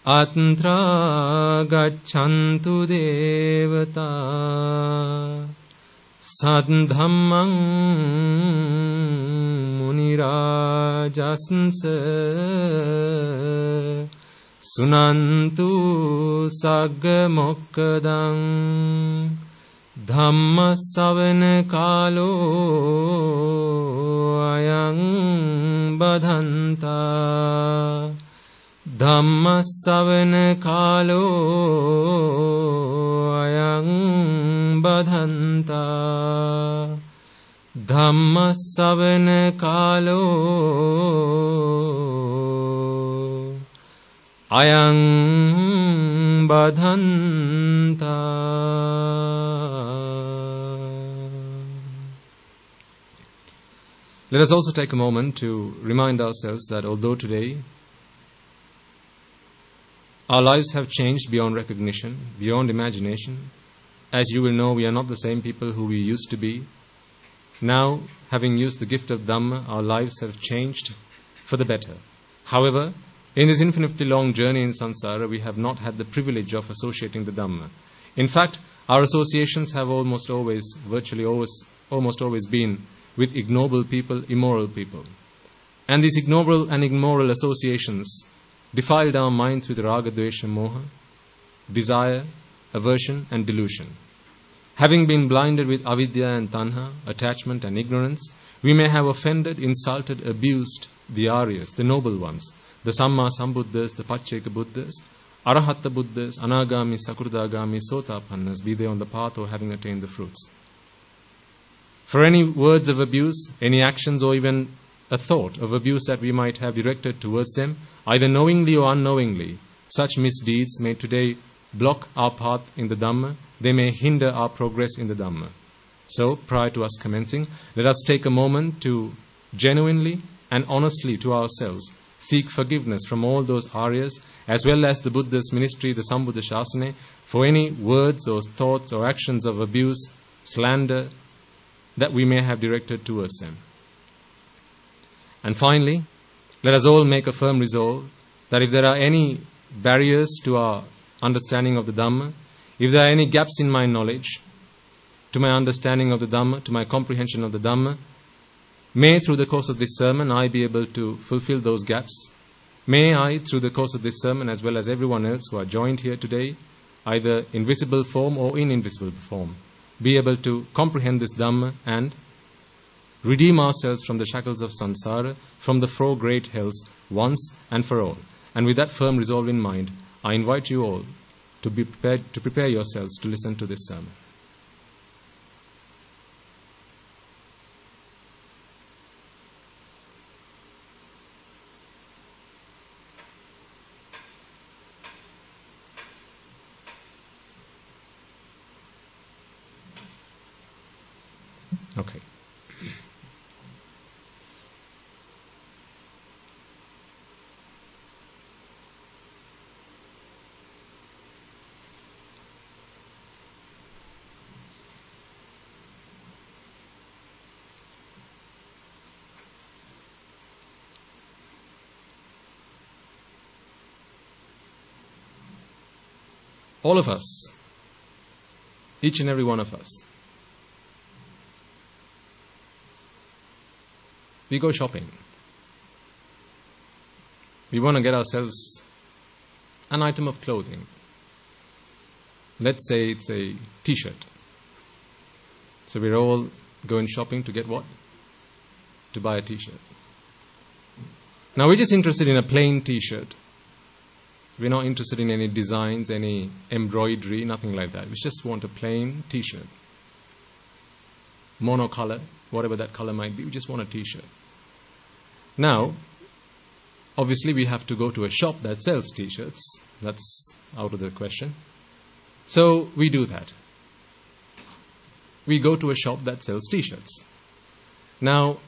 Atra gachantu devata sadhammang munirajasansa sunantu sagga mokkadang dhamma savana kalo ayang badhanta dhamma savana kalo ayang badhanta dhamma savana kalo ayang badhanta. Let us also take a moment to remind ourselves that although today our lives have changed beyond recognition, beyond imagination, as you will know, we are not the same people who we used to be. Now, having used the gift of Dhamma, our lives have changed for the better. However, in this infinitely long journey in samsara, we have not had the privilege of associating the Dhamma. In fact, our associations have almost always been with ignoble people, immoral people. And these ignoble and immoral associations defiled our minds with raga, dvesha, moha, desire, aversion and delusion. Having been blinded with avidya and tanha, attachment and ignorance, we may have offended, insulted, abused the Aryas, the noble ones, the Samma Sambuddhas, the Pacceka Buddhas, Arahata Buddhas, Anagami, Sakurdagami, Sotapannas, be they on the path or having attained the fruits. For any words of abuse, any actions or even a thought of abuse that we might have directed towards them, either knowingly or unknowingly, such misdeeds may today block our path in the Dhamma, they may hinder our progress in the Dhamma. So, prior to us commencing, let us take a moment to genuinely and honestly to ourselves seek forgiveness from all those Aryas, as well as the Buddha's ministry, the Sambuddha Shasana, for any words or thoughts or actions of abuse, slander, that we may have directed towards them. And finally, let us all make a firm resolve that if there are any barriers to our understanding of the Dhamma, if there are any gaps in my knowledge, to my understanding of the Dhamma, to my comprehension of the Dhamma, may through the course of this sermon I be able to fulfill those gaps. May I, through the course of this sermon, as well as everyone else who are joined here today, either in visible form or in invisible form, be able to comprehend this Dhamma and redeem ourselves from the shackles of samsara, from the 4 great hells, once and for all. And with that firm resolve in mind, I invite you all to be prepared to prepare yourselves to listen to this sermon. Okay. All of us, each and every one of us, we go shopping. We want to get ourselves an item of clothing. Let's say it's a t-shirt. So we're all going shopping to get what? To buy a t-shirt. Now we're just interested in a plain t-shirt. We're not interested in any designs, any embroidery, nothing like that. We just want a plain t-shirt. Monocolor, whatever that color might be, we just want a t-shirt. Now, obviously we have to go to a shop that sells t-shirts. That's out of the question. So we do that. We go to a shop that sells t-shirts. Now,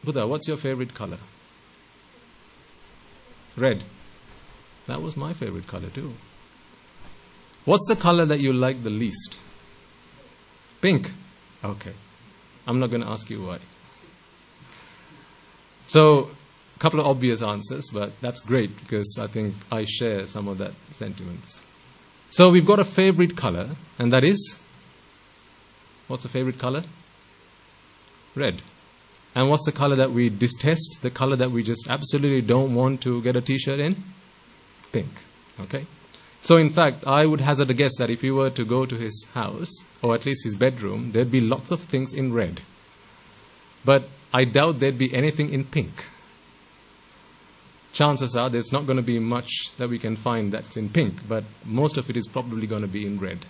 Buddha, what's your favorite color? Red. That was my favorite color too. What's the color that you like the least? Pink. Okay. I'm not going to ask you why. So, A couple of obvious answers, but that's great because I think I share some of that sentiments. So we've got a favorite color, and that is, what's a favorite color? Red. And what's the color that we detest? The color that we just absolutely don't want to get a t-shirt in? Pink. Okay? So in fact, I would hazard a guess that if you were to go to his house, or at least his bedroom, there'd be lots of things in red. But I doubt there'd be anything in pink. Chances are there's not going to be much that we can find that's in pink, but most of it is probably going to be in red.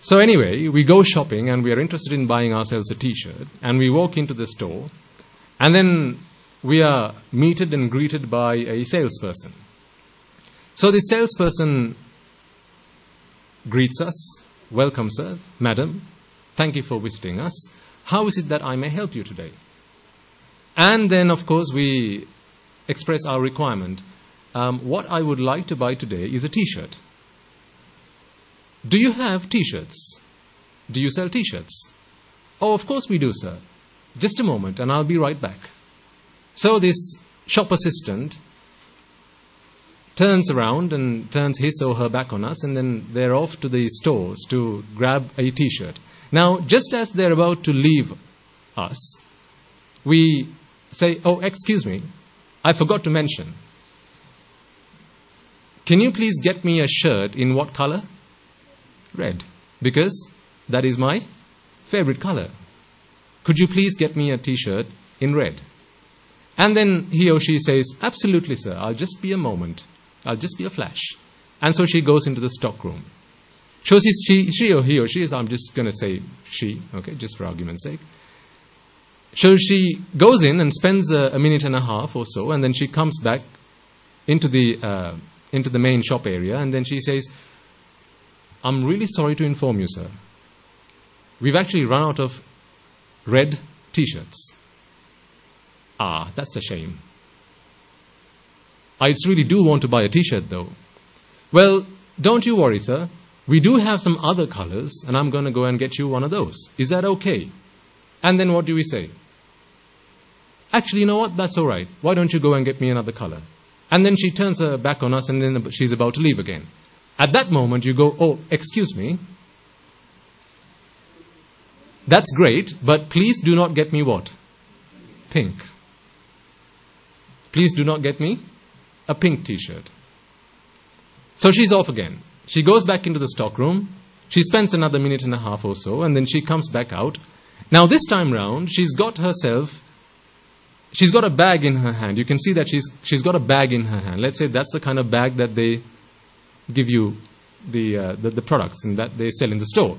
So anyway, we go shopping and we are interested in buying ourselves a t-shirt, and we walk into the store, and then we are meted and greeted by a salesperson. So the salesperson greets us, "Welcome, sir, madam, thank you for visiting us. How is it that I may help you today?" And then, of course, we express our requirement. What I would like to buy today is a t-shirt. Do you have t-shirts? Do you sell t-shirts? Oh, of course we do, sir. Just a moment and I'll be right back. So this shop assistant turns around and turns his or her back on us, and then they're off to the stores to grab a t-shirt. Now, just as they're about to leave us, we say, "Oh, excuse me, I forgot to mention. Can you please get me a shirt in what color?" Red. Because that is my favorite color. Could you please get me a t-shirt in red? And then he or she says, "Absolutely, sir. I'll just be a moment. I'll just be a flash." And so she goes into the stock room. So she or he or she is, I'm just going to say she, okay, just for argument's sake. So she goes in and spends a minute and a half or so, and then she comes back into the main shop area, and then she says, "I'm really sorry to inform you, sir. We've actually run out of red t-shirts." Ah, that's a shame. I really do want to buy a t-shirt though. "Well, don't you worry, sir. We do have some other colors, and I'm going to go and get you one of those. Is that okay?" And then what do we say? "Actually, you know what? That's all right. Why don't you go and get me another color?" And then she turns her back on us, and then she's about to leave again. At that moment, you go, "Oh, excuse me. That's great, but please do not get me what? Pink. Please do not get me a pink t-shirt." So she's off again. She goes back into the stock room. She spends another minute and a half or so, and then she comes back out. Now this time round, she's got a bag in her hand. You can see that she's got a bag in her hand. Let's say that's the kind of bag that they give you the products and that they sell in the store.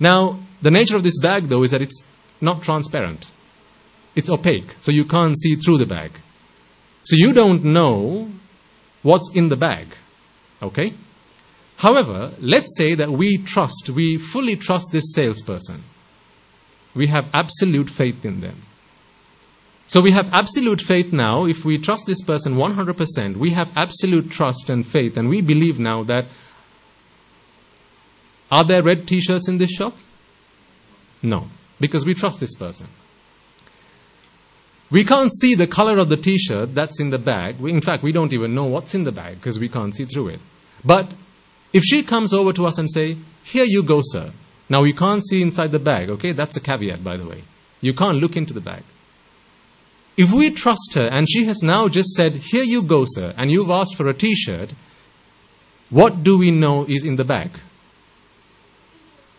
Now, the nature of this bag, though, is that it's not transparent. It's opaque, so you can't see through the bag. So you don't know what's in the bag. Okay? However, let's say that we fully trust this salesperson. We have absolute faith in them. So we have absolute faith now. If we trust this person 100%, we have absolute trust and faith, and we believe now that, are there red t-shirts in this shop? No, because we trust this person. We can't see the color of the t-shirt that's in the bag. In fact, we don't even know what's in the bag because we can't see through it. But if she comes over to us and say, "Here you go, sir." Now, you can't see inside the bag, okay? That's a caveat, by the way. You can't look into the bag. If we trust her and she has now just said, "Here you go, sir," and you've asked for a t-shirt, what do we know is in the bag?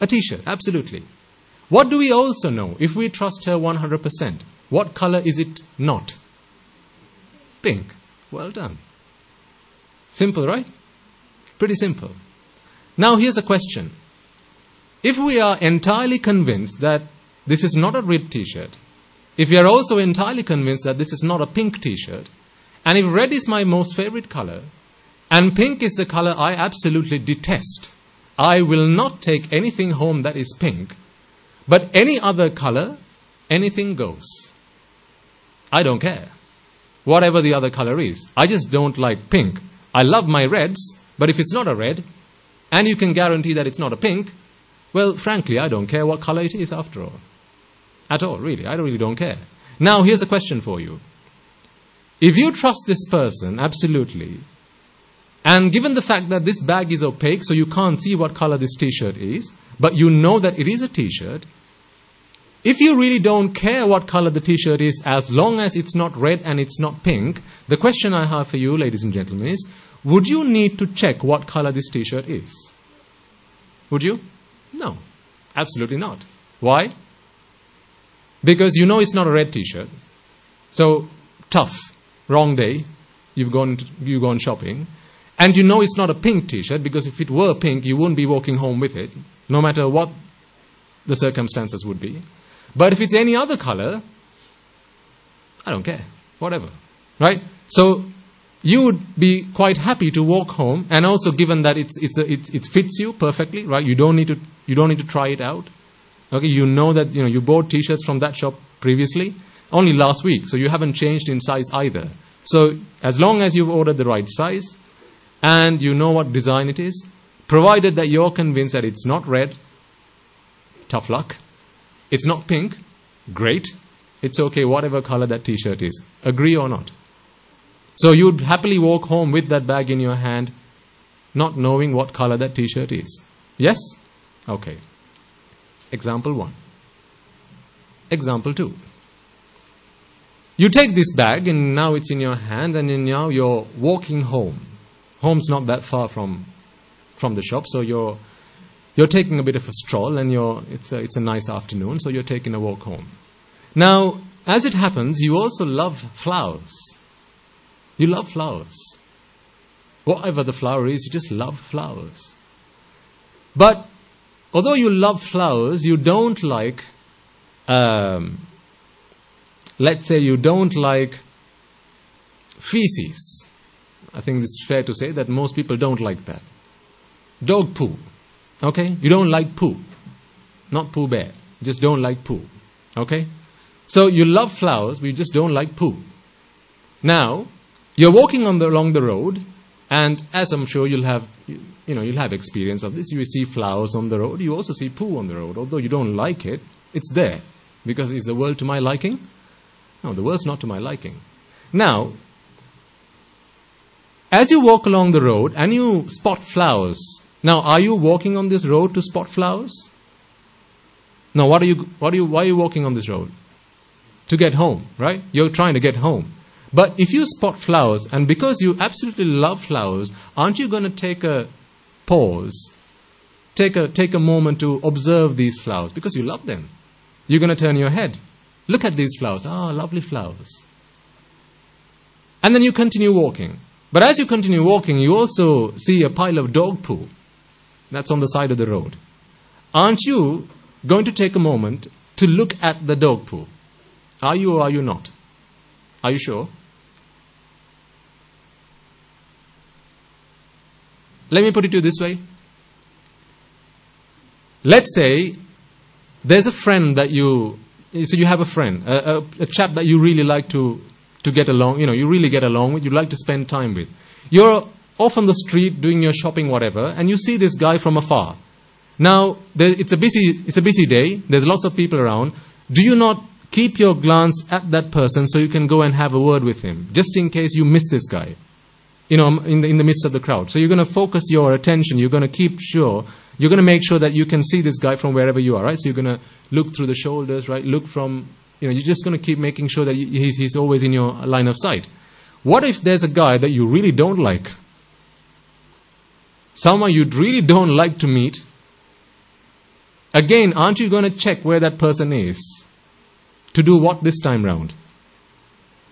A t-shirt, absolutely. What do we also know if we trust her 100%? What color is it not? Pink. Well done. Simple, right? Pretty simple. Now here's a question. If we are entirely convinced that this is not a red t-shirt, if we are also entirely convinced that this is not a pink t-shirt, and if red is my most favorite color, and pink is the color I absolutely detest, I will not take anything home that is pink, but any other color, anything goes. I don't care. Whatever the other color is. I just don't like pink. I love my reds, but if it's not a red, and you can guarantee that it's not a pink, well, frankly, I don't care what color it is after all. At all, really. I really don't care. Now, here's a question for you. If you trust this person, absolutely, and given the fact that this bag is opaque, so you can't see what color this t-shirt is, but you know that it is a t-shirt, if you really don't care what color the t-shirt is, as long as it's not red and it's not pink, the question I have for you, ladies and gentlemen, is, would you need to check what color this t-shirt is? Would you? No, absolutely not. Why? Because you know it's not a red t-shirt. So, tough, wrong day, you've gone shopping. And you know it's not a pink t-shirt, because if it were pink, you wouldn't be walking home with it, no matter what the circumstances would be. But if it's any other color, I don't care, whatever, right? So you would be quite happy to walk home, and also given that it fits you perfectly, right? You don't need to try it out. Okay, you know that you bought t-shirts from that shop previously, only last week, so you haven't changed in size either. So as long as you've ordered the right size, and you know what design it is, provided that you're convinced that it's not red, tough luck. It's not pink, great. It's okay, whatever color that t-shirt is. Agree or not? So you'd happily walk home with that bag in your hand, not knowing what color that t-shirt is. Yes? Okay. Example 1. Example 2. You take this bag, and now it's in your hand, and now you're walking home. Home's not that far from the shop, so you're taking a bit of a stroll, and it's a nice afternoon, so you're taking a walk home. Now, as it happens, you also love flowers. You love flowers. Whatever the flower is, you just love flowers. But although you love flowers, you don't like, let's say you don't like feces. I think it's fair to say that most people don't like that. Dog poo. Okay? You don't like poo. Not Pooh Bear. Just don't like poo. Okay? So you love flowers, but you just don't like poo. Now, you're walking along the road, and as I'm sure you'll have experience of this. You see flowers on the road. You also see poo on the road. Although you don't like it, it's there. Because is the world to my liking? No, the world's not to my liking. Now, as you walk along the road and you spot flowers, now are you walking on this road to spot flowers? No, why are you walking on this road? To get home, right? You're trying to get home. But if you spot flowers, and because you absolutely love flowers, aren't you going to take a pause, take a moment to observe these flowers? Because you love them. You're going to turn your head. Look at these flowers. Ah, lovely flowers. And then you continue walking. But as you continue walking, you also see a pile of dog poo that's on the side of the road. Aren't you going to take a moment to look at the dog poo? Are you or are you not? Are you sure? Let me put it to you this way. Let's say there's a friend that you have a friend, a chap that you really like to get along, you really get along with, you like to spend time with. You're off on the street doing your shopping, whatever, and you see this guy from afar. Now, it's a busy day, there's lots of people around. Do you not keep your glance at that person so you can go and have a word with him, just in case you miss this guy, in the midst of the crowd? So you're going to focus your attention, you're going to make sure that you can see this guy from wherever you are, right? So you're going to look through the shoulders, right? Look from, you're just going to keep making sure that he's always in your line of sight. What if there's a guy that you really don't like? Someone you really don't like to meet? Again, aren't you going to check where that person is? To do what this time round?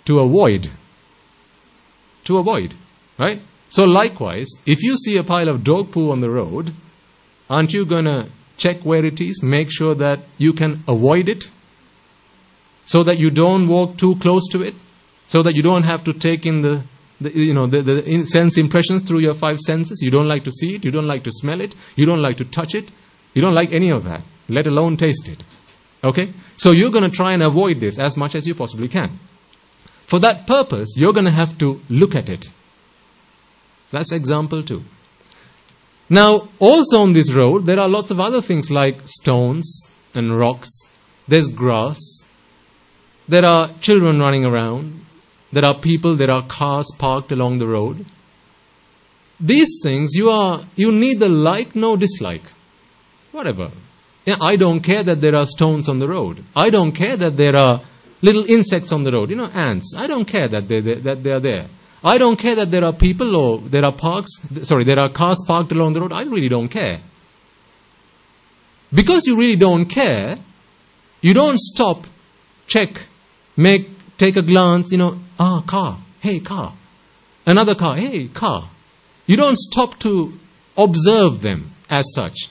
To avoid. To avoid, right? So likewise, if you see a pile of dog poo on the road, aren't you going to check where it is, make sure that you can avoid it, so that you don't walk too close to it, so that you don't have to take in the sense impressions through your 5 senses? You don't like to see it, you don't like to smell it, you don't like to touch it, you don't like any of that, let alone taste it. Okay? So you're going to try and avoid this as much as you possibly can. For that purpose, you're going to have to look at it. That's example 2. Now, also on this road, there are lots of other things like stones and rocks. There's grass. There are children running around. there are people, there are cars parked along the road. These things you neither like nor dislike. Whatever. Yeah, I don't care that there are stones on the road. I don't care that there are little insects on the road, ants. I don't care that they are there. I don't care that there are people or there are cars parked along the road. I really don't care. Because you really don't care, you don't stop, check, take a glance, car, hey, car. Another car, hey, car. You don't stop to observe them as such.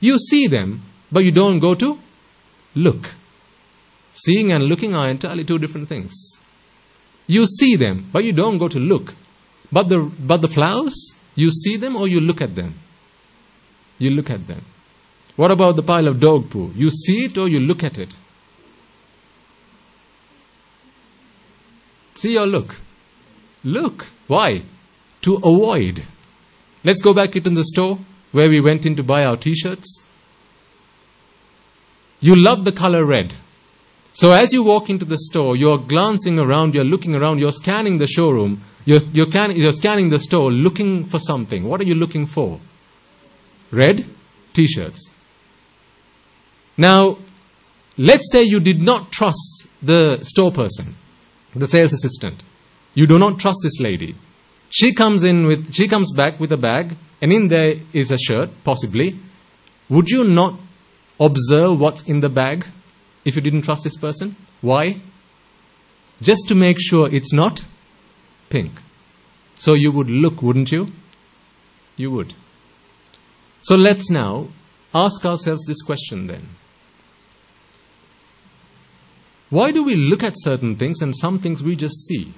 You see them, but you don't go to look. Seeing and looking are entirely two different things. You see them, but you don't go to look. But the flowers, you see them or you look at them? You look at them. What about the pile of dog poo? You see it or you look at it? See or look? Look. Why? To avoid. Let's go back into the store where we went in to buy our t-shirts. You love the color red. So as you walk into the store, you're glancing around, you're looking around, you're scanning the showroom, you're scanning the store looking for something. What are you looking for? Red t-shirts. Now, let's say you did not trust the store person, the sales assistant. You do not trust this lady. She comes back with a bag, and in there is a shirt, possibly. Would you not observe what's in the bag if you didn't trust this person? Why? Just to make sure it's not pink. So you would look, wouldn't you? You would. So let's now ask ourselves this question then. Why do we look at certain things and some things we just see?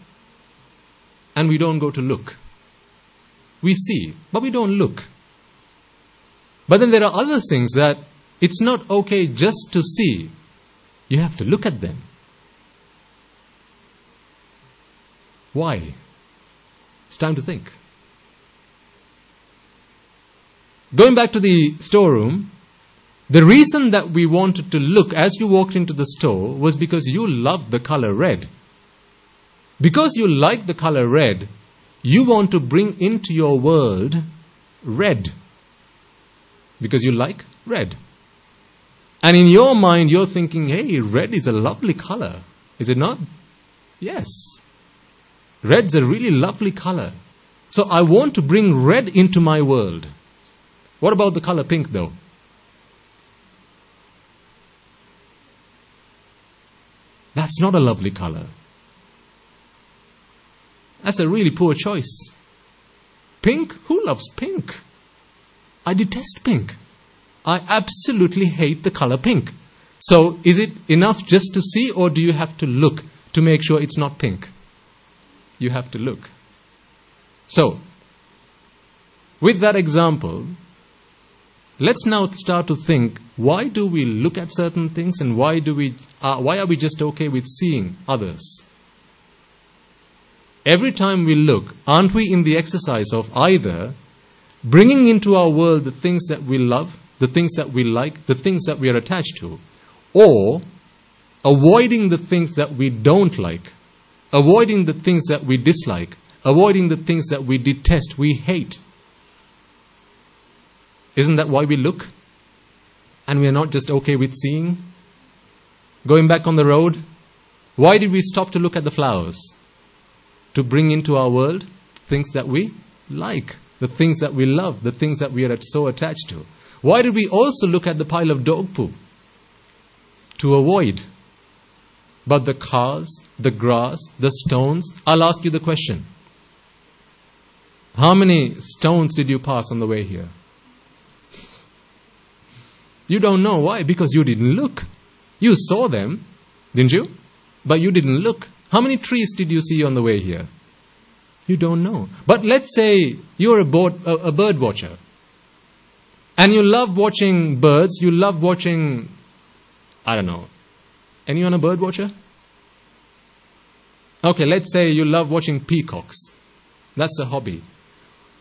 And we don't go to look. We see, but we don't look. But then there are other things that it's not okay just to see. You have to look at them. Why? It's time to think. Going back to the storeroom, the reason that we wanted to look as you walked into the store was because you loved the color red. Because you like the color red, you want to bring into your world red. Because you like red. And in your mind, you're thinking, hey, red is a lovely color. Is it not? Yes. Red's a really lovely color. So I want to bring red into my world. What about the color pink, though? That's not a lovely color. That's a really poor choice. Pink? Who loves pink? I detest pink. I absolutely hate the color pink. So is it enough just to see, or do you have to look to make sure it's not pink? You have to look. So, with that example, let's now start to think, why do we look at certain things and why are we just okay with seeing others? Every time we look, aren't we in the exercise of either bringing into our world the things that we love, the things that we like, the things that we are attached to, or avoiding the things that we don't like, avoiding the things that we dislike, avoiding the things that we detest, we hate? Isn't that why we look? And we are not just okay with seeing? Going back on the road, why did we stop to look at the flowers? To bring into our world things that we like, the things that we love, the things that we are so attached to. Why did we also look at the pile of dog poo? To avoid. But the cars, the grass, the stones, I'll ask you the question. How many stones did you pass on the way here? You don't know. Why? Because you didn't look. You saw them, didn't you? But you didn't look. How many trees did you see on the way here? You don't know. But let's say you're a bird watcher. And you love watching birds. You love watching, I don't know. Anyone a bird watcher? Okay, let's say you love watching peacocks. That's a hobby.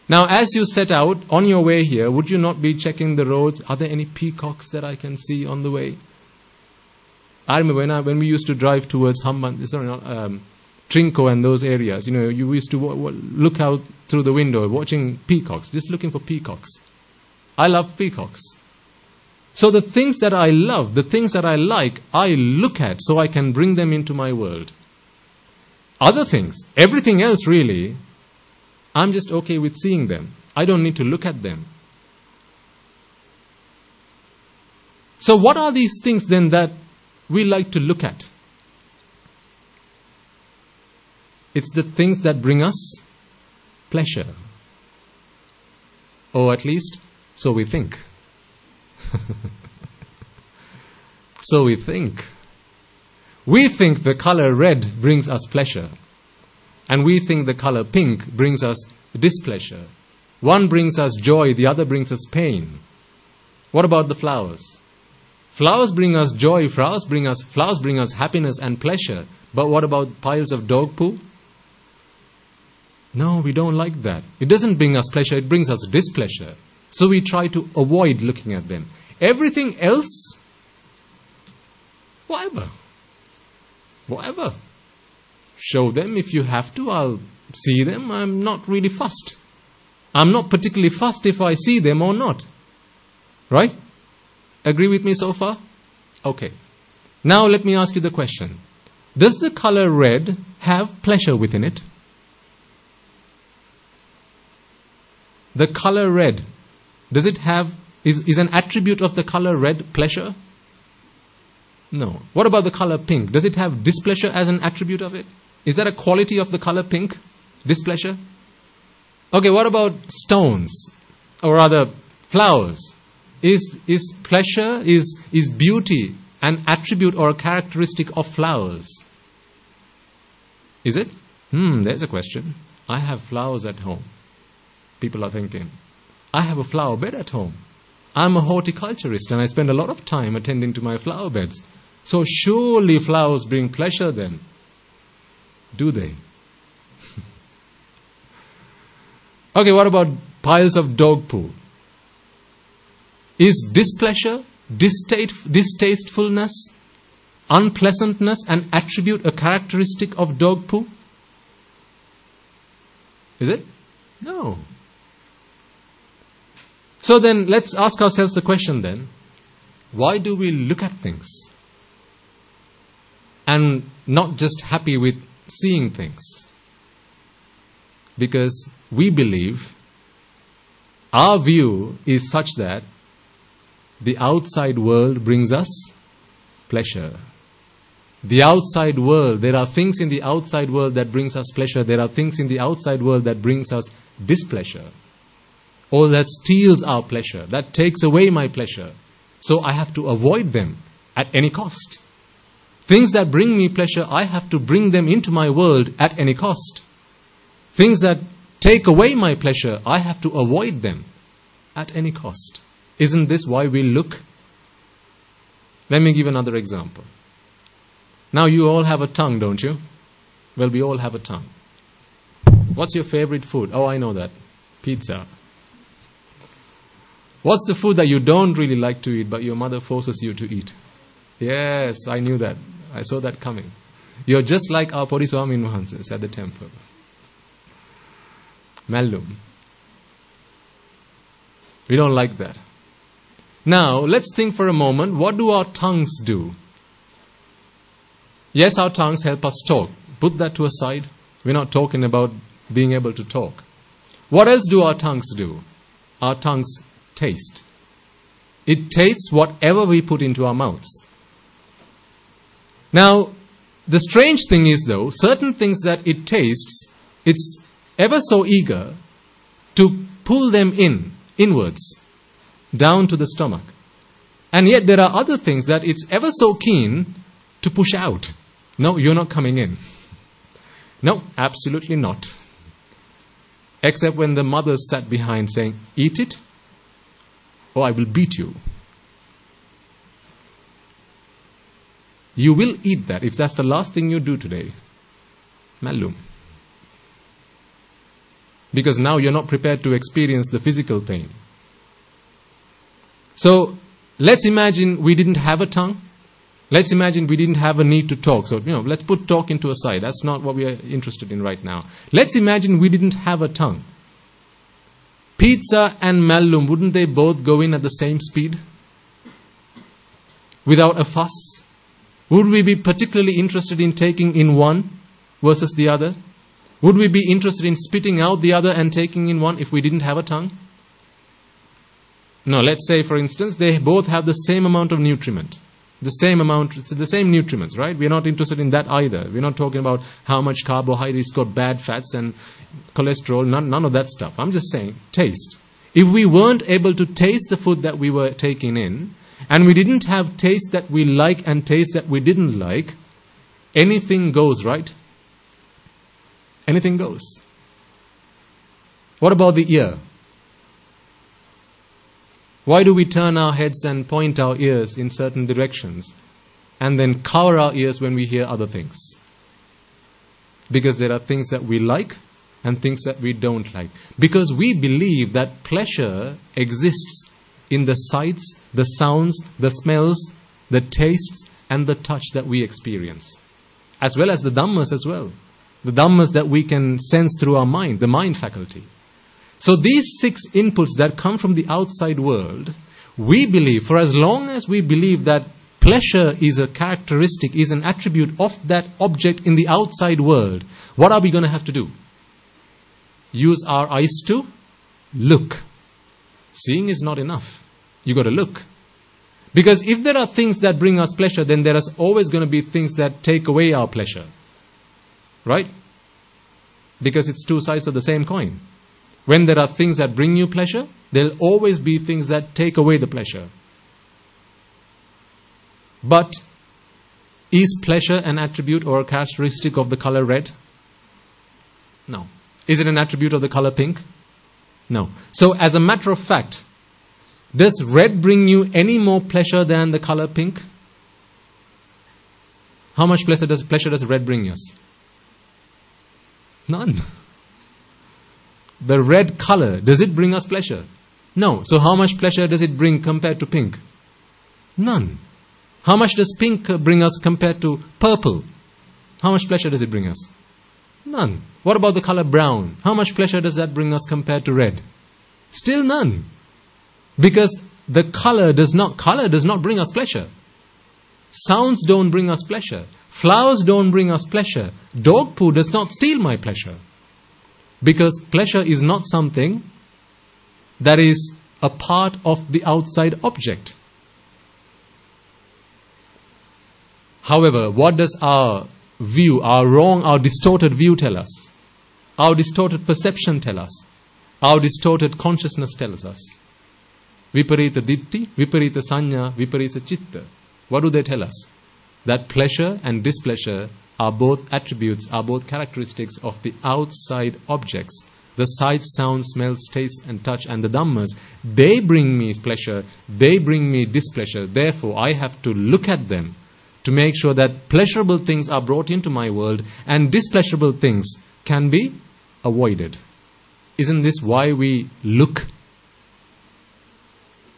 Now, as you set out on your way here, would you not be checking the roads? Are there any peacocks that I can see on the way? I remember when we used to drive towards Trinco and those areas, you used to look out through the window watching peacocks, just looking for peacocks. I love peacocks. So the things that I love, the things that I like, I look at so I can bring them into my world. Other things, everything else really, I'm just okay with seeing them. I don't need to look at them. So what are these things then that we like to look at? It's the things that bring us pleasure. Or at least, so we think. So we think. We think the color red brings us pleasure. And we think the color pink brings us displeasure. One brings us joy, the other brings us pain. What about the flowers? Flowers bring us joy, flowers bring us happiness and pleasure. But what about piles of dog poo? No, we don't like that. It doesn't bring us pleasure, it brings us displeasure. So we try to avoid looking at them. Everything else, whatever. Show them if you have to, I'll see them. I'm not really fussed. I'm not particularly fussed if I see them or not. Right? Agree with me so far? Okay. Now let me ask you the question. Does the color red have pleasure within it? The color red, does it have, is an attribute of the color red pleasure? No. What about the color pink? Does it have displeasure as an attribute of it? Is that a quality of the color pink? Displeasure? Okay, what about stones? Or rather, flowers? Is pleasure, is beauty an attribute or a characteristic of flowers? Is it? There's a question. I have flowers at home. People are thinking, I have a flower bed at home. I'm a horticulturist and I spend a lot of time attending to my flower beds. So surely flowers bring pleasure then. Do they? Okay, what about piles of dog poo? Is displeasure, distastefulness, unpleasantness an attribute, a characteristic of dog poo? Is it? No. So then let's ask ourselves the question then, why do we look at things and not just happy with seeing things? Because we believe our view is such that the outside world brings us pleasure. The outside world, there are things in the outside world that brings us pleasure. There are things in the outside world that brings us displeasure. Or that steals our pleasure, that takes away my pleasure. So I have to avoid them at any cost. Things that bring me pleasure, I have to bring them into my world at any cost. Things that take away my pleasure, I have to avoid them at any cost. Isn't this why we look? Let me give another example. Now you all have a tongue, don't you? Well, we all have a tongue. What's your favorite food? Oh, I know that. Pizza. What's the food that you don't really like to eat, but your mother forces you to eat? Yes, I knew that. I saw that coming. You're just like our Podiswami Mahansis at the temple. Mallum. We don't like that. Now, let's think for a moment, what do our tongues do? Yes, our tongues help us talk. Put that to a side. We're not talking about being able to talk. What else do our tongues do? Our tongues taste. It tastes whatever we put into our mouths. Now, the strange thing is though, certain things that it tastes, it's ever so eager to pull them inwards, down to the stomach. And yet there are other things that it's ever so keen to push out. No, you're not coming in. No, absolutely not. Except when the mother sat behind saying, eat it, or I will beat you. You will eat that if that's the last thing you do today. Mallum. Because now you're not prepared to experience the physical pain. So, let's imagine we didn't have a tongue. Let's imagine we didn't have a need to talk. So, let's put talk into a side. That's not what we are interested in right now. Let's imagine we didn't have a tongue. Pizza and Mallum, wouldn't they both go in at the same speed? Without a fuss? Would we be particularly interested in taking in one versus the other? Would we be interested in spitting out the other and taking in one if we didn't have a tongue? No, let's say, for instance, they both have the same amount of nutriment. The same nutriments, right? We're not interested in that either. We're not talking about how much carbohydrates got bad fats and cholesterol, none of that stuff. I'm just saying, taste. If we weren't able to taste the food that we were taking in, and we didn't have taste that we like and taste that we didn't like, anything goes, right? Anything goes. What about the ear? Why do we turn our heads and point our ears in certain directions and then cover our ears when we hear other things? Because there are things that we like and things that we don't like. Because we believe that pleasure exists in the sights, the sounds, the smells, the tastes and the touch that we experience. As well as the dhammas as well. The dhammas that we can sense through our mind, the mind faculty. So these 6 inputs that come from the outside world, we believe, for as long as we believe that pleasure is a characteristic, is an attribute of that object in the outside world, what are we going to have to do? Use our eyes to look. Seeing is not enough. You got to look. Because if there are things that bring us pleasure, then there is always going to be things that take away our pleasure. Right? Because it's 2 sides of the same coin. When there are things that bring you pleasure, there'll always be things that take away the pleasure. But is pleasure an attribute or a characteristic of the color red? No. Is it an attribute of the color pink? No. So as a matter of fact, does red bring you any more pleasure than the color pink? How much pleasure does red bring us? None. The red color, does it bring us pleasure? No. So how much pleasure does it bring compared to pink? None. How much does pink bring us compared to purple? How much pleasure does it bring us? None. What about the color brown? How much pleasure does that bring us compared to red? Still none. Because the color does not bring us pleasure. Sounds don't bring us pleasure. Flowers don't bring us pleasure. Dog poo does not steal my pleasure. Because pleasure is not something that is a part of the outside object. However, what does our view, our distorted view tell us? Our distorted perception tell us? Our distorted consciousness tells us? Viparita ditti, viparita sanya, viparita chitta. What do they tell us? That pleasure and displeasure are both attributes, are both characteristics of the outside objects. The sights, sounds, smells, tastes and touch and the dhammas, they bring me pleasure, they bring me displeasure. Therefore, I have to look at them to make sure that pleasurable things are brought into my world and displeasurable things can be avoided. Isn't this why we look?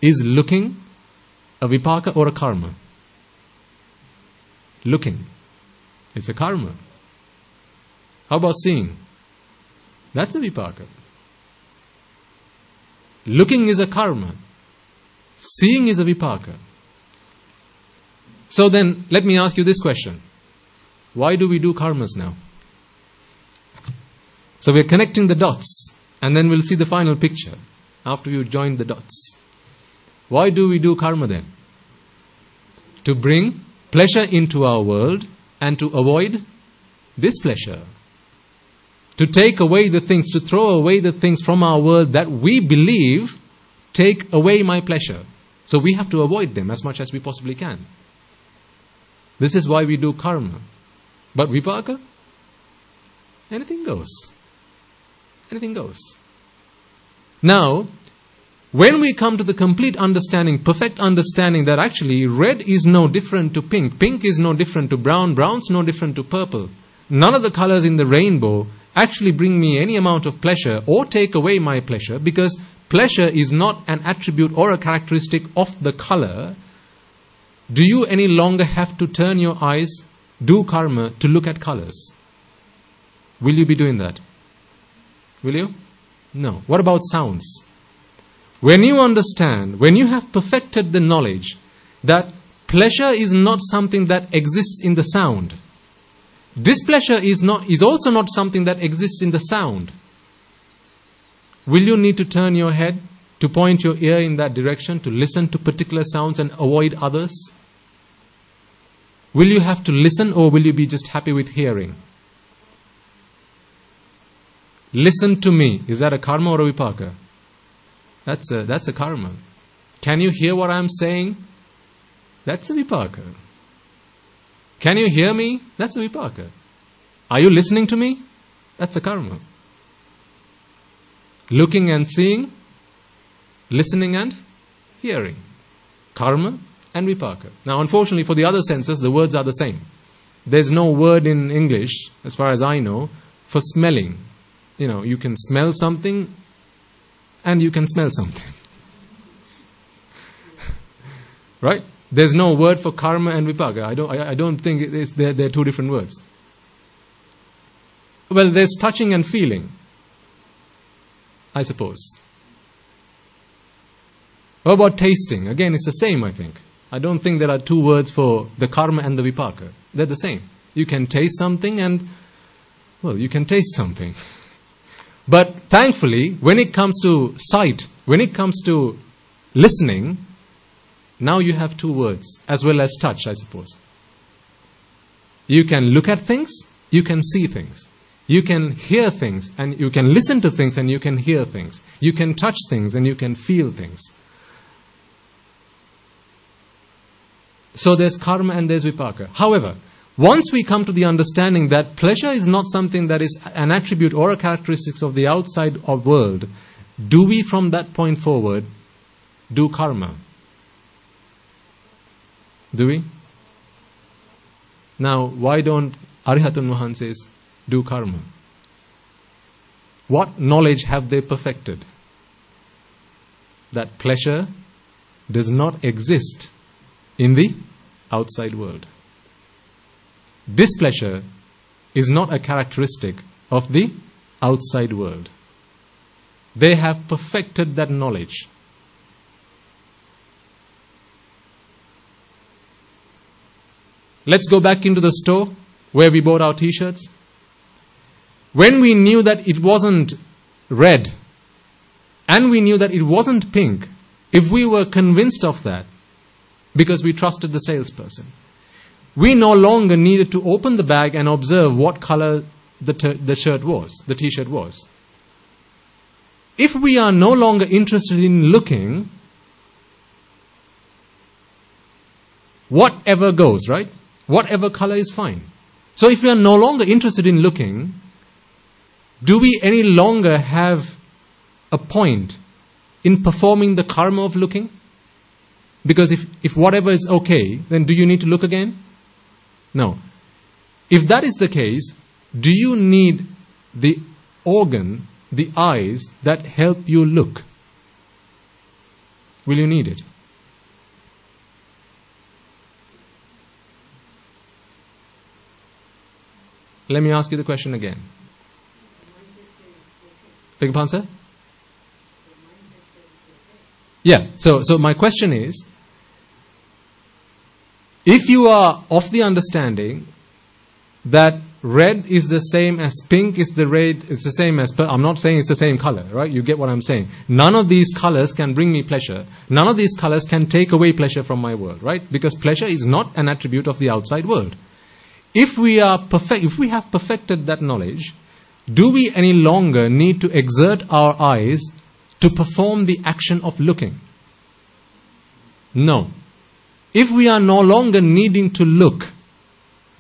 Is looking a vipaka or a karma? Looking. It's a karma. How about seeing? That's a vipaka. Looking is a karma. Seeing is a vipaka. So then, let me ask you this question. Why do we do karmas now? So we're connecting the dots, and then we'll see the final picture after you join the dots. Why do we do karma then? To bring pleasure into our world and to avoid displeasure. To take away the things, to throw away the things from our world that we believe take away my pleasure. So we have to avoid them as much as we possibly can. This is why we do karma. But vipaka? Anything goes. Anything goes. Now, when we come to the complete understanding, perfect understanding that actually red is no different to pink, pink is no different to brown, brown's no different to purple. None of the colors in the rainbow actually bring me any amount of pleasure or take away my pleasure, because pleasure is not an attribute or a characteristic of the color. do you any longer have to turn your eyes, do karma, to look at colors? Will you be doing that? Will you? No. What about sounds? When you understand, when you have perfected the knowledge that pleasure is not something that exists in the sound, displeasure is also not something that exists in the sound, will you need to turn your head, to point your ear in that direction, to listen to particular sounds and avoid others? Will you have to listen, or will you be just happy with hearing? Listen to me. Is that a karma or a vipaka? That's a karma. Can you hear what I'm saying? That's a vipaka. Can you hear me? That's a vipaka. Are you listening to me? That's a karma. Looking and seeing, listening and hearing. Karma and vipaka. Now, unfortunately, for the other senses, the words are the same. There's no word in English, as far as I know, for smelling. You can smell something and you can smell something. Right? There's no word for karma and vipaka. I don't think they're two different words. Well, there's touching and feeling, I suppose. What about tasting? Again, it's the same, I think. I don't think there are two words for the karma and the vipaka. They're the same. You can taste something and, you can taste something. But thankfully, when it comes to sight, when it comes to listening, now you have two words, as well as touch, I suppose. You can look at things, you can see things. You can hear things, and you can listen to things, and you can hear things. You can touch things, and you can feel things. So there's karma and there's vipaka. However, once we come to the understanding that pleasure is not something that is an attribute or a characteristic of the outside of world, do we from that point forward do karma? Do we? Now, why don't Arihatun Vahanses do karma? What knowledge have they perfected? That pleasure does not exist in the outside world. Displeasure is not a characteristic of the outside world. They have perfected that knowledge. Let's go back into the store where we bought our t-shirts. When we knew that it wasn't red and we knew that it wasn't pink, if we were convinced of that because we trusted the salesperson, we no longer needed to open the bag and observe what color the shirt was, the t-shirt was. If we are no longer interested in looking, whatever goes, right? Whatever color is fine. So if we are no longer interested in looking, do we any longer have a point in performing the karma of looking? Because if whatever is okay, then do you need to look again? No. If that is the case, do you need the organ, the eyes, that help you look? Will you need it? Let me ask you the question again. Beg your pardon, sir? Yeah, so my question is, if you are of the understanding that red is the same as pink is the red, it's the same as, I'm not saying it's the same color, right? You get what I'm saying. None of these colors can bring me pleasure. None of these colors can take away pleasure from my world, right? Because pleasure is not an attribute of the outside world. If we have perfected that knowledge, do we any longer need to exert our eyes to perform the action of looking? No. If we are no longer needing to look,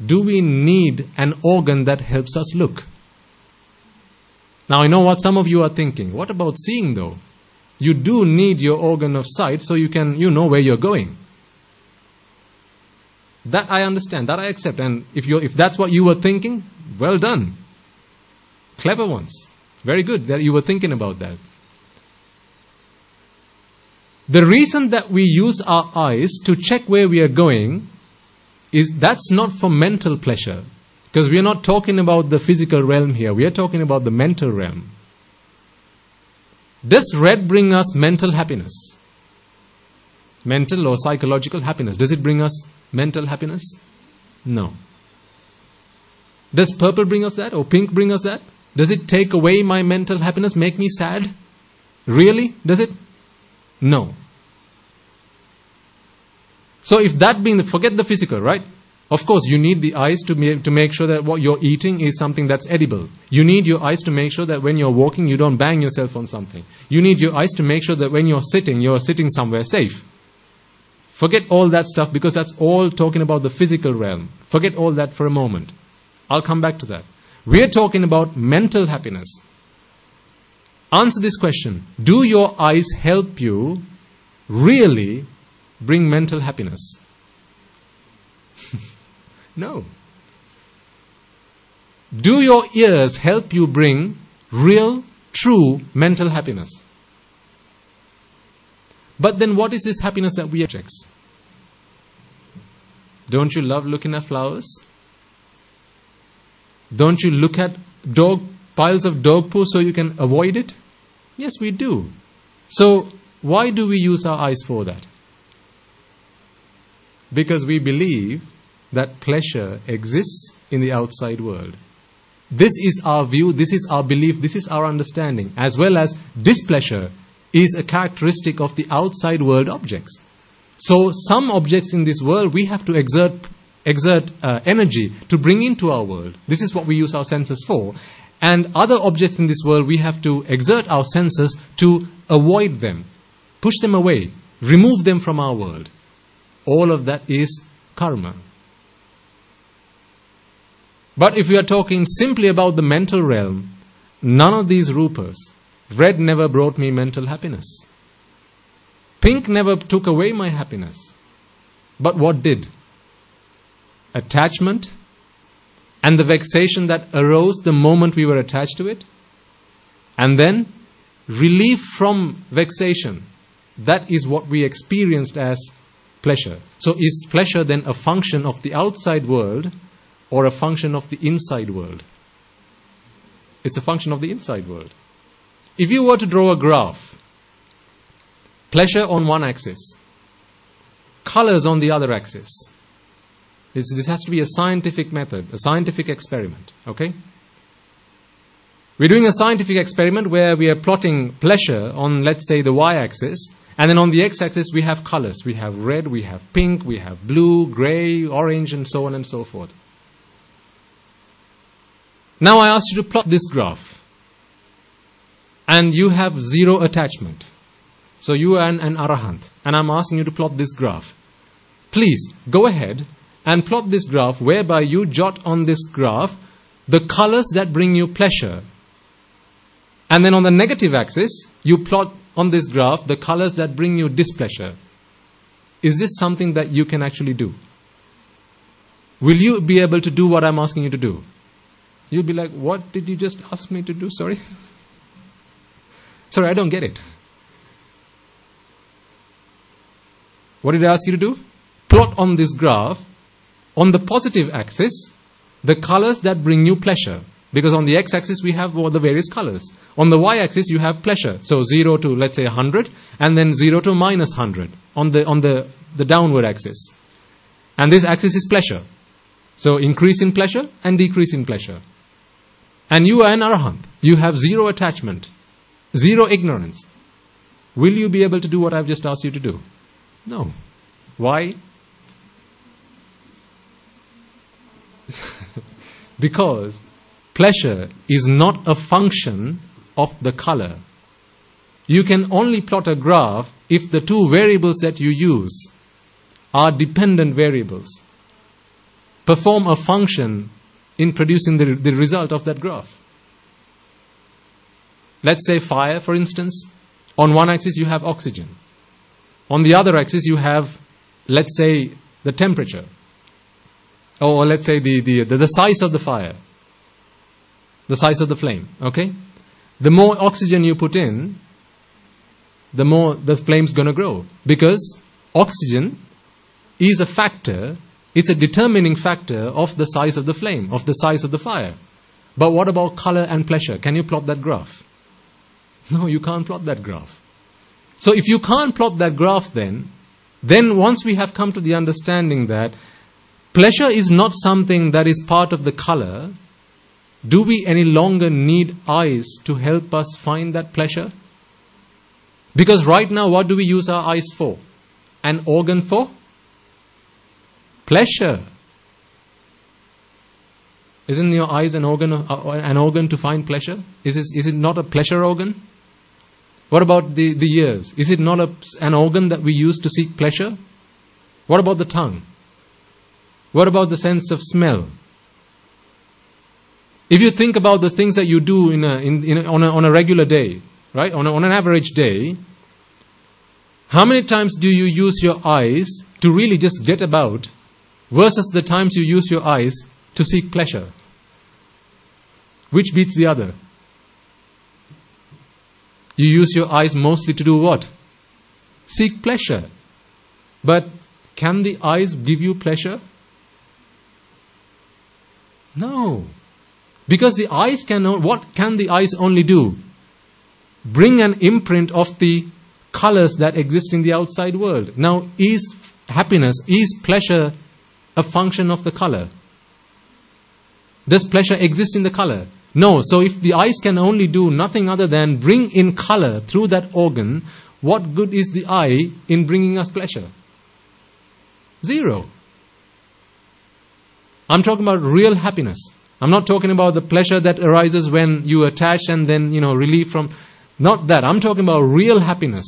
do we need an organ that helps us look? Now I know what some of you are thinking. What about seeing though? You do need your organ of sight so you know where you're going. That I understand, that I accept. And if that's what you were thinking, well done. Clever ones. Very good that you were thinking about that. The reason that we use our eyes to check where we are going is that's not for mental pleasure. Because we are not talking about the physical realm here. We are talking about the mental realm. Does red bring us mental happiness? Mental or psychological happiness. Does it bring us mental happiness? No. Does purple bring us that? Or pink bring us that? Does it take away my mental happiness, make me sad? Really? Does it? No. So if that being, forget the physical, right? Of course, you need the eyes to make sure that what you're eating is something that's edible. You need your eyes to make sure that when you're walking, you don't bang yourself on something. You need your eyes to make sure that when you're sitting somewhere safe. Forget all that stuff because that's all talking about the physical realm. Forget all that for a moment. I'll come back to that. We're talking about mental happiness. Answer this question. Do your eyes help you really bring mental happiness? No. Do your ears help you bring real, true mental happiness? But then what is this happiness that we object? Don't you love looking at flowers? Don't you look at piles of dog poo so you can avoid it? Yes, we do. So why do we use our eyes for that? Because we believe that pleasure exists in the outside world. This is our view, this is our belief, this is our understanding, as well as displeasure is a characteristic of the outside world objects. So some objects in this world we have to exert energy to bring into our world. This is what we use our senses for. And other objects in this world we have to exert our senses to avoid them, push them away, remove them from our world. All of that is karma. But if we are talking simply about the mental realm, none of these rupas. Red never brought me mental happiness. Pink never took away my happiness. But what did? Attachment and the vexation that arose the moment we were attached to it. And then relief from vexation. That is what we experienced as pleasure. So is pleasure then a function of the outside world or a function of the inside world? It's a function of the inside world. If you were to draw a graph, pleasure on one axis, colors on the other axis, this has to be a scientific method, a scientific experiment, okay? We're doing a scientific experiment where we are plotting pleasure on, let's say, the y-axis, and then on the x-axis we have colors. We have red, we have pink, we have blue, grey, orange, and so on and so forth. Now I ask you to plot this graph. And you have zero attachment. So you are an arahant. And I'm asking you to plot this graph. Please, go ahead and plot this graph whereby you jot on this graph the colors that bring you pleasure. And then on the negative axis, you plot on this graph the colors that bring you displeasure. Is this something that you can actually do? Will you be able to do what I'm asking you to do? You'll be like, what did you just ask me to do? Sorry? Sorry, I don't get it. What did I ask you to do? Plot on this graph, on the positive axis, the colors that bring you pleasure. Because on the x-axis we have all the various colors. On the y-axis you have pleasure. So 0 to, let's say, 100, and then 0 to minus 100 on the downward axis. And this axis is pleasure. So increase in pleasure and decrease in pleasure. And you are an arahant. You have zero attachment, zero ignorance. Will you be able to do what I've just asked you to do? No. Why? Because pleasure is not a function of the color. You can only plot a graph if the two variables that you use are dependent variables. Perform a function in producing the result of that graph. Let's say fire, for instance. On one axis you have oxygen. On the other axis you have, let's say, the temperature. Or let's say the size of the fire. The size of the flame. Okay? The more oxygen you put in, the more the flame's going to grow. Because oxygen is a factor, it's a determining factor of the size of the flame, of the size of the fire. But what about color and pleasure? Can you plot that graph? No, you can't plot that graph. So if you can't plot that graph then once we have come to the understanding that pleasure is not something that is part of the color, do we any longer need eyes to help us find that pleasure? Because right now, what do we use our eyes for? An organ for? Pleasure. Isn't your eyes an organ to find pleasure? Is it not a pleasure organ? What about the ears? Is it not an organ that we use to seek pleasure? What about the tongue? What about the sense of smell? If you think about the things that you do on a regular day, right? On an average day, how many times do you use your eyes to really just get about versus the times you use your eyes to seek pleasure? Which beats the other? You use your eyes mostly to do what? Seek pleasure. But can the eyes give you pleasure? No. Because the eyes what can the eyes only do? Bring an imprint of the colors that exist in the outside world. Now, is happiness, is pleasure a function of the color? Does pleasure exist in the color? No. So if the eyes can only do nothing other than bring in color through that organ, what good is the eye in bringing us pleasure? Zero. I'm talking about real happiness. I'm not talking about the pleasure that arises when you attach and then, relief from... Not that. I'm talking about real happiness.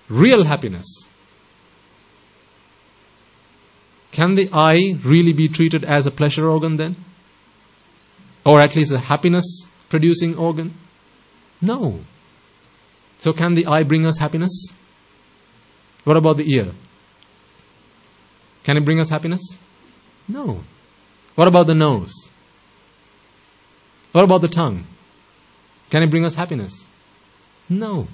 Real happiness. Can the eye really be treated as a pleasure organ then? Or at least a happiness producing organ? No. So can the eye bring us happiness? What about the ear? Can it bring us happiness? No. What about the nose? What about the tongue? Can it bring us happiness? No.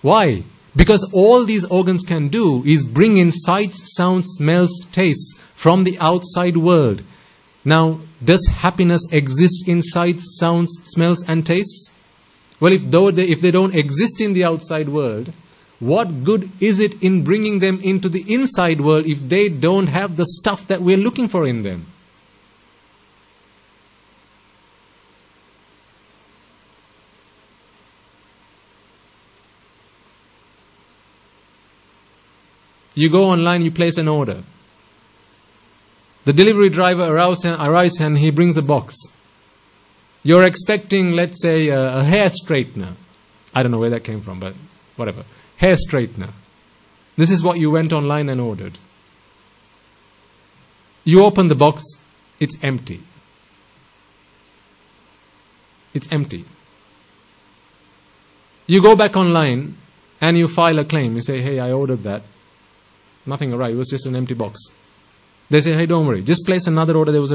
Why? Because all these organs can do is bring in sights, sounds, smells, tastes from the outside world. Now, does happiness exist in sights, sounds, smells and tastes? Well, if they don't exist in the outside world, what good is it in bringing them into the inside world if they don't have the stuff that we're looking for in them? You go online, you place an order. The delivery driver arrives and he brings a box. You're expecting, let's say, a hair straightener. I don't know where that came from, but whatever. Hair straightener. This is what you went online and ordered. You open the box, it's empty. It's empty. You go back online and you file a claim. You say, hey, I ordered that. Nothing arrived. It was just an empty box. They say, hey, don't worry. Just place another order. There was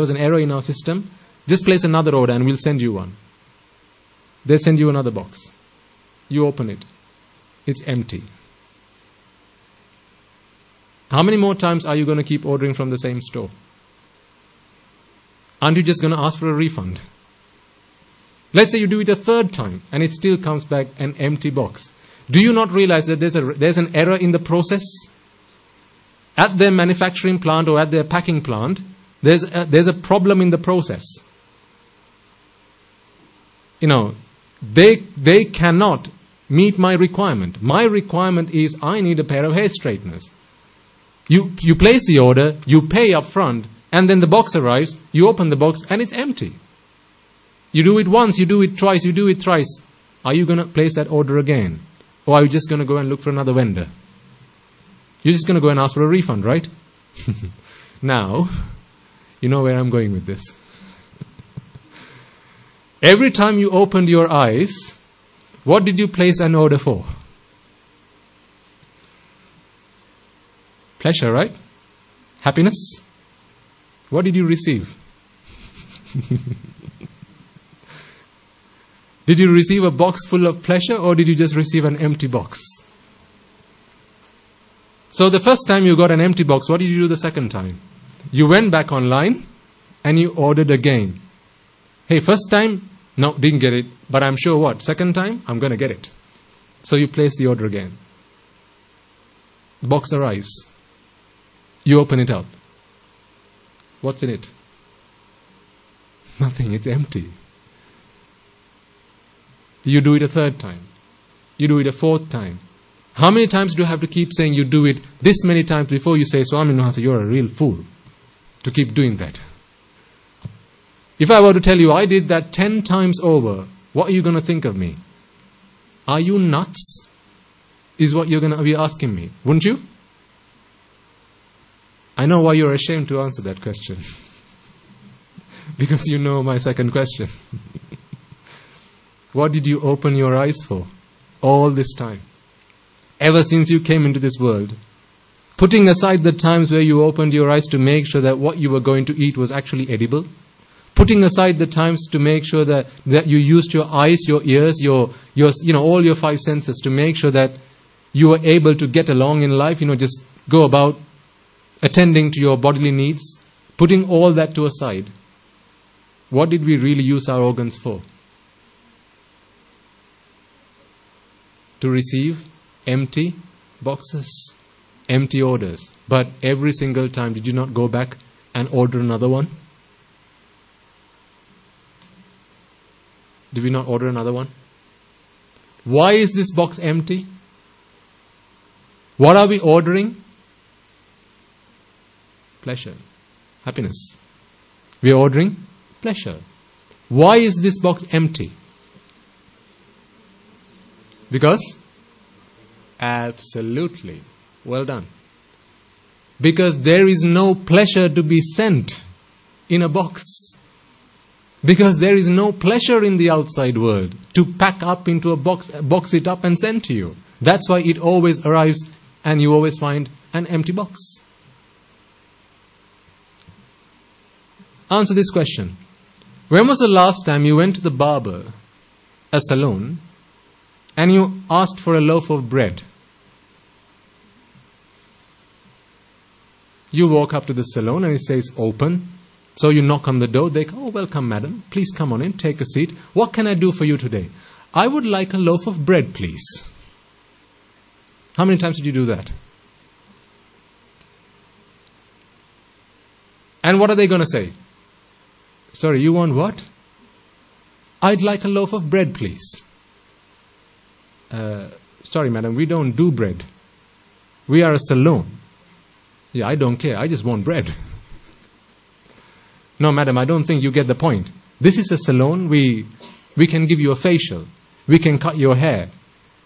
an error in our system. Just place another order and we'll send you one. They send you another box. You open it. It's empty. How many more times are you going to keep ordering from the same store? Aren't you just going to ask for a refund? Let's say you do it a third time and it still comes back an empty box. Do you not realize that there's an error in the process? At their manufacturing plant or at their packing plant, there's a problem in the process. They cannot meet my requirement. My requirement is I need a pair of hair straighteners. You place the order, you pay up front, and then the box arrives, you open the box and it's empty. You do it once, you do it twice, you do it thrice. Are you going to place that order again? Or are you just going to go and look for another vendor? You're just going to go and ask for a refund, right? Now, you know where I'm going with this. Every time you opened your eyes, what did you place an order for? Pleasure, right? Happiness? What did you receive? Did you receive a box full of pleasure, or did you just receive an empty box? So the first time you got an empty box, what did you do the second time? You went back online and you ordered again. Hey, first time, no, didn't get it. But I'm sure what? Second time, I'm going to get it. So you place the order again. The box arrives. You open it up. What's in it? Nothing, it's empty. You do it a third time. You do it a fourth time. How many times do you have to keep saying you do it this many times before you say, Swami Nuhasa, you're a real fool to keep doing that? If I were to tell you I did that 10 times over, what are you going to think of me? Are you nuts? Is what you're going to be asking me, wouldn't you? I know why you're ashamed to answer that question. Because you know my second question. What did you open your eyes for all this time? Ever since you came into this world, putting aside the times where you opened your eyes to make sure that what you were going to eat was actually edible, putting aside the times to make sure that you used your eyes, your ears, your all your 5 senses to make sure that you were able to get along in life, just go about attending to your bodily needs, putting all that to aside, what did we really use our organs for? To receive empty boxes, empty orders. But every single time, did you not go back and order another one? Did we not order another one? Why is this box empty? What are we ordering? Pleasure, happiness. We are ordering pleasure. Why is this box empty? Because? Absolutely. Well done. Because there is no pleasure to be sent in a box. Because there is no pleasure in the outside world to pack up into a box it up and send to you. That's why it always arrives and you always find an empty box. Answer this question. When was the last time you went to the barber, a salon, and you asked for a loaf of bread? You walk up to the salon and it says open. So you knock on the door. They go, oh, welcome madam. Please come on in, take a seat. What can I do for you today? I would like a loaf of bread, please. How many times did you do that? And what are they going to say? Sorry, you want what? I'd like a loaf of bread, please. Sorry, madam, we don't do bread. We are a salon. Yeah, I don't care. I just want bread. No, madam, I don't think you get the point. This is a salon. We can give you a facial. We can cut your hair.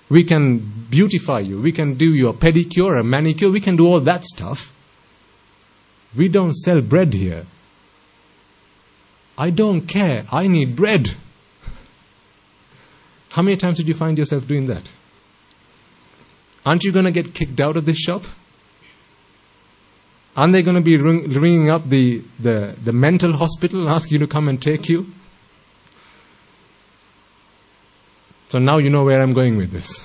We can beautify you. We can do your pedicure, a manicure. We can do all that stuff. We don't sell bread here. I don't care. I need bread. How many times did you find yourself doing that? Aren't you going to get kicked out of this shop? Aren't they going to be ringing up the mental hospital and ask you to come and take you? So now you know where I'm going with this.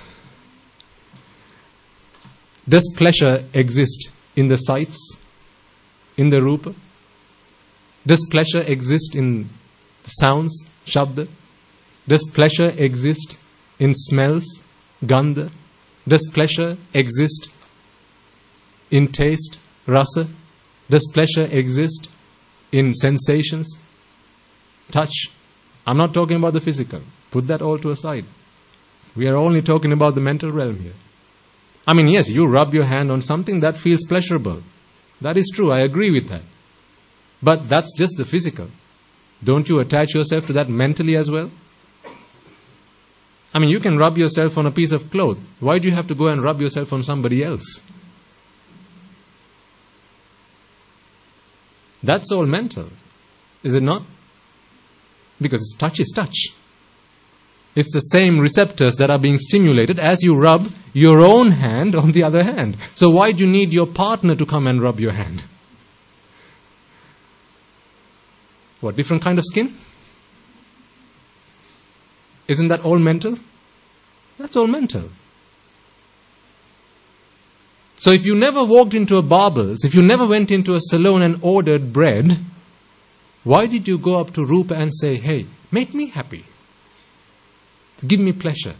Does pleasure exist in the sights? In the rupa? Does pleasure exist in sounds? Shabda? Does pleasure exist in smells? Gandha? Does pleasure exist in taste? Rasa? Does pleasure exist in sensations? Touch? I'm not talking about the physical. Put that all to aside. We are only talking about the mental realm here. I mean, yes, you rub your hand on something that feels pleasurable. That is true, I agree with that. But that's just the physical. Don't you attach yourself to that mentally as well? I mean, you can rub yourself on a piece of cloth. Why do you have to go and rub yourself on somebody else? That's all mental, is it not? Because touch is touch. It's the same receptors that are being stimulated as you rub your own hand on the other hand. So why do you need your partner to come and rub your hand? What, different kind of skin? Isn't that all mental? That's all mental. So if you never walked into a barber's, if you never went into a salon and ordered bread, why did you go up to Rupa and say, hey, make me happy? Give me pleasure.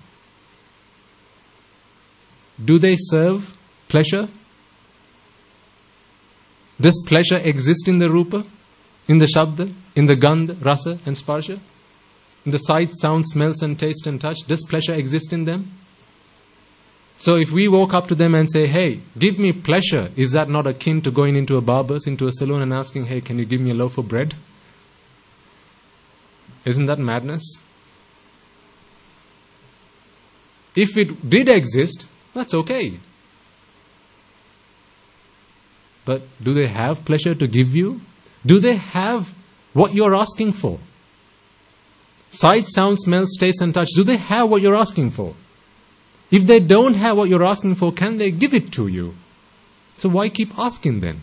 Do they serve pleasure? Does pleasure exist in the Rupa, in the Shabda, in the Gandha, Rasa and Sparsha? In the sight, sound, smells and taste and touch? Does pleasure exist in them? So if we walk up to them and say, hey, give me pleasure, is that not akin to going into a barber's, into a salon and asking, hey, can you give me a loaf of bread? Isn't that madness? If it did exist, that's okay. But do they have pleasure to give you? Do they have what you're asking for? Sight, sound, smell, taste and touch, do they have what you're asking for? If they don't have what you're asking for, can they give it to you? So why keep asking then?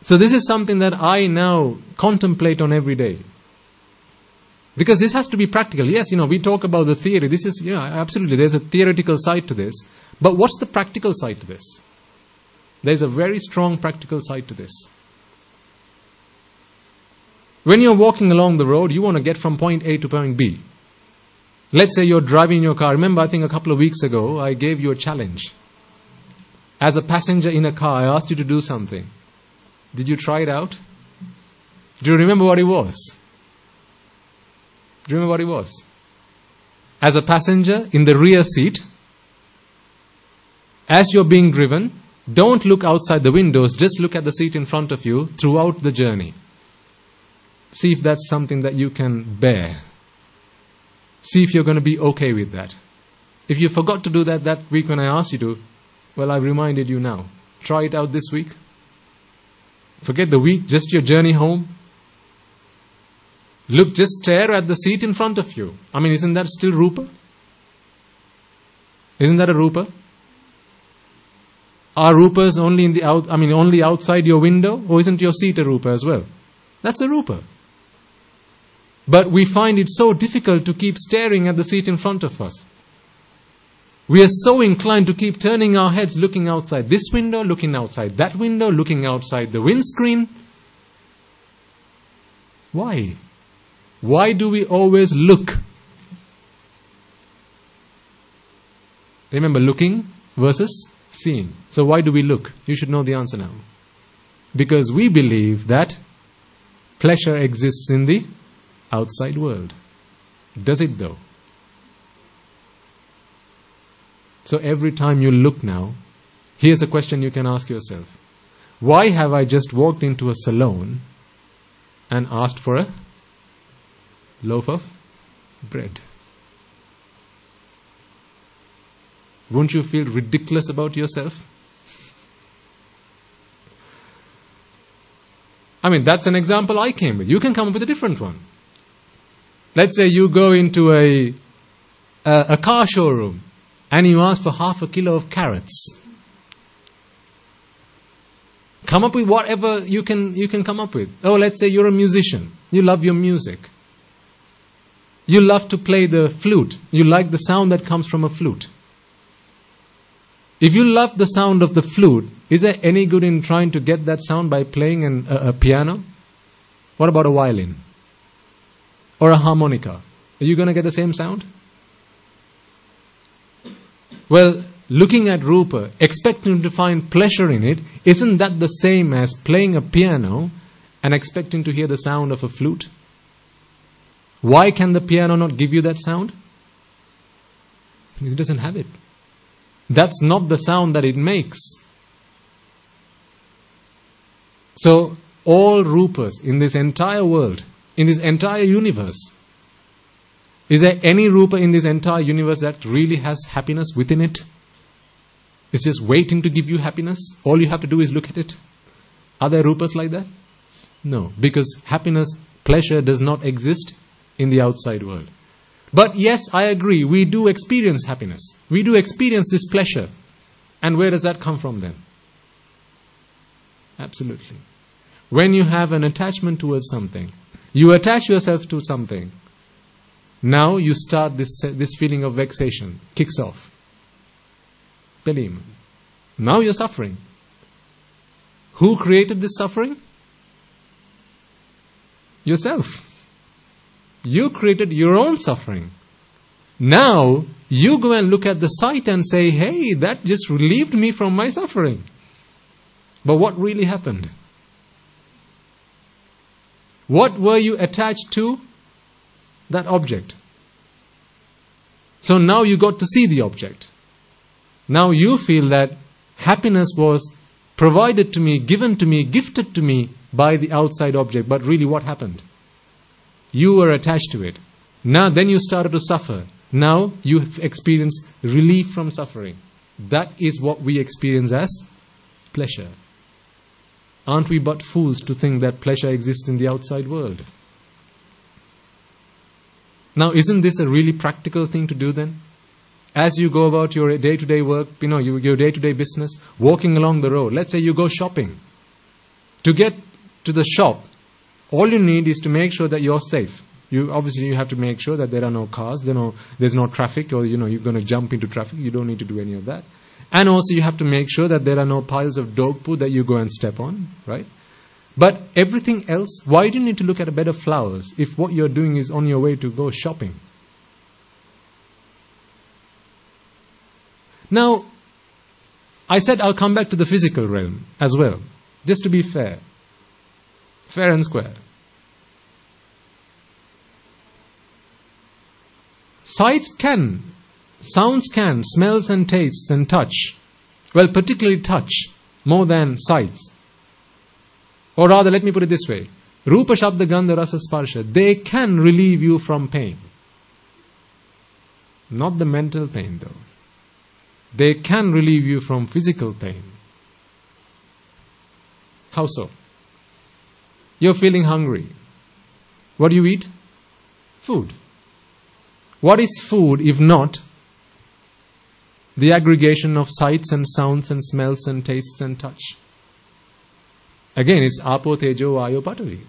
So this is something that I now contemplate on every day. Because this has to be practical. Yes, we talk about the theory. This is, absolutely, there's a theoretical side to this. But what's the practical side to this? There's a very strong practical side to this. When you're walking along the road, you want to get from point A to point B. Let's say you're driving your car. Remember, I think a couple of weeks ago, I gave you a challenge. As a passenger in a car, I asked you to do something. Did you try it out? Do you remember what it was? Do you remember what it was? As a passenger in the rear seat, as you're being driven, don't look outside the windows, just look at the seat in front of you throughout the journey. See if that's something that you can bear. See if you're going to be okay with that. If you forgot to do that week when I asked you to, well, I've reminded you now. Try it out this week. Forget the week, just your journey home. Look, just stare at the seat in front of you. I mean, isn't that still Rupa? Isn't that a Rupa? Are Rupas only only outside your window? Or isn't your seat a Rupa as well? That's a Rupa. But we find it so difficult to keep staring at the seat in front of us. We are so inclined to keep turning our heads, looking outside this window, looking outside that window, looking outside the windscreen. Why? Why do we always look? Remember, looking versus seeing. So why do we look? You should know the answer now. Because we believe that pleasure exists in the outside world. Does it though? So every time you look now, here's a question you can ask yourself. Why have I just walked into a salon and asked for a loaf of bread? Won't you feel ridiculous about yourself? I mean, that's an example I came with. You can come up with a different one. Let's say you go into a car showroom and you ask for half a kilo of carrots. Come up with whatever you can come up with. Oh, let's say you're a musician. You love your music. You love to play the flute. You like the sound that comes from a flute. If you love the sound of the flute, is there any good in trying to get that sound by playing a piano? What about a violin? Or a harmonica? Are you going to get the same sound? Well, looking at Rupa, expecting to find pleasure in it, isn't that the same as playing a piano and expecting to hear the sound of a flute? Why can the piano not give you that sound? Because it doesn't have it. That's not the sound that it makes. So, all Rupas in this entire world, in this entire universe, is there any Rupa in this entire universe that really has happiness within it? It's just waiting to give you happiness? All you have to do is look at it. Are there Rupas like that? No, because happiness, pleasure does not exist in the outside world. But yes, I agree, we do experience happiness. We do experience this pleasure. And where does that come from then? Absolutely. When you have an attachment towards something, you attach yourself to something, now you start this feeling of vexation, kicks off. Believe me. Now you're suffering. Who created this suffering? Yourself. You created your own suffering. Now you go and look at the sight and say, hey, that just relieved me from my suffering. But what really happened? What were you attached to? That object. So now you got to see the object. Now you feel that happiness was provided to me, given to me, gifted to me by the outside object. But really what happened? You were attached to it. Now then you started to suffer. Now you have experienced relief from suffering. That is what we experience as pleasure. Aren't we but fools to think that pleasure exists in the outside world? Now, isn't this a really practical thing to do then? As you go about your day-to-day work, your day-to-day business, walking along the road, let's say you go shopping. To get to the shop, all you need is to make sure that you're safe. You have to make sure that there are no cars, there's no traffic, or you're going to jump into traffic. You don't need to do any of that. And also you have to make sure that there are no piles of dog poo that you go and step on, right? But everything else, why do you need to look at a bed of flowers if what you're doing is on your way to go shopping? Now, I said I'll come back to the physical realm as well, just to be fair. Fair and square. Sights can, sounds can, smells and tastes and touch. Well, particularly touch, more than sights. Or rather, let me put it this way. Rupa, Shabda, Gandha, Rasa, Sparsha, they can relieve you from pain. Not the mental pain though. They can relieve you from physical pain. How so? You're feeling hungry. What do you eat? Food. What is food if not the aggregation of sights and sounds and smells and tastes and touch? Again, it's Apo, Tejo, Vayo, Patavi.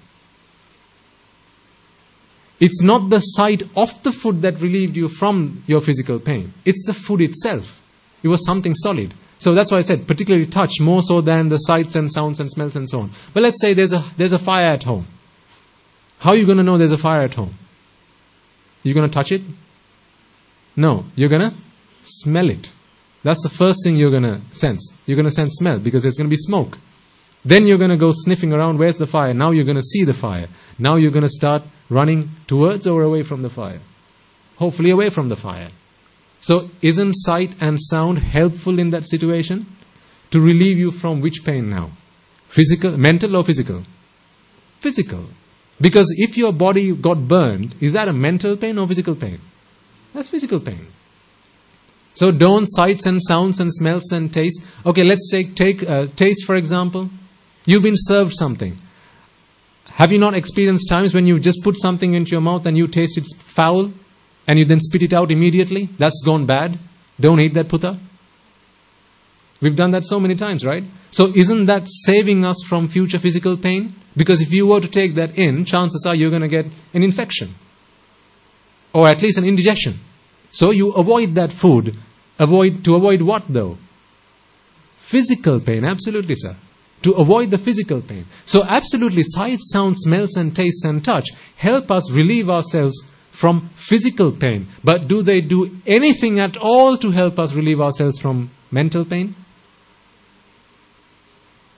It's not the sight of the food that relieved you from your physical pain. It's the food itself. It was something solid. So that's why I said, particularly touch, more so than the sights and sounds and smells and so on. But let's say there's a fire at home. How are you going to know there's a fire at home? You're going to touch it? No. You're going to smell it. That's the first thing you're going to sense. You're going to sense smell because there's going to be smoke. Then you're going to go sniffing around, where's the fire? Now you're going to see the fire. Now you're going to start running towards or away from the fire. Hopefully away from the fire. So isn't sight and sound helpful in that situation? To relieve you from which pain now? Physical, mental or physical? Physical. Because if your body got burned, is that a mental pain or physical pain? That's physical pain. So don't sights and sounds and smells and taste. Okay, let's take taste for example. You've been served something. Have you not experienced times when you just put something into your mouth and you taste it's foul and you then spit it out immediately? That's gone bad. Don't eat that putta. We've done that so many times, right? So isn't that saving us from future physical pain? Because if you were to take that in, chances are you're going to get an infection. Or at least an indigestion. So you avoid that food. To avoid what though? Physical pain, absolutely sir. To avoid the physical pain. So absolutely, sights, sounds, smells and tastes and touch help us relieve ourselves from physical pain. But do they do anything at all to help us relieve ourselves from mental pain?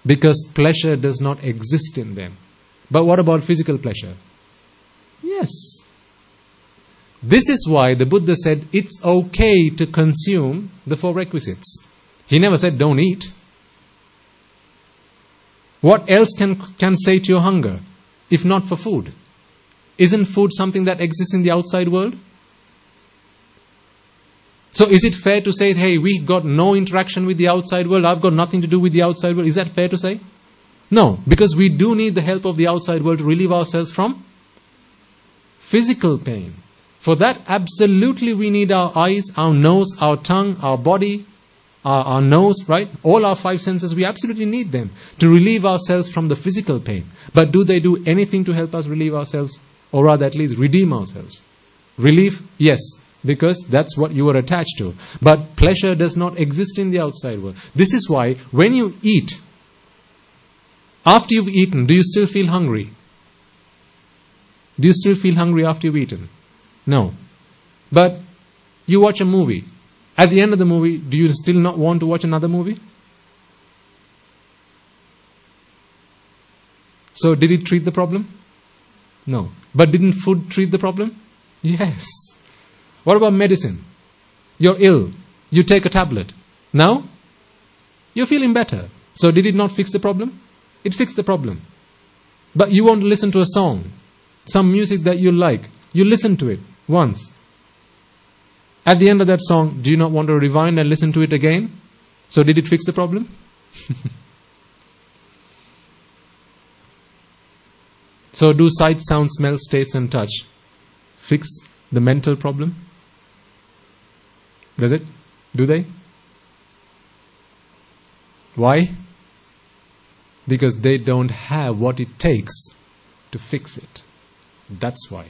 Because pleasure does not exist in them. But what about physical pleasure? Yes. This is why the Buddha said it's okay to consume the four requisites. He never said don't eat. What else can sate your hunger if not for food? Isn't food something that exists in the outside world? So is it fair to say, hey, we've got no interaction with the outside world, I've got nothing to do with the outside world? Is that fair to say? No, because we do need the help of the outside world to relieve ourselves from physical pain. For that, absolutely we need our eyes, our nose, our tongue, our body, our nose, right? All our 5 senses, we absolutely need them to relieve ourselves from the physical pain. But do they do anything to help us relieve ourselves? Or rather, at least redeem ourselves? Relief? Yes, because that's what you are attached to. But pleasure does not exist in the outside world. This is why when you eat, after you've eaten, do you still feel hungry? Do you still feel hungry after you've eaten? No. But you watch a movie. At the end of the movie, do you still not want to watch another movie? So did it treat the problem? No. But didn't food treat the problem? Yes. What about medicine? You're ill. You take a tablet. Now, you're feeling better. So did it not fix the problem? It fixed the problem. But you want to listen to a song, some music that you like. You listen to it once. At the end of that song, do you not want to rewind and listen to it again? So did it fix the problem? So do sight, sound, smell, taste and touch fix the mental problem? Does it? Do they? Why? Because they don't have what it takes to fix it. That's why.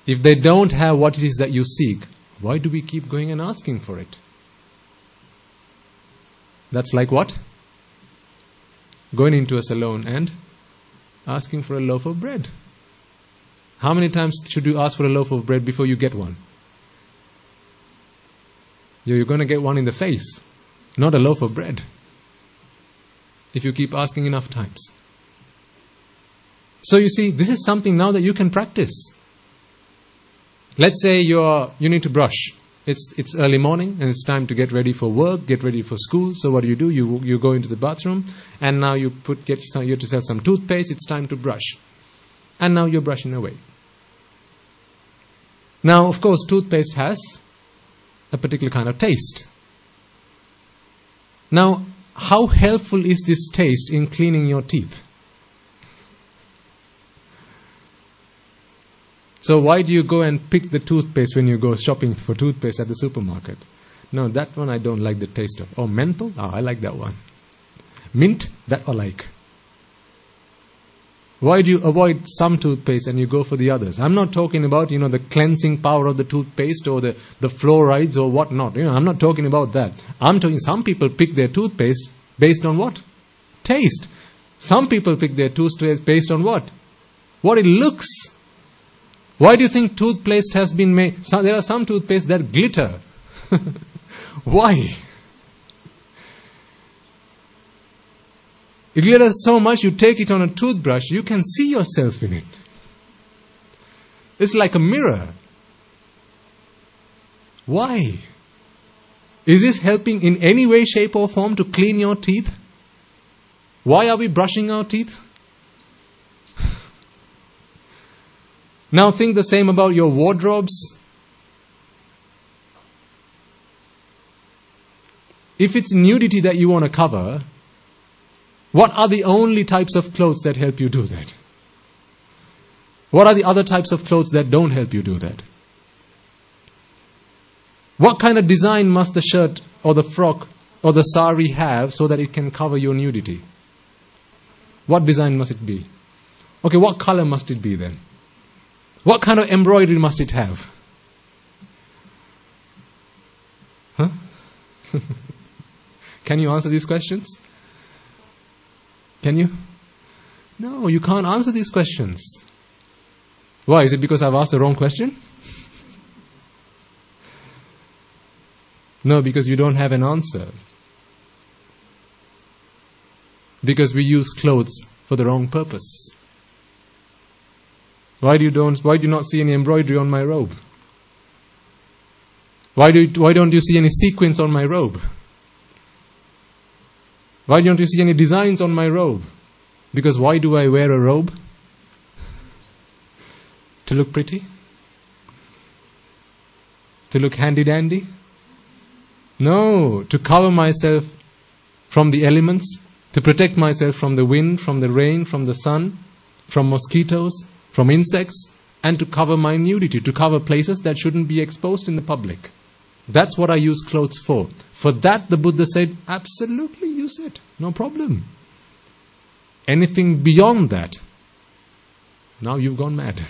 If they don't have what it is that you seek, why do we keep going and asking for it? That's like what? Going into a salon and asking for a loaf of bread. How many times should you ask for a loaf of bread before you get one? You're going to get one in the face, not a loaf of bread, if you keep asking enough times. So you see, this is something now that you can practice. Let's say you need to brush. It's early morning and it's time to get ready for work, get ready for school. So what do? You go into the bathroom and now you have to have some toothpaste. It's time to brush. And now you're brushing away. Now, of course, toothpaste has a particular kind of taste. Now, how helpful is this taste in cleaning your teeth? So why do you go and pick the toothpaste when you go shopping for toothpaste at the supermarket? No, that one I don't like the taste of. Oh, menthol? Oh, I like that one. Mint? That I like. Why do you avoid some toothpaste and you go for the others? I'm not talking about, the cleansing power of the toothpaste or the fluorides or whatnot. I'm not talking about that. I'm talking, some people pick their toothpaste based on what? Taste. Some people pick their toothpaste based on what? What it looks. Why do you think toothpaste has been made? There are some toothpaste that glitter. Why? It glitters so much, you take it on a toothbrush, you can see yourself in it. It's like a mirror. Why? Is this helping in any way, shape or form to clean your teeth? Why are we brushing our teeth? Now think the same about your wardrobes. If it's nudity that you want to cover, what are the only types of clothes that help you do that? What are the other types of clothes that don't help you do that? What kind of design must the shirt or the frock or the sari have so that it can cover your nudity? What design must it be? Okay, what color must it be then? What kind of embroidery must it have? Huh? Can you answer these questions? Can you? No, you can't answer these questions. Why? Is it because I've asked the wrong question? No, because you don't have an answer. Because we use clothes for the wrong purpose. Why do you not see any embroidery on my robe? Why don't you see any sequins on my robe? Why don't you see any designs on my robe? Because why do I wear a robe? To look pretty? To look handy-dandy? No, to cover myself from the elements, to protect myself from the wind, from the rain, from the sun, from mosquitoes, from insects, and to cover my nudity, to cover places that shouldn't be exposed in the public. That's what I use clothes for. For that, the Buddha said, absolutely use it. No problem. Anything beyond that, now you've gone mad.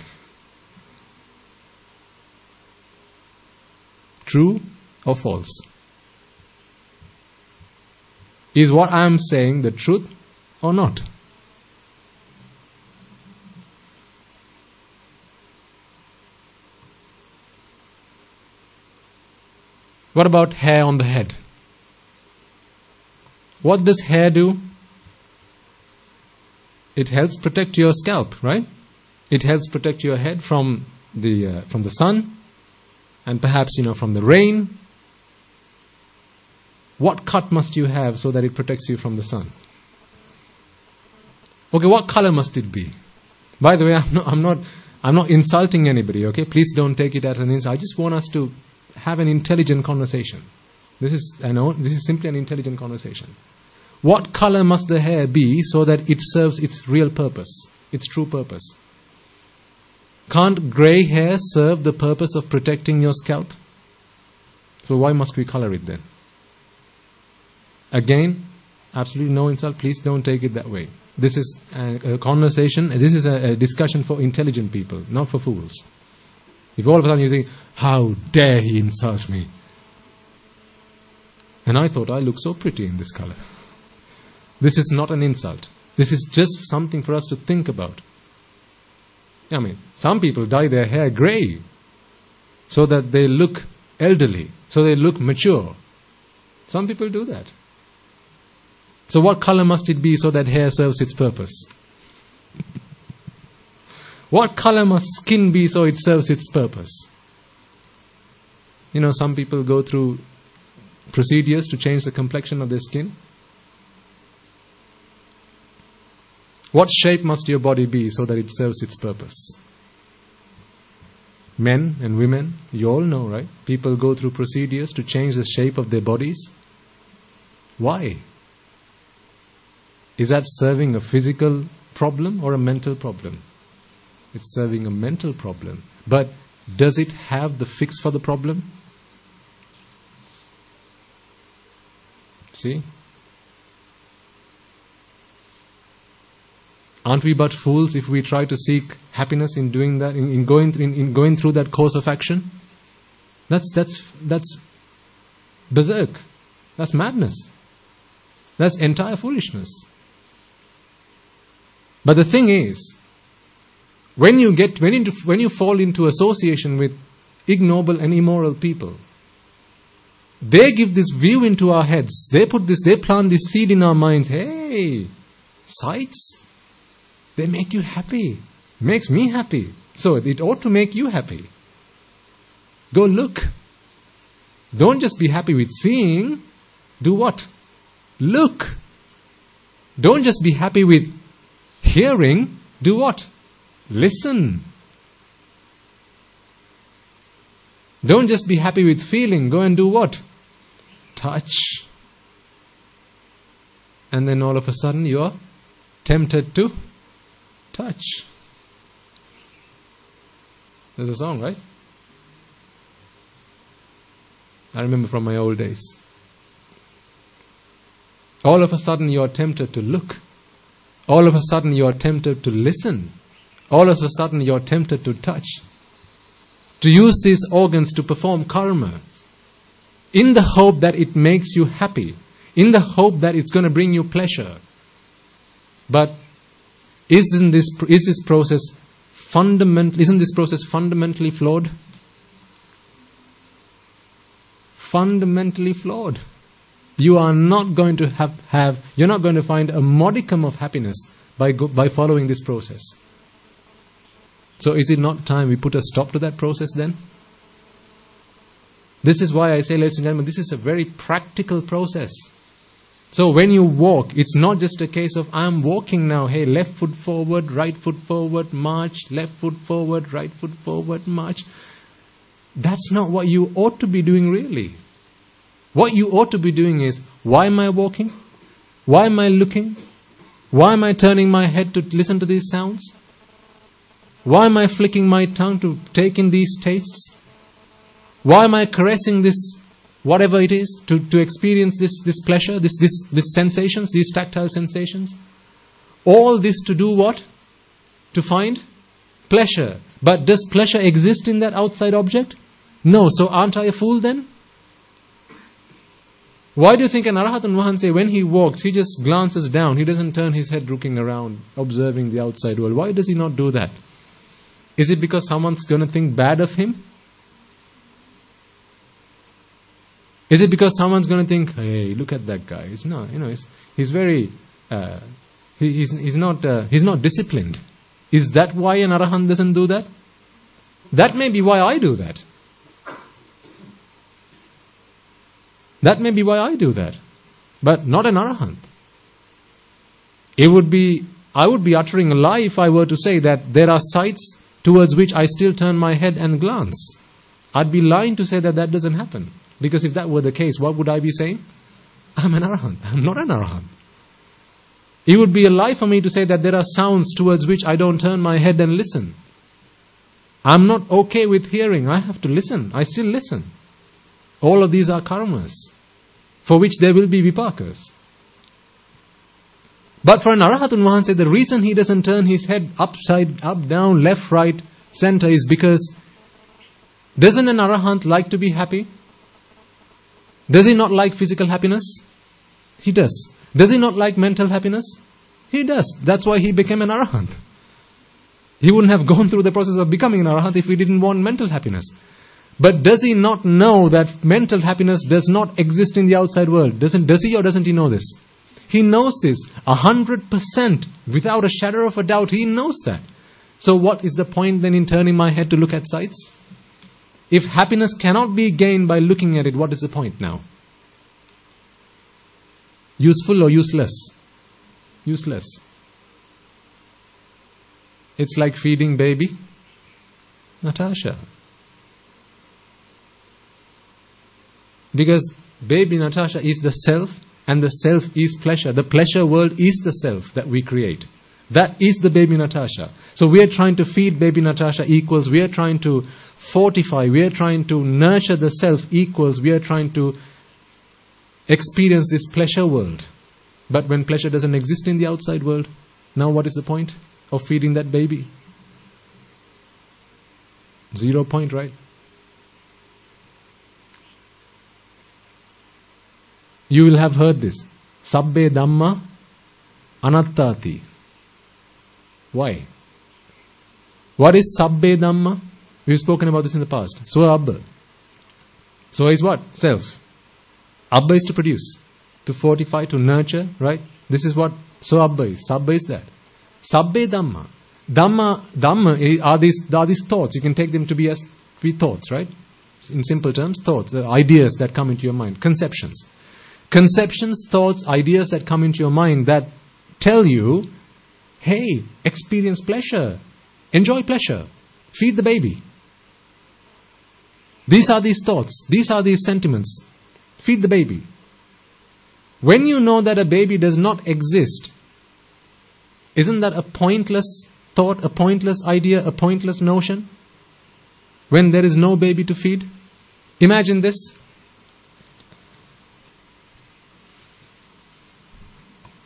True or false? Is what I am saying the truth or not? What about hair on the head? What does hair do? It helps protect your scalp, right? It helps protect your head from the sun, and perhaps from the rain. What cut must you have so that it protects you from the sun? Okay, what color must it be? By the way, I'm not insulting anybody. Okay, please don't take it as an insult. I just want us to have an intelligent conversation. This is simply an intelligent conversation. What color must the hair be so that it serves its real purpose, its true purpose? Can't grey hair serve the purpose of protecting your scalp? So why must we color it then? Again, absolutely no insult. Please don't take it that way. This is a conversation. This is a discussion for intelligent people, not for fools. If all of a sudden you think, how dare he insult me? And I thought I look so pretty in this color. This is not an insult. This is just something for us to think about. I mean, some people dye their hair grey so that they look elderly, so they look mature. Some people do that. So what color must it be so that hair serves its purpose? What color must skin be so it serves its purpose? Some people go through procedures to change the complexion of their skin. What shape must your body be so that it serves its purpose? Men and women, you all know, right? People go through procedures to change the shape of their bodies. Why? Is that serving a physical problem or a mental problem? It's serving a mental problem. But does it have the fix for the problem? See? Aren't we but fools if we try to seek happiness in doing that, in going through that course of action? That's berserk. That's madness. That's entire foolishness. But the thing is, when you fall into association with ignoble and immoral people, they give this view into our heads. They plant this seed in our minds. Hey, sights, they make you happy. Makes me happy. So it ought to make you happy. Go look. Don't just be happy with seeing. Do what? Look. Don't just be happy with hearing. Do what? Listen. Don't just be happy with feeling. Go and do what? Touch. And then all of a sudden you are tempted to touch. There's a song, right? I remember from my old days. All of a sudden you are tempted to look. All of a sudden you are tempted to listen. All of a sudden you are tempted to touch. To use these organs to perform karma. In the hope that it makes you happy. In the hope that it's going to bring you pleasure. But isn't this process fundamentally flawed? Fundamentally flawed. You are not going to you're not going to find a modicum of happiness by following this process. So is it not time we put a stop to that process then? This is why I say, ladies and gentlemen, this is a very practical process. So when you walk, it's not just a case of, I'm walking now, hey, left foot forward, right foot forward, march, left foot forward, right foot forward, march. That's not what you ought to be doing really. What you ought to be doing is, why am I walking? Why am I looking? Why am I turning my head to listen to these sounds? Why am I flicking my tongue to take in these tastes? Why am I caressing this whatever it is, to experience this pleasure, this sensations, these tactile sensations. All this to do what? To find pleasure. But does pleasure exist in that outside object? No. So aren't I a fool then? Why do you think an Arahatun Vahanse, when he walks, he just glances down, he doesn't turn his head looking around, observing the outside world? Why does he not do that? Is it because someone's going to think bad of him? Is it because someone's going to think, hey, look at that guy? He's not, he's very, he's not disciplined. Is that why an Arahant doesn't do that? That may be why I do that. That may be why I do that. But not an Arahant. I would be uttering a lie if I were to say that there are sights towards which I still turn my head and glance. I'd be lying to say that doesn't happen. Because if that were the case, what would I be saying? I'm an Arahant. I'm not an Arahant. It would be a lie for me to say that there are sounds towards which I don't turn my head and listen. I'm not okay with hearing. I have to listen. I still listen. All of these are karmas, for which there will be vipakas. But for an Arahatun Vahanse, the reason he doesn't turn his head upside, up, down, left, right, center is because doesn't an Arahant like to be happy? Does he not like physical happiness? He does. Does he not like mental happiness? He does. That's why he became an Arahant. He wouldn't have gone through the process of becoming an Arahant if he didn't want mental happiness. But does he not know that mental happiness does not exist in the outside world? Does he or doesn't he know this? He knows this 100%, without a shadow of a doubt. He knows that. So what is the point then in turning my head to look at sights? If happiness cannot be gained by looking at it, what is the point now? Useful or useless? Useless. It's like feeding baby Natasha. Because baby Natasha is the self, and the self is pleasure. The pleasure world is the self that we create. That is the baby Natasha. So we are trying to feed baby Natasha equals, we are trying to fortify, we are trying to nurture the self equals, we are trying to experience this pleasure world. But when pleasure doesn't exist in the outside world, now what is the point of feeding that baby? 0 point, right? You will have heard this. Sabbe Dhamma Anattati. Why? What is Sabbe Dhamma? We've spoken about this in the past. Swa Abba. Swa is what? Self. Abba is to produce, to fortify, to nurture, right? This is what Swa Abba is. Sabba is that. Sabbe Dhamma. Dhamma are these thoughts. You can take them to be thoughts, right? In simple terms, thoughts, ideas that come into your mind, conceptions. Conceptions, thoughts, ideas that come into your mind that tell you, hey, experience pleasure, enjoy pleasure, feed the baby. These are these thoughts, these are these sentiments. Feed the baby. When you know that a baby does not exist, isn't that a pointless thought, a pointless idea, a pointless notion? When there is no baby to feed? Imagine this.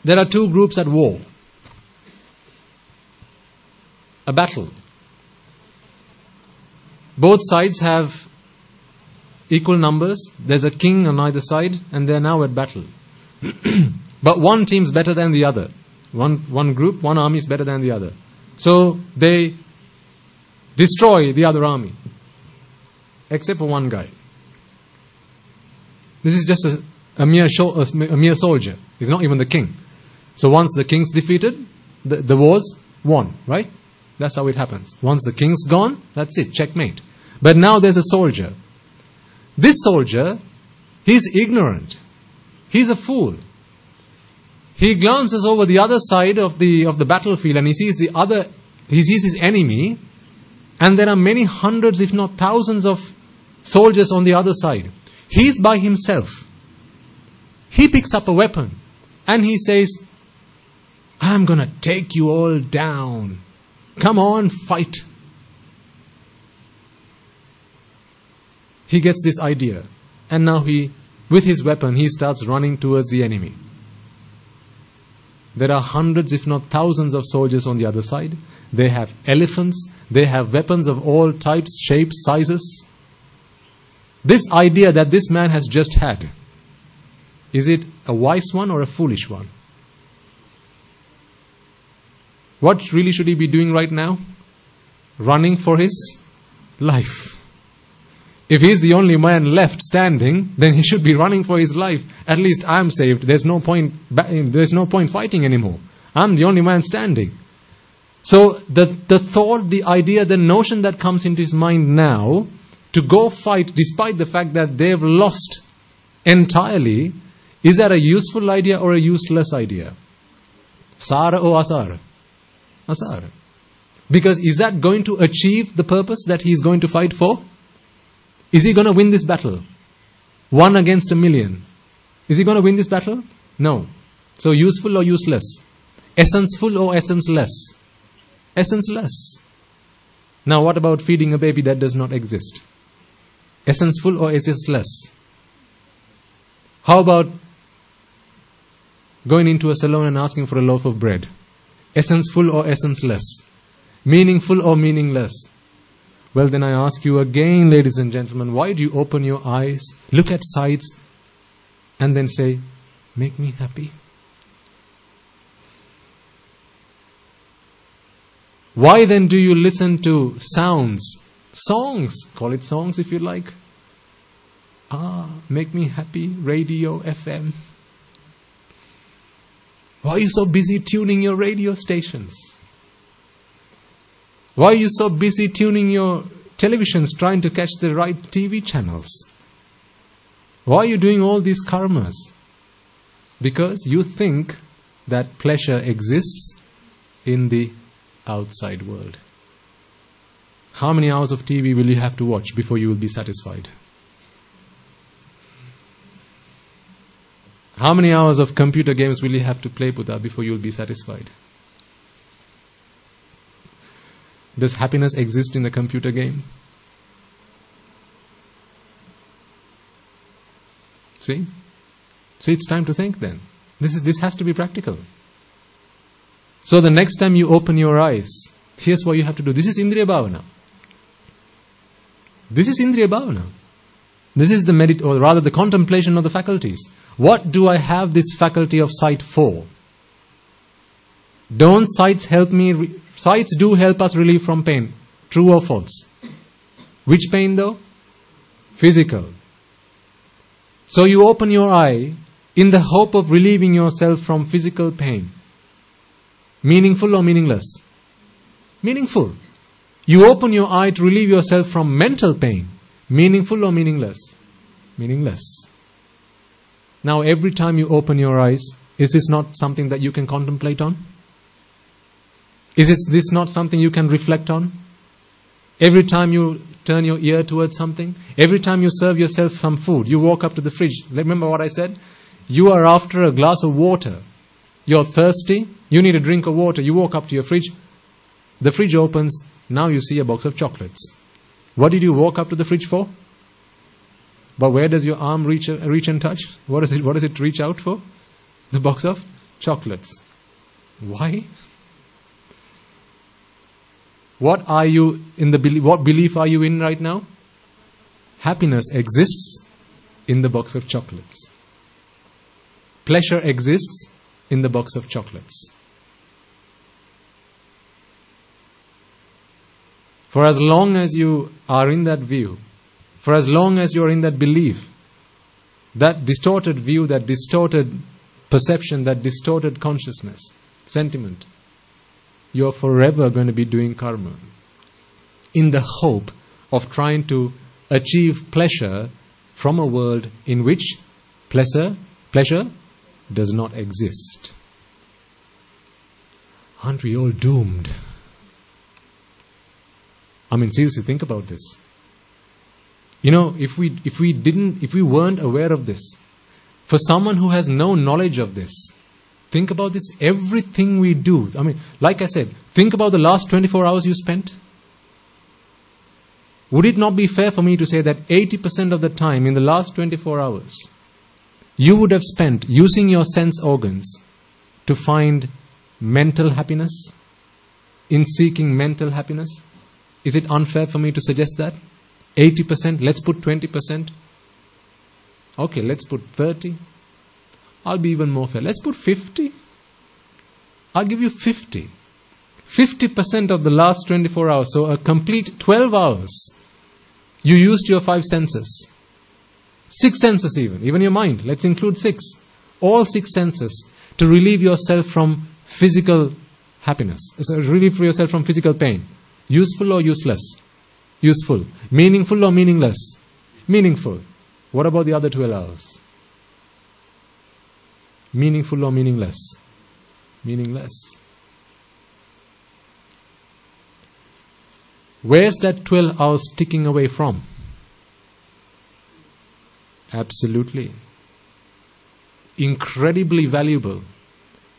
There are two groups at war. A battle. Both sides have equal numbers. There's a king on either side, and they're now at battle. But one team's better than the other. One group, one army is better than the other. So they destroy the other army. Except for one guy. This is just a mere soldier. He's not even the king. So once the king's defeated, the war's won, right? That's how it happens. Once the king's gone, that's it, checkmate. But now there's a soldier. This soldier, he's ignorant. He's a fool. He glances over the other side of the battlefield and he sees his enemy, and there are many hundreds, if not thousands of soldiers on the other side. He's by himself. He picks up a weapon and he says, I'm going to take you all down. Come on, fight. He gets this idea and now with his weapon, he starts running towards the enemy. There are hundreds, if not thousands, of soldiers on the other side. They have elephants. They have weapons of all types, shapes, sizes. This idea that this man has just had, is it a wise one or a foolish one? What really should he be doing right now? Running for his life. If he's the only man left standing, then he should be running for his life. At least I'm saved. There's no point fighting anymore. I'm the only man standing. So the thought, the idea, the notion that comes into his mind now to go fight despite the fact that they've lost entirely, is that a useful idea or a useless idea? Sara or asara? Asara. Because is that going to achieve the purpose that he's going to fight for? Is he going to win this battle? 1 against 1,000,000. Is he going to win this battle? No. So useful or useless? Essence-full or essence-less? Essence-less. Now what about feeding a baby that does not exist? Essence-full or essence-less? How about going into a salon and asking for a loaf of bread? Essence-full or essence-less? Meaningful or meaningless? Well, then I ask you again, ladies and gentlemen, why do you open your eyes, look at sights, and then say, make me happy? Why then do you listen to sounds, songs, call it songs if you like? Make me happy, radio, FM. Why are you so busy tuning your radio stations? Why are you so busy tuning your televisions, trying to catch the right TV channels? Why are you doing all these karmas? Because you think that pleasure exists in the outside world. How many hours of TV will you have to watch before you will be satisfied? How many hours of computer games will you have to play, Buddha, before you will be satisfied? Does happiness exist in a computer game? See? So it's time to think then. This has to be practical. So the next time you open your eyes, here's what you have to do. This is Indriya Bhavana. This is Indriya Bhavana. This is the contemplation of the faculties. What do I have this faculty of sight for? Don't sights help me? Sights do help us relieve from pain. True or false? Which pain though? Physical. So you open your eye in the hope of relieving yourself from physical pain. Meaningful or meaningless? Meaningful. You open your eye to relieve yourself from mental pain. Meaningful or meaningless? Meaningless. Now every time you open your eyes, is this not something that you can contemplate on? Is this not something you can reflect on? Every time you turn your ear towards something, every time you serve yourself some food, you walk up to the fridge. Remember what I said? You are after a glass of water. You're thirsty, you need a drink of water. You walk up to your fridge, the fridge opens, now you see a box of chocolates. What did you walk up to the fridge for? But where does your arm reach and touch? What does it reach out for? The box of chocolates. Why? What are you in what belief are you in right now? Happiness exists in the box of chocolates. Pleasure exists in the box of chocolates. For as long as you are in that view, for as long as you are in that belief, that distorted view, that distorted perception, that distorted consciousness, sentiment, you are forever going to be doing karma in the hope of trying to achieve pleasure from a world in which pleasure does not exist. Aren't we all doomed? I mean, seriously, think about this. You know, if we weren't aware of this, for someone who has no knowledge of this, think about this, everything we do. I mean, like I said, think about the last 24 hours you spent. would it not be fair for me to say that 80% of the time in the last 24 hours, you would have spent using your sense organs to find mental happiness, in seeking mental happiness? Is it unfair for me to suggest that? 80%, let's put 20%. Okay, let's put 30. I'll be even more fair. Let's put 50. I'll give you 50. 50% of the last 24 hours, so a complete 12 hours, you used your 5 senses. 6 senses even your mind. Let's include 6. All 6 senses to relieve yourself from physical happiness. So relieve yourself from physical pain. Useful or useless? Useful. Meaningful or meaningless? Meaningful. What about the other 12 hours? Meaningful or meaningless? Meaningless. Where's that 12 hours ticking away from? Absolutely. Incredibly valuable,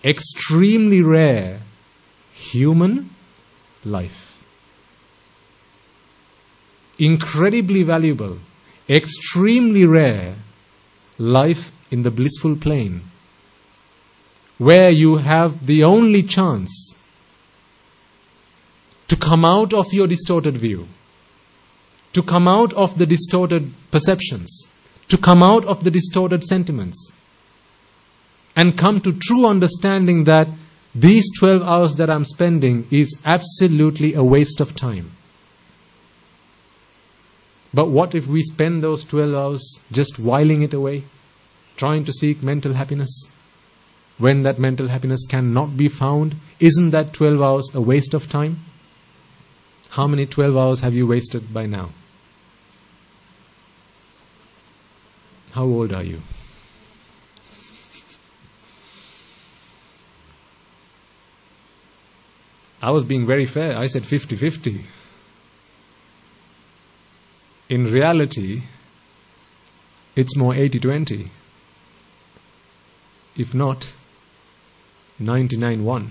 extremely rare human life. Incredibly valuable, extremely rare life in the blissful plane, where you have the only chance to come out of your distorted view, to come out of the distorted perceptions, to come out of the distorted sentiments, and come to true understanding that these 12 hours that I'm spending is absolutely a waste of time. But what if we spend those 12 hours just whiling it away, trying to seek mental happiness? When that mental happiness cannot be found, isn't that 12 hours a waste of time? How many 12 hours have you wasted by now? How old are you? I was being very fair. I said 50-50. In reality, it's more 80-20. If not, 99-1.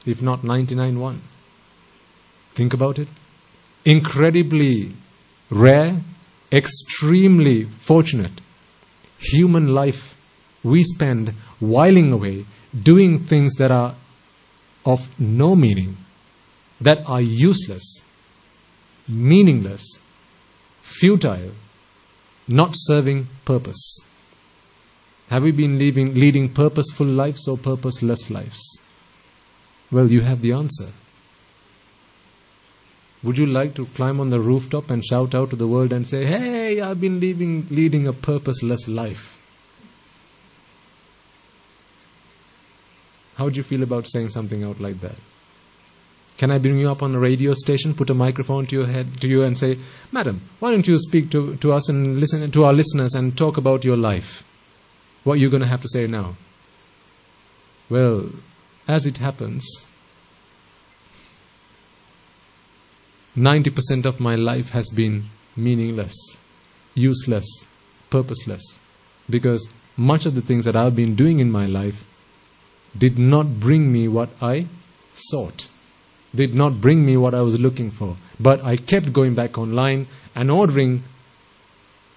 If not 99-1. Think about it. Incredibly rare, extremely fortunate human life we spend whiling away, doing things that are of no meaning, that are useless, meaningless, futile, not serving purpose. Have we been leading purposeful lives or purposeless lives? Well, you have the answer. Would you like to climb on the rooftop and shout out to the world and say, "Hey, I've been leading a purposeless life"? How would you feel about saying something out like that? Can I bring you up on a radio station, put a microphone to you and say, "Madam, why don't you speak to us and listen to our listeners and talk about your life? What are you going to have to say now?" Well, as it happens, 90% of my life has been meaningless, useless, purposeless, because much of the things that I've been doing in my life did not bring me what I sought, did not bring me what I was looking for. But I kept going back online and ordering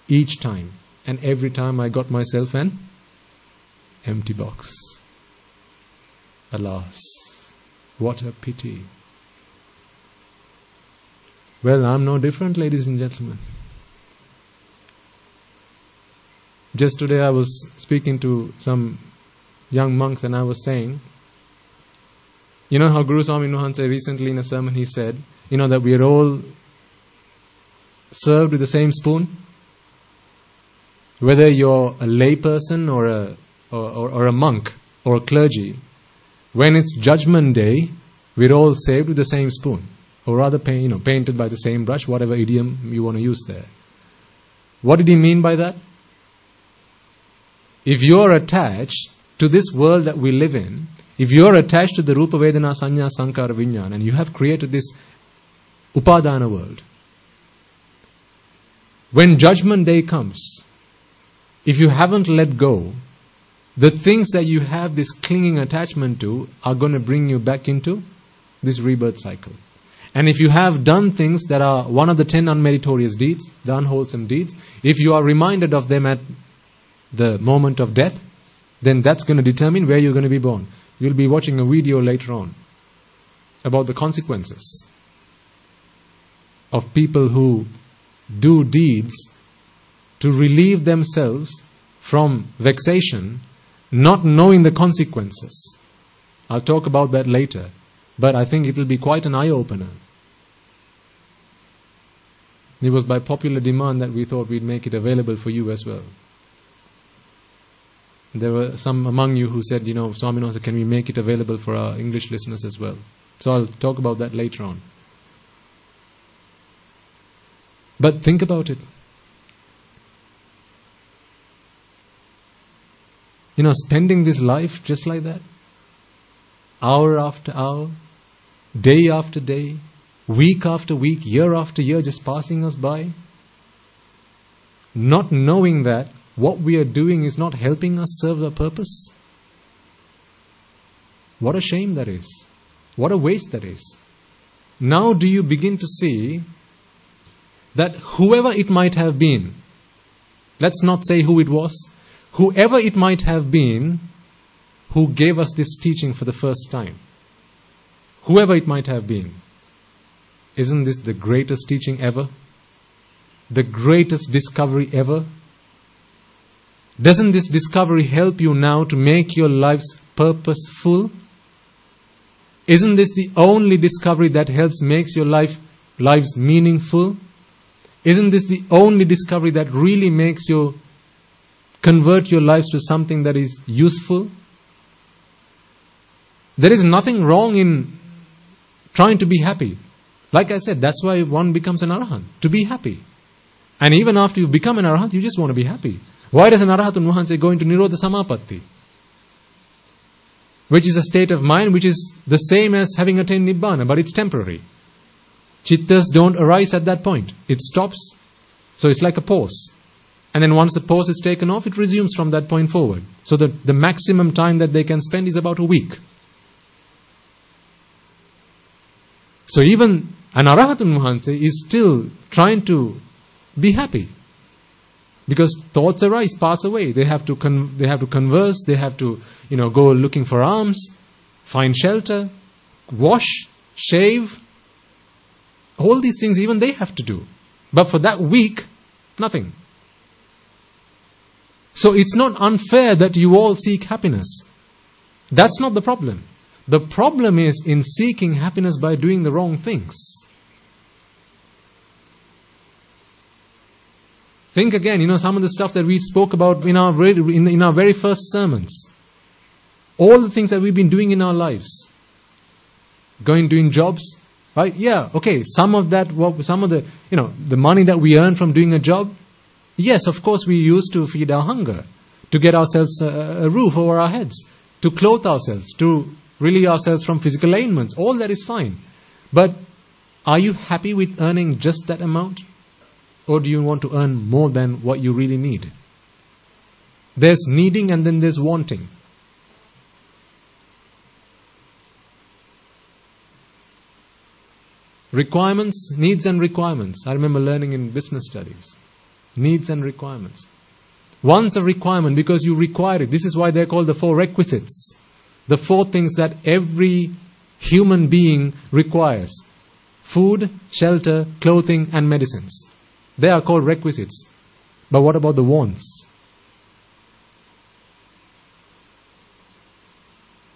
each time, and every time I got myself an empty box. Alas, what a pity. Well, I'm no different, ladies and gentlemen. Just today I was speaking to some young monks and I was saying, you know how Guru Swami Nuhanse recently in a sermon he said, that we are all served with the same spoon? Whether you're a lay person or a monk or a clergy, when it's Judgment Day, we're all saved with the same spoon. Or rather, painted by the same brush, whatever idiom you want to use there. What did he mean by that? If you're attached to this world that we live in, if you're attached to the Rupa Vedana Sanya Sankara Vijnana, and you have created this Upadana world, when Judgment Day comes, if you haven't let go, the things that you have this clinging attachment to are going to bring you back into this rebirth cycle. And if you have done things that are one of the 10 unmeritorious deeds, the unwholesome deeds, if you are reminded of them at the moment of death, then that's going to determine where you're going to be born. You'll be watching a video later on about the consequences of people who do deeds to relieve themselves from vexation, not knowing the consequences. I'll talk about that later, but I think it will be quite an eye-opener. It was by popular demand that we thought we'd make it available for you as well. There were some among you who said, Swaminatha, can we make it available for our English listeners as well? So I'll talk about that later on. But think about it. Spending this life just like that, hour after hour, day after day, week after week, year after year, just passing us by, not knowing that what we are doing is not helping us serve the purpose. What a shame that is. What a waste that is. Now do you begin to see that whoever it might have been, let's not say who it was, whoever it might have been who gave us this teaching for the first time, whoever it might have been, isn't this the greatest teaching ever? The greatest discovery ever? Doesn't this discovery help you now to make your lives purposeful? Isn't this the only discovery that makes your lives meaningful? Isn't this the only discovery that really makes you convert your lives to something that is useful? There is nothing wrong in trying to be happy. Like I said, that's why one becomes an arahant, to be happy. And even after you become an arahant, you just want to be happy. Why does an arahatun Vahanse go into Nirodha Samapatti? Which is a state of mind which is the same as having attained Nibbana, but it's temporary. Chittas don't arise at that point. It stops. So it's like a pause. And then once the pause is taken off, it resumes from that point forward. So the maximum time that they can spend is about a week. So even an Arahatun Vahanse is still trying to be happy. Because thoughts arise, pass away. They have to converse, they have to go looking for alms, find shelter, wash, shave. All these things even they have to do. But for that week, nothing. So it's not unfair that you all seek happiness. That's not the problem. The problem is in seeking happiness by doing the wrong things. Think again, some of the stuff that we spoke about in our very first sermons. All the things that we've been doing in our lives. Doing jobs, right? Yeah, okay, some of the money that we earn from doing a job, yes, of course we use to feed our hunger, to get ourselves a roof over our heads, to clothe ourselves, to relieve ourselves from physical ailments. All that is fine. But are you happy with earning just that amount? Or do you want to earn more than what you really need? There's needing and then there's wanting. Requirements, needs and requirements. I remember learning in business studies. Needs and requirements. One's a requirement because you require it. This is why they're called the 4 requisites. The 4 things that every human being requires. Food, shelter, clothing and medicines. They are called requisites. But what about the wants?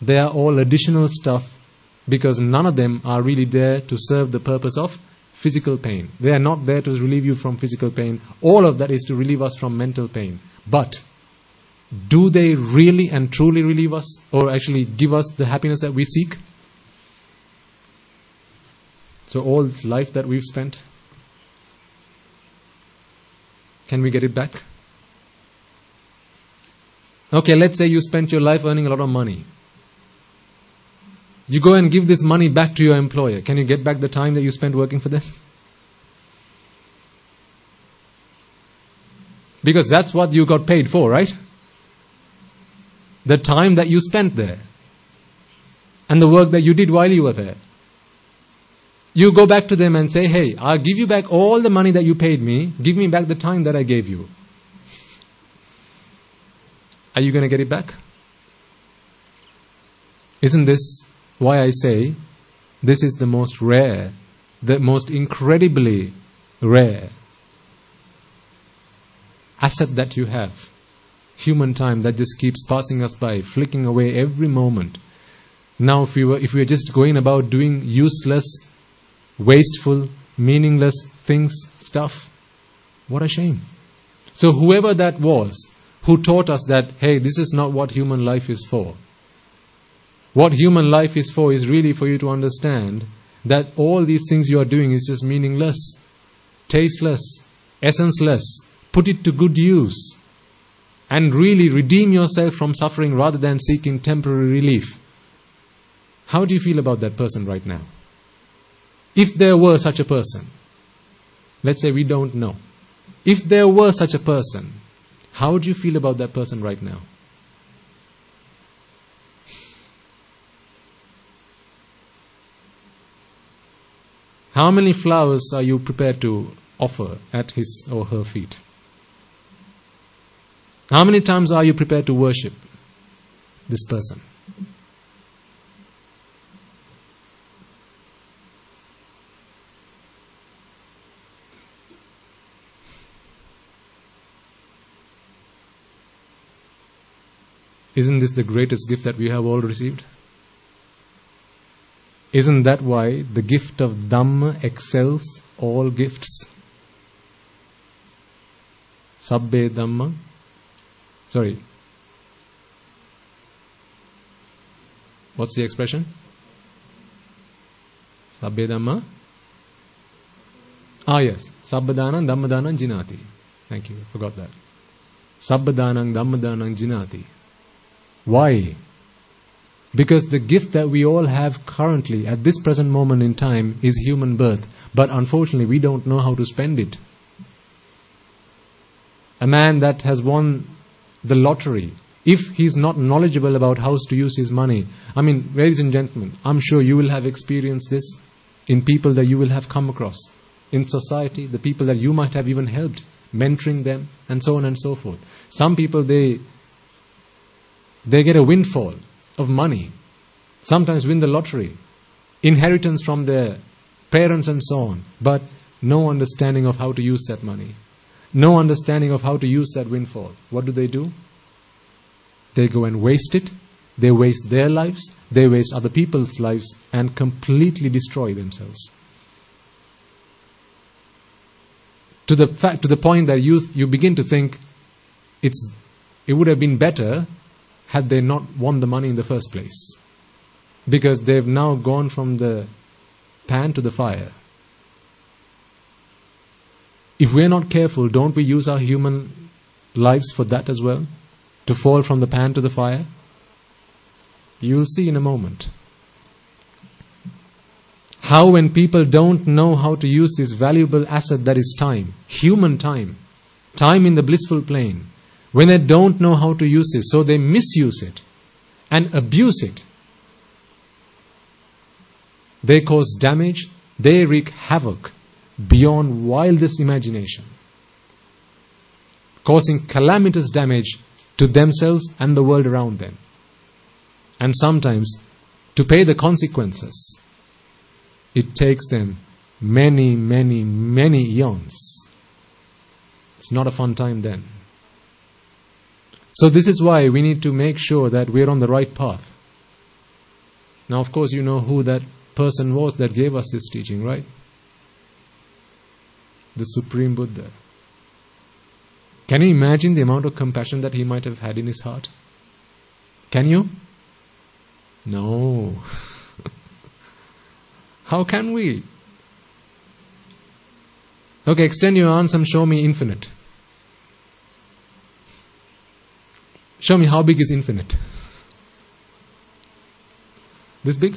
They are all additional stuff because none of them are really there to serve the purpose of physical pain. They are not there to relieve you from physical pain. All of that is to relieve us from mental pain. But do they really and truly relieve us or actually give us the happiness that we seek? So all life that we've spent, can we get it back? Okay, let's say you spent your life earning a lot of money. You go and give this money back to your employer. Can you get back the time that you spent working for them? Because that's what you got paid for, right? The time that you spent there. And the work that you did while you were there. You go back to them and say, hey, I'll give you back all the money that you paid me. Give me back the time that I gave you. Are you going to get it back? Isn't this why I say this is the most rare, the most incredibly rare asset that you have? Human time that just keeps passing us by, flicking away every moment. Now if we were just going about doing useless, wasteful, meaningless things, stuff, what a shame. So whoever that was who taught us that, hey, this is not what human life is for. What human life is for is really for you to understand that all these things you are doing is just meaningless, tasteless, essenceless. Put it to good use and really redeem yourself from suffering rather than seeking temporary relief. How do you feel about that person right now? If there were such a person, let's say we don't know. If there were such a person, how would you feel about that person right now? How many flowers are you prepared to offer at his or her feet? How many times are you prepared to worship this person? Isn't this the greatest gift that we have all received? Isn't that why the gift of Dhamma excels all gifts? Sabbe Dhamma. Sorry. What's the expression? Sabbe Dhamma. Yes. Sabbadhanang Dhammadhanang Jinati. Thank you. I forgot that. Sabbadhanang Dhammadhanang Jinati. Why? Because the gift that we all have currently at this present moment in time is human birth. But unfortunately we don't know how to spend it. A man that has won the lottery, if he's not knowledgeable about how to use his money, ladies and gentlemen, I'm sure you will have experienced this in people that you will have come across. In society, the people that you might have even helped, mentoring them and so on and so forth. Some people, they get a windfall of money, sometimes win the lottery, inheritance from their parents and so on, but no understanding of how to use that money, no understanding of how to use that windfall. What do? They go and waste it, they waste their lives, they waste other people's lives and completely destroy themselves. To the point that you begin to think it would have been better had they not won the money in the first place. Because they've now gone from the pan to the fire. If we're not careful, don't we use our human lives for that as well? To fall from the pan to the fire? You'll see in a moment. How when people don't know how to use this valuable asset that is time, human time in the blissful plane, when they don't know how to use it, so they misuse it and abuse it. They cause damage, they wreak havoc beyond wildest imagination, causing calamitous damage to themselves and the world around them. And sometimes, to pay the consequences, it takes them many, many, many eons. It's not a fun time then. So this is why we need to make sure that we're on the right path. Now, of course, you know who that person was that gave us this teaching, right? The Supreme Buddha. Can you imagine the amount of compassion that he might have had in his heart? Can you? No. How can we? Okay, extend your arms and show me infinite. Show me how big is infinite. This big?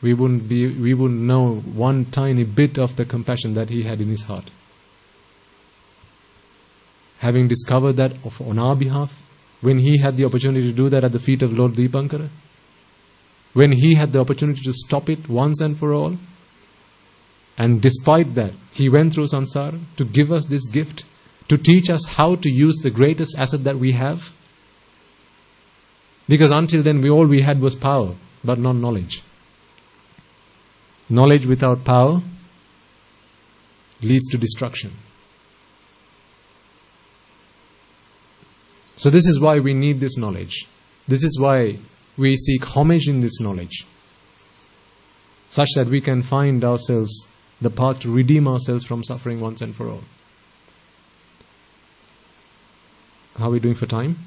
We wouldn't know one tiny bit of the compassion that he had in his heart. Having discovered that on our behalf, when he had the opportunity to do that at the feet of Lord Deepankara? When he had the opportunity to stop it once and for all? And despite that, he went through samsara to give us this gift, to teach us how to use the greatest asset that we have. Because until then, all we had was power, but not knowledge. Knowledge without power leads to destruction. So this is why we need this knowledge. This is why we seek homage in this knowledge, such that we can find ourselves the path to redeem ourselves from suffering once and for all. How are we doing for time?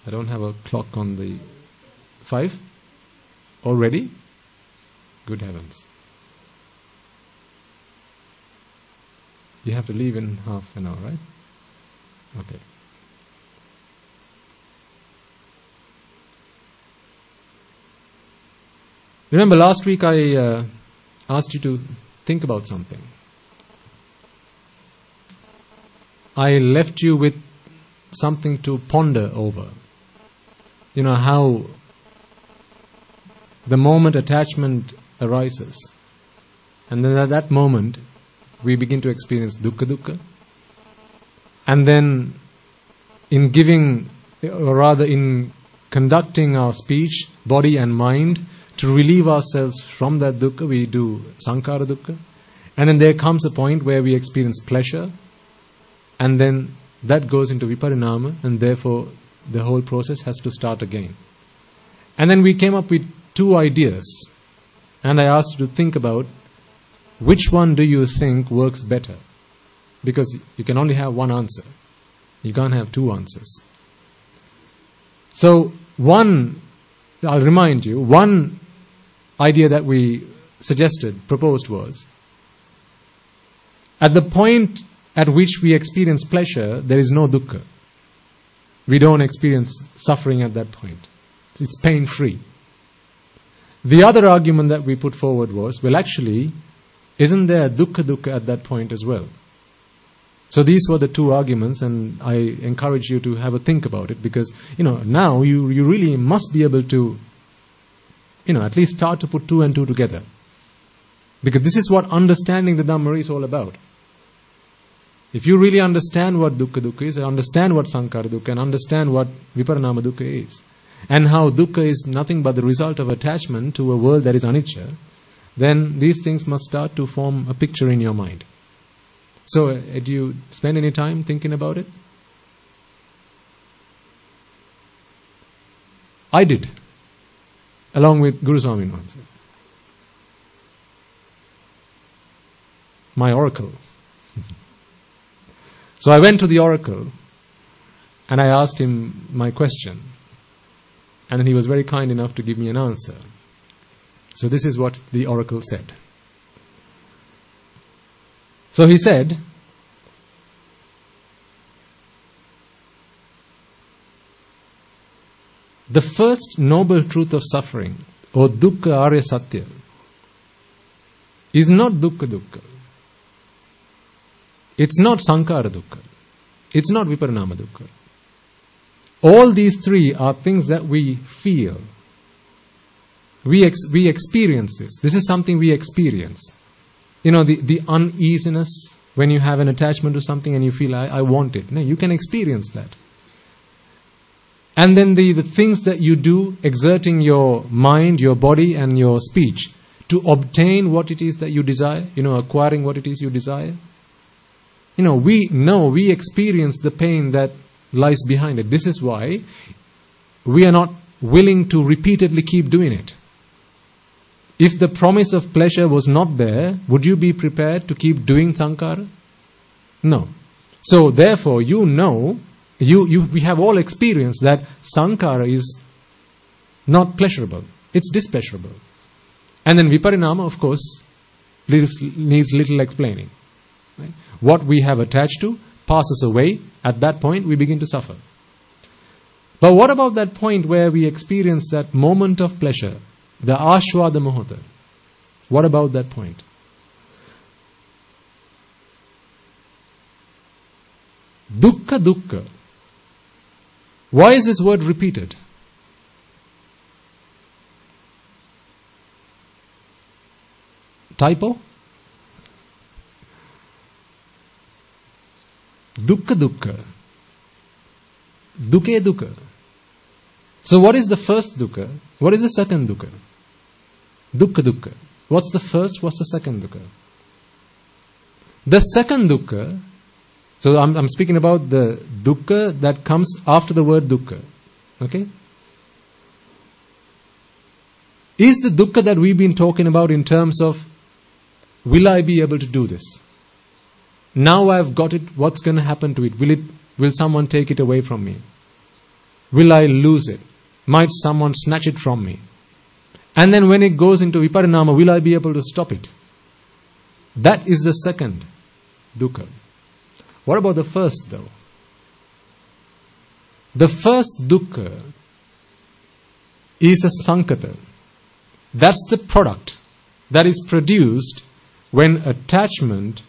I don't have a clock on the 5. Already? Good heavens. You have to leave in half an hour, right? Okay. Remember last week I asked you to think about something. I left you with something to ponder over. You know how the moment attachment arises, and then at that moment we begin to experience dukkha. And then in giving, or rather in conducting our speech, body and mind to relieve ourselves from that dukkha, we do sankhara dukkha. And then there comes a point where we experience pleasure, and then that goes into viparinama, and therefore the whole process has to start again. And then we came up with 2 ideas, and I asked you to think about which one do you think works better. Because you can only have one answer. You can't have 2 answers. So I'll remind you, one idea that we proposed was, at the point at which we experience pleasure, there is no dukkha. We don't experience suffering at that point. It's pain-free. The other argument that we put forward was, well actually, isn't there dukkha at that point as well? So these were the 2 arguments, and I encourage you to have a think about it, because now you really must be able to at least start to put 2 and 2 together. Because this is what understanding the Dhamma is all about. If you really understand what dukkha is, understand what sankhara dukkha, and understand what viparinama dukkha is, and how dukkha is nothing but the result of attachment to a world that is anicca, then these things must start to form a picture in your mind. So, did you spend any time thinking about it? I did, along with Guru Swaminathan, my oracle. So I went to the oracle and I asked him my question, and then he was very kind enough to give me an answer. So this is what the oracle said. So he said, the first noble truth of suffering, or dukkha arya satya, is not dukkha. It's not sankhara dukkha. It's not viparinama dukkha. All these 3 are things that we feel. We experience this. This is something we experience. The uneasiness when you have an attachment to something and you feel, I want it. No, you can experience that. And then the things that you do, exerting your mind, your body and your speech to obtain what it is that you desire, acquiring what it is you desire. We experience the pain that lies behind it. This is why we are not willing to repeatedly keep doing it. If the promise of pleasure was not there, would you be prepared to keep doing sankhara? No. So therefore, we have all experienced that sankhara is not pleasurable. It's displeasurable. And then viparinama, of course, needs little explaining. Right? What we have attached to passes away. At that point, we begin to suffer. But what about that point where we experience that moment of pleasure, the ashwada mohata? What about that point? Dukkha. Why is this word repeated? Typo? Dukkha dukkha. Dukkhe dukkha. So what is the first dukkha? What is the second dukkha? Dukkha dukkha. What's the first? What's the second dukkha? The second dukkha, so I'm speaking about the dukkha that comes after the word dukkha. Okay? Is the dukkha that we've been talking about in terms of, will I be able to do this? Now I've got it, what's going to happen to it? Will someone take it away from me? Will I lose it? Might someone snatch it from me? And then when it goes into viparinama, will I be able to stop it? That is the second dukkha. What about the first though? The first dukkha is a sankata. That's the product that is produced when attachment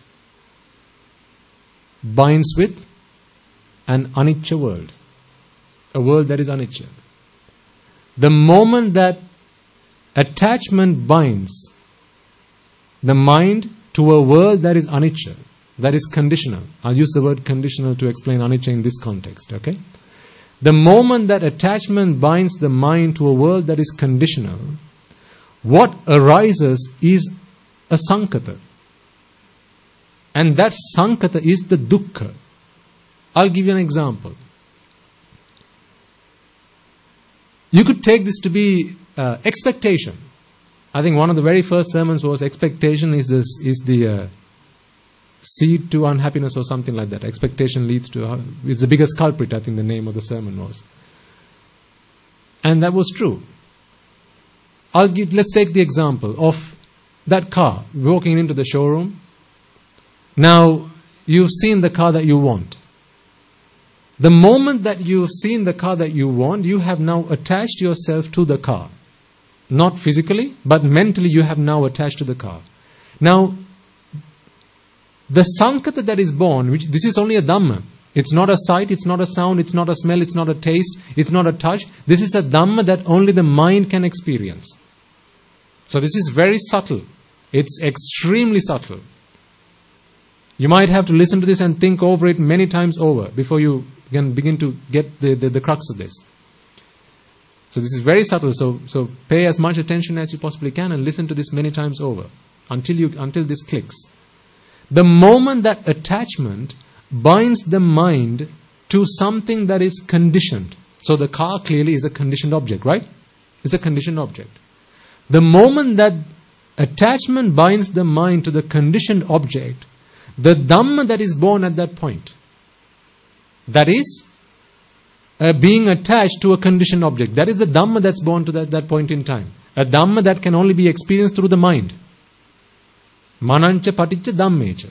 binds with an anicca world. A world that is anicca. The moment that attachment binds the mind to a world that is anicca, that is conditional. I'll use the word conditional to explain anicca in this context, okay? The moment that attachment binds the mind to a world that is conditional, what arises is a sankata. And that sankata is the dukkha. I'll give you an example. You could take this to be expectation. I think one of the very first sermons was expectation is the seed to unhappiness or something like that. Expectation leads to, it's the biggest culprit, I think the name of the sermon was. And that was true. Let's take the example of that car, walking into the showroom. Now, you've seen the car that you want. The moment that you've seen the car that you want, you have now attached yourself to the car. Not physically, but mentally you have now attached to the car. Now, the sankata that is born, which this is only a dhamma. It's not a sight, it's not a sound, it's not a smell, it's not a taste, it's not a touch. This is a dhamma that only the mind can experience. So this is very subtle. It's extremely subtle. You might have to listen to this and think over it many times over before you can begin to get the crux of this. So this is very subtle. So pay as much attention as you possibly can and listen to this many times over until this clicks. The moment that attachment binds the mind to something that is conditioned. So the car clearly is a conditioned object, right? It's a conditioned object. The moment that attachment binds the mind to the conditioned object, the dhamma that is born at that point, that is being attached to a conditioned object. That is the dhamma that's born to that point in time. A dhamma that can only be experienced through the mind. Manancha paticca dhammecha.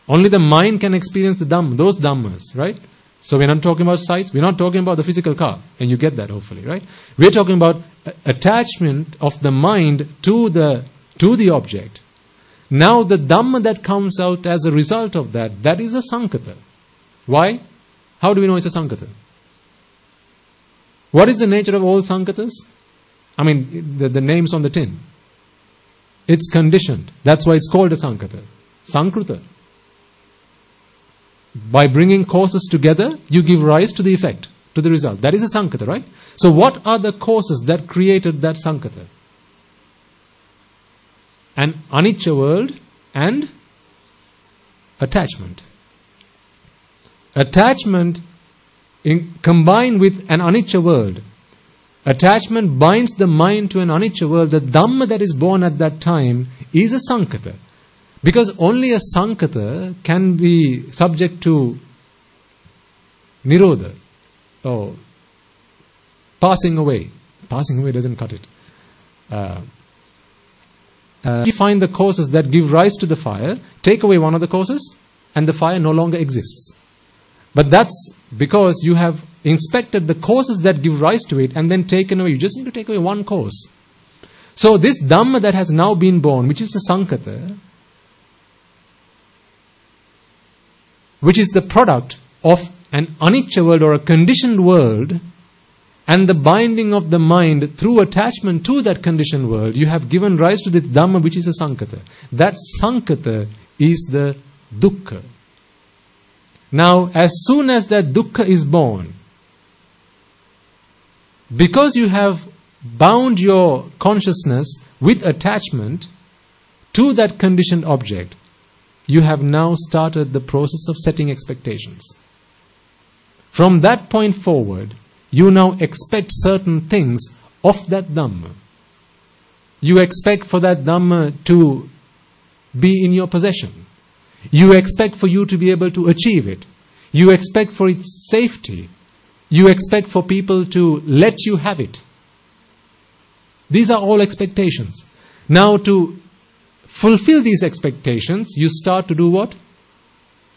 Only the mind can experience the dhamma, those dhammas, right? So we're not talking about sights, we're not talking about the physical car, and you get that hopefully, right? We're talking about attachment of the mind to the object. Now the dhamma that comes out as a result of that is a sankata. Why? How do we know it's a sankata? What is the nature of all sankatas? I mean, the names on the tin. It's conditioned. That's why it's called a sankata. Sankruta. By bringing causes together, you give rise to the effect, to the result. That is a sankata, right? So what are the causes that created that sankata? An anicca world and attachment. Attachment combined with an anicca world. Attachment binds the mind to an anicca world. The dhamma that is born at that time is a sankata. Because only a sankata can be subject to nirodha, or passing away. Passing away doesn't cut it. You find the causes that give rise to the fire, take away one of the causes, and the fire no longer exists. But that's because you have inspected the causes that give rise to it and then taken away. You just need to take away one cause. So this dhamma that has now been born, which is the sankata, which is the product of an anicca world or a conditioned world, and the binding of the mind through attachment to that conditioned world, you have given rise to the Dhamma, which is a Sankata. That Sankata is the dukkha. Now, as soon as that dukkha is born, because you have bound your consciousness with attachment to that conditioned object, you have now started the process of setting expectations. From that point forward, you now expect certain things of that Dhamma. You expect for that Dhamma to be in your possession. You expect for you to be able to achieve it. You expect for its safety. You expect for people to let you have it. These are all expectations. Now, to fulfill these expectations, you start to do what?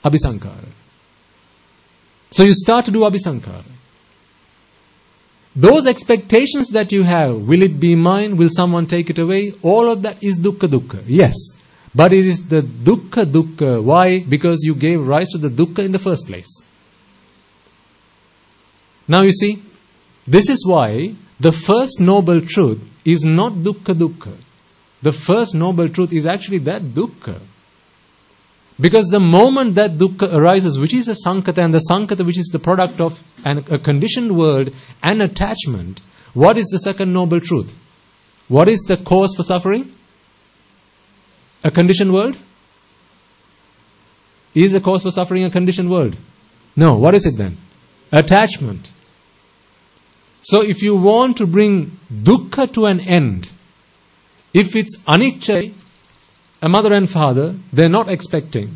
Abhisankara. So you start to do Abhisankara. Those expectations that you have, will it be mine? Will someone take it away? All of that is dukkha dukkha. Yes. But it is the dukkha dukkha. Why? Because you gave rise to the dukkha in the first place. Now you see, this is why the first noble truth is not dukkha dukkha. The first noble truth is actually that dukkha. Because the moment that dukkha arises, which is a sankata, and the sankata which is the product of a conditioned world and attachment, what is the second noble truth? What is the cause for suffering? A conditioned world? Is the cause for suffering a conditioned world? No. What is it then? Attachment. So if you want to bring dukkha to an end, if it's anicca, a mother and father, they're not expecting,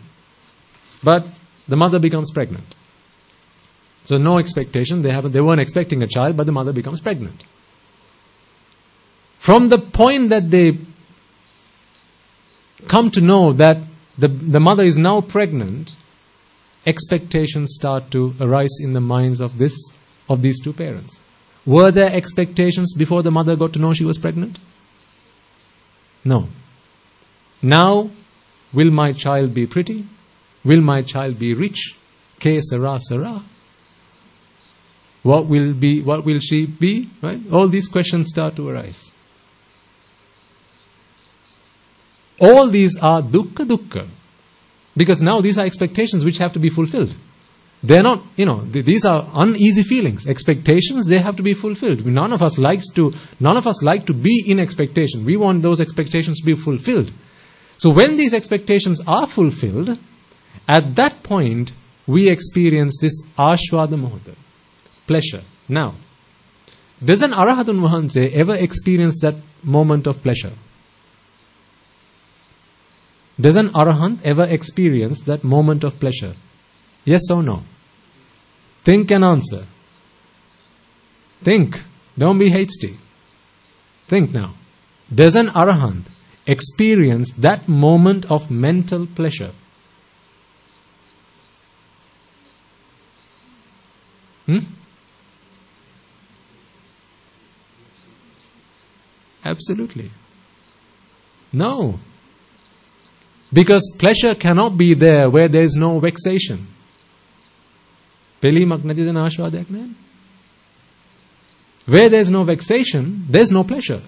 but the mother becomes pregnant. So no expectation, they weren't expecting a child, but the mother becomes pregnant. From the point that they come to know that the mother is now pregnant, expectations start to arise in the minds of these two parents. Were there expectations before the mother got to know she was pregnant? No. Now, will my child be pretty? Will my child be rich? Ke sara sara. What will she be? Right? All these questions start to arise. All these are dukkha dukkha. Because now these are expectations which have to be fulfilled. They're not, these are uneasy feelings. Expectations, they have to be fulfilled. None of us like to be in expectation. We want those expectations to be fulfilled. So when these expectations are fulfilled, at that point, we experience this ashwada mohata, pleasure. Now, does an Arahatun Vahanse ever experience that moment of pleasure? Does an Arahant ever experience that moment of pleasure? Yes or no? Think and answer. Think. Don't be hasty. Think now. Does an Arahant experience that moment of mental pleasure? Absolutely. No. Because pleasure cannot be there where there is no vexation. Where there is no vexation, there is no pleasure.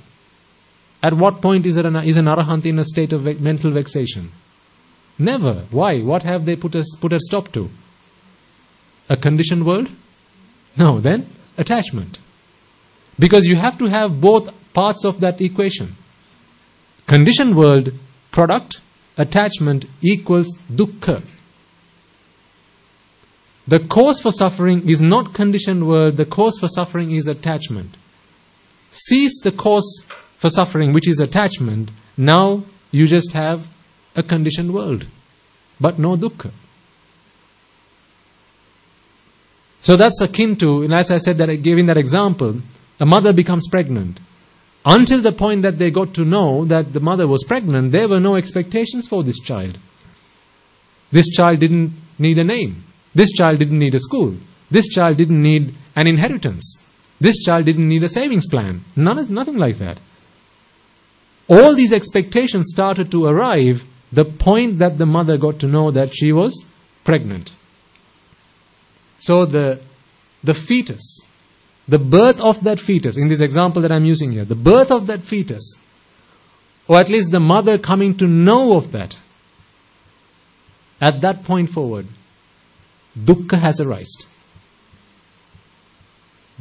At what point is an Arahant in a state of mental vexation? Never. Why? What have they put a stop to? A conditioned world? No. Then attachment. Because you have to have both parts of that equation. Conditioned world, product, attachment equals dukkha. The cause for suffering is not conditioned world, the cause for suffering is attachment. Cease the cause for suffering, which is attachment, now you just have a conditioned world, but no dukkha. So that's akin to, and as I said that I gave in that example, a mother becomes pregnant. Until the point that they got to know that the mother was pregnant, there were no expectations for this child. This child didn't need a name. This child didn't need a school. This child didn't need an inheritance. This child didn't need a savings plan. Nothing like that. All these expectations started to arrive the point that the mother got to know that she was pregnant. So the fetus, the birth of that fetus, in this example that I'm using here, the birth of that fetus, or at least the mother coming to know of that, at that point forward, dukkha has arisen.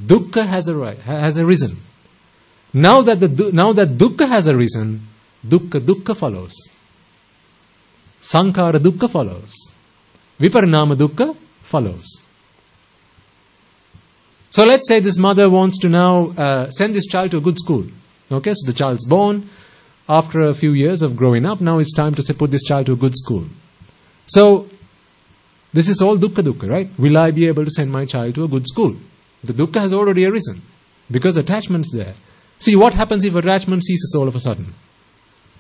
Dukkha has arisen. Now that dukkha has arisen, dukkha follows. Sankhara dukkha follows. Viparinama dukkha follows. So let's say this mother wants to now send this child to a good school. Okay, so the child's born. After a few years of growing up, now it's time to put this child to a good school. So, this is all dukkha, right? Will I be able to send my child to a good school? The dukkha has already arisen because attachment's there. See, what happens if attachment ceases all of a sudden?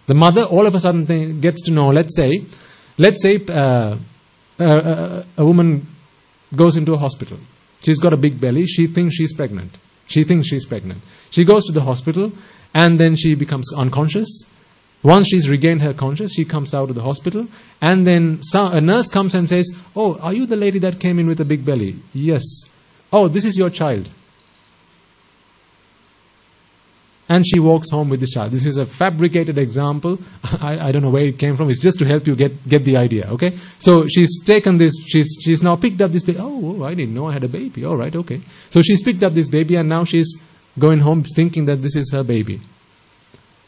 The mother all of a sudden gets to know, let's say a woman goes into a hospital. She's got a big belly. She thinks she's pregnant. She goes to the hospital and then she becomes unconscious. Once she's regained her consciousness, she comes out of the hospital and then a nurse comes and says, "Oh, are you the lady that came in with a big belly?" "Yes." "Oh, this is your child." And she walks home with this child. This is a fabricated example. I don't know where it came from. It's just to help you get the idea, okay? So she's taken this, she's now picked up this baby. Oh, I didn't know I had a baby. All right, okay. So she's picked up this baby and now she's going home thinking that this is her baby.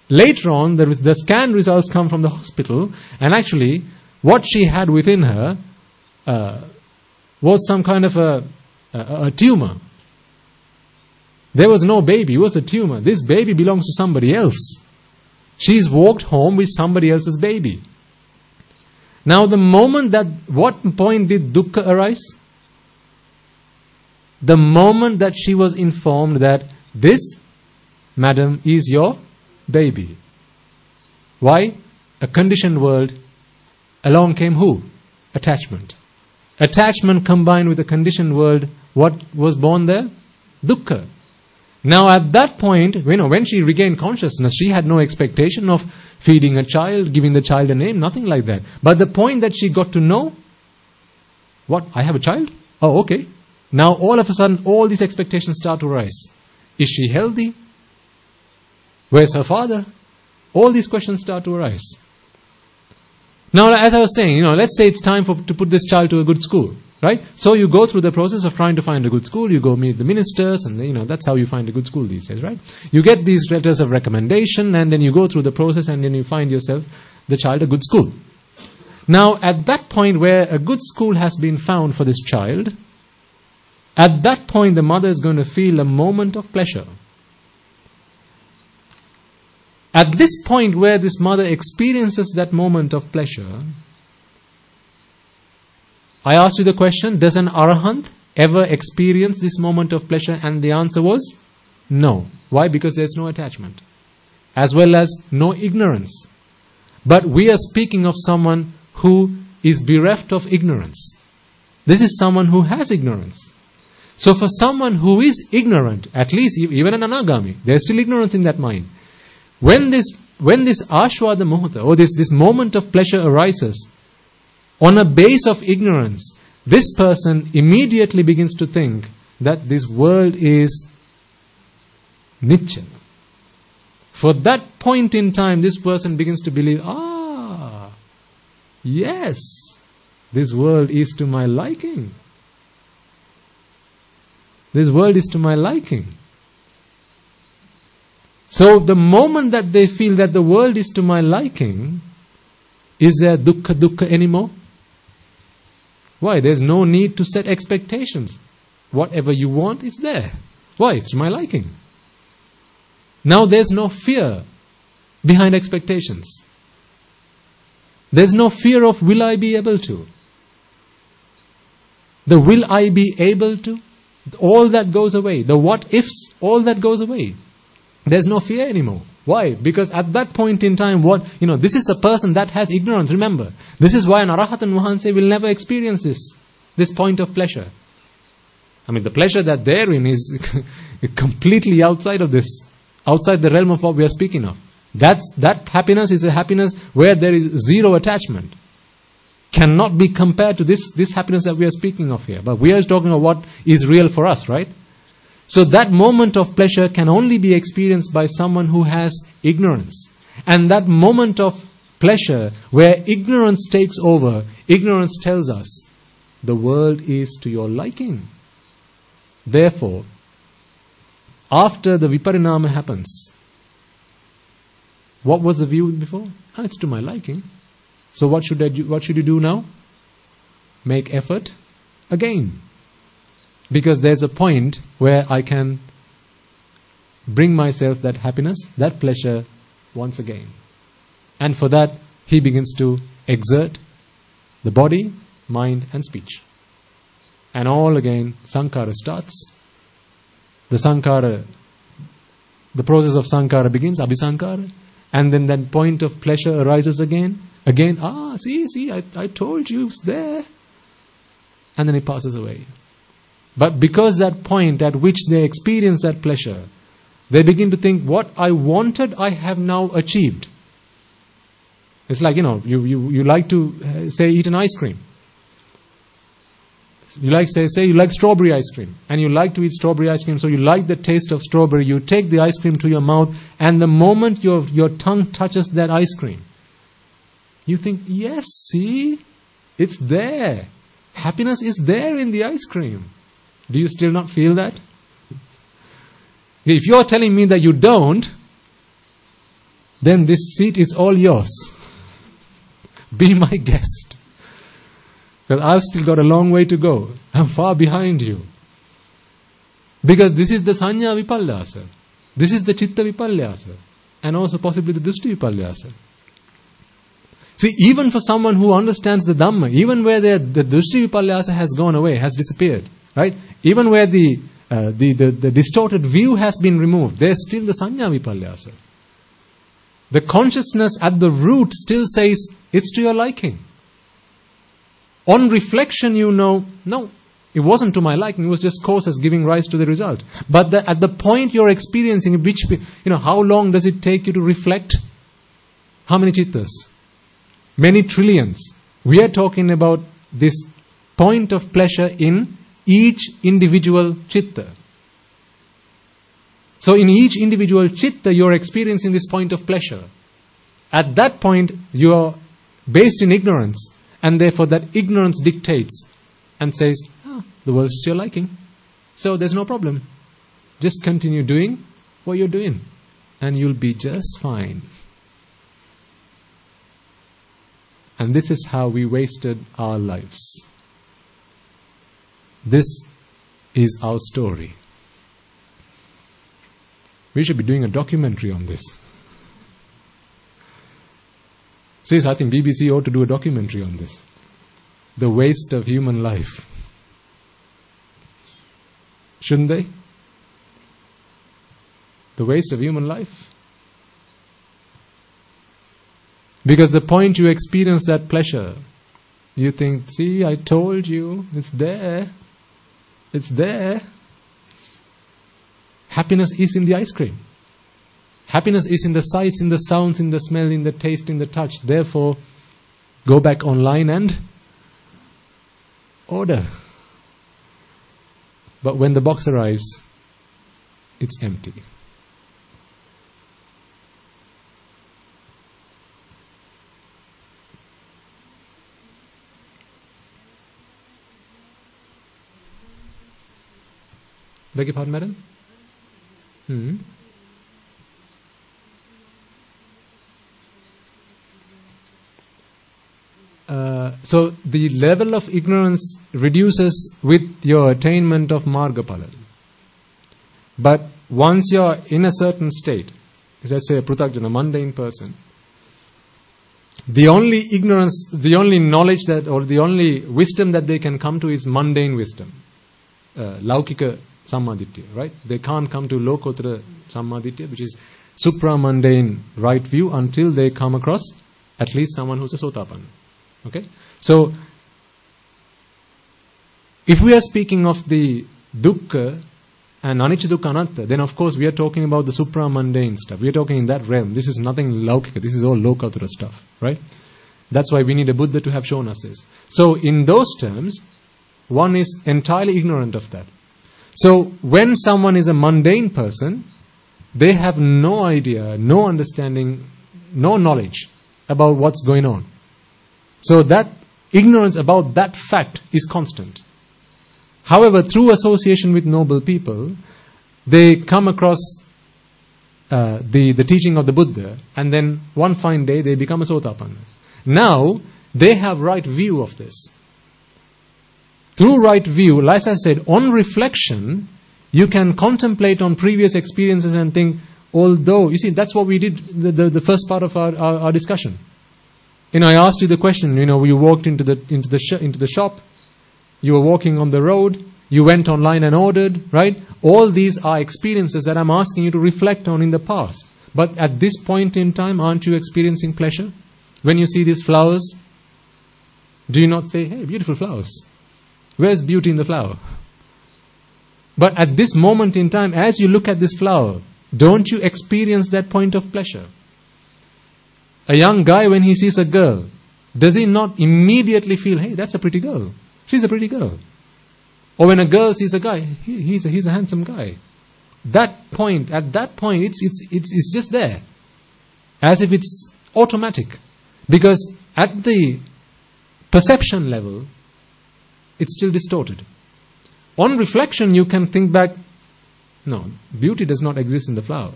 Later on, the scan results come from the hospital, and actually what she had within her was some kind of a tumor. There was no baby, it was a tumor. This baby belongs to somebody else. She's walked home with somebody else's baby. Now what point did dukkha arise? The moment that she was informed that this, madam, is your baby. Why? A conditioned world. Along came who? Attachment. Attachment combined with a conditioned world. What was born there? Dukkha. Now at that point, when she regained consciousness, she had no expectation of feeding a child, giving the child a name, nothing like that. But the point that she got to know, what? I have a child? Oh, okay. Now all of a sudden, all these expectations start to rise. Is she healthy? Where's her father? All these questions start to arise. Now, as I was saying, let's say it's time to put this child to a good school, right? So you go through the process of trying to find a good school. You go meet the ministers, and that's how you find a good school these days, right? You get these letters of recommendation, and then you go through the process, and then you find yourself the child a good school. Now, at that point where a good school has been found for this child, at that point the mother is going to feel a moment of pleasure. At this point where this mother experiences that moment of pleasure, I asked you the question, does an arahant ever experience this moment of pleasure? And the answer was no. Why? Because there's no attachment, as well as no ignorance. But we are speaking of someone who is bereft of ignorance. This is someone who has ignorance. So for someone who is ignorant, at least even an anagami, there's still ignorance in that mind. When this ashvada muhurta, or this moment of pleasure arises, on a base of ignorance, this person immediately begins to think that this world is nitya. For that point in time, this person begins to believe, yes, this world is to my liking. This world is to my liking. So the moment that they feel that the world is to my liking, is there dukkha anymore? Why? There's no need to set expectations. Whatever you want is there. Why? It's to my liking. Now there's no fear behind expectations. There's no fear of will I be able to. The will I be able to, all that goes away. The what ifs, all that goes away. There's no fear anymore. Why? Because at that point in time, this is a person that has ignorance. Remember, this is why an Arahat and Mahanse will never experience this point of pleasure. I mean, the pleasure that they're in is completely outside of this, outside the realm of what we are speaking of. That happiness is a happiness where there is zero attachment. cannot be compared to this happiness that we are speaking of here. But we are talking about what is real for us, right? So that moment of pleasure can only be experienced by someone who has ignorance. And that moment of pleasure where ignorance takes over, ignorance tells us, the world is to your liking. Therefore, after the viparinama happens, what was the view before? It's to my liking. So what should I do? What should you do now? Make effort again. Because there's a point where I can bring myself that happiness, that pleasure once again. And for that, he begins to exert the body, mind and speech. And all again, sankhara starts. The process of sankhara begins, abhisankhara. And then that point of pleasure arises again. Again, see, I told you it's there. And then it passes away. But because that point at which they experience that pleasure, they begin to think, what I wanted, I have now achieved. It's like, you like to, say, eat an ice cream. You like, say you like strawberry ice cream. And you like to eat strawberry ice cream, so you like the taste of strawberry. You take the ice cream to your mouth, and the moment your tongue touches that ice cream, you think, yes, see, it's there. Happiness is there in the ice cream. Do you still not feel that? If you're telling me that you don't, then this seat is all yours. Be my guest. Because I've still got a long way to go. I'm far behind you. Because this is the sanya vipalyasa. This is the chitta vipalyasa. And also possibly the drishti vipalyasa. See, even for someone who understands the Dhamma, even where the drishti vipalyasa has gone away, has disappeared, right? Even where the distorted view has been removed, there's still the sanya vipalyasa. The consciousness at the root still says, it's to your liking. On reflection, no, it wasn't to my liking, it was just causes giving rise to the result. But at the point you're experiencing, which, how long does it take you to reflect? How many chittas? Many trillions. We are talking about this point of pleasure in each individual chitta. So in each individual chitta, you're experiencing this point of pleasure. At that point, you are based in ignorance. And therefore that ignorance dictates and says, the world is to your liking. So there's no problem. Just continue doing what you're doing. And you'll be just fine. And this is how we wasted our lives. This is our story. We should be doing a documentary on this. Says, I think BBC ought to do a documentary on this. The waste of human life. Shouldn't they? The waste of human life. Because the point you experience that pleasure, you think, see, I told you, it's there. It's there. Happiness is in the ice cream. Happiness is in the sights, in the sounds, in the smell, in the taste, in the touch. Therefore, go back online and order. But when the box arrives, it's empty. Beg your pardon, madam? So the level of ignorance reduces with your attainment of margapala. But once you're in a certain state, let's say a pruthakjana, mundane person, the only ignorance, the only knowledge that, or the only wisdom that they can come to is mundane wisdom. Laukika sammaditya, right? They can't come to lokotara sammaditya, which is supra-mundane right view, until they come across at least someone who's a sotapanna. Okay? So, if we are speaking of the dukkha and anicca dukkha anatta, then of course we are talking about the supra-mundane stuff. We are talking in that realm. This is nothing laukika. This is all lokatara stuff, right? That's why we need a Buddha to have shown us this. So in those terms, one is entirely ignorant of that. So when someone is a mundane person, they have no idea, no understanding, no knowledge about what's going on. So that ignorance about that fact is constant. However, through association with noble people, they come across the teaching of the Buddha, and then one fine day they become a Sotapanna. Now, they have right view of this. Through right view, like I said, on reflection, you can contemplate on previous experiences and think, although, you see, that's what we did the first part of our discussion. I asked you the question, you walked into the shop, you were walking on the road, you went online and ordered, right? All these are experiences that I'm asking you to reflect on in the past. But at this point in time, aren't you experiencing pleasure? When you see these flowers, do you not say, hey, beautiful flowers? Where's beauty in the flower? But at this moment in time, as you look at this flower, don't you experience that point of pleasure? A young guy, when he sees a girl, does he not immediately feel, hey, that's a pretty girl. She's a pretty girl. Or when a girl sees a guy, he's a handsome guy. At that point, it's just there. As if it's automatic. Because at the perception level, it's still distorted. On reflection, you can think back, no, beauty does not exist in the flower.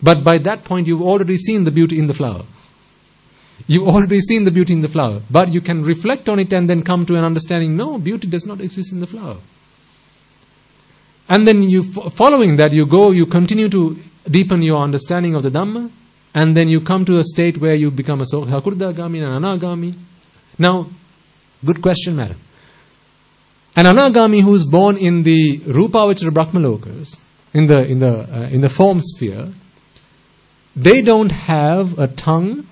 But by that point, you've already seen the beauty in the flower. You've already seen the beauty in the flower. But you can reflect on it and then come to an understanding, no, beauty does not exist in the flower. And then following that, you continue to deepen your understanding of the Dhamma, and then you come to a state where you become a Hakurdagami and Anagami. Now, good question, madam. An Anagami who is born in the Rupavachara Brahmalokas, in the form sphere, they don't have a tongue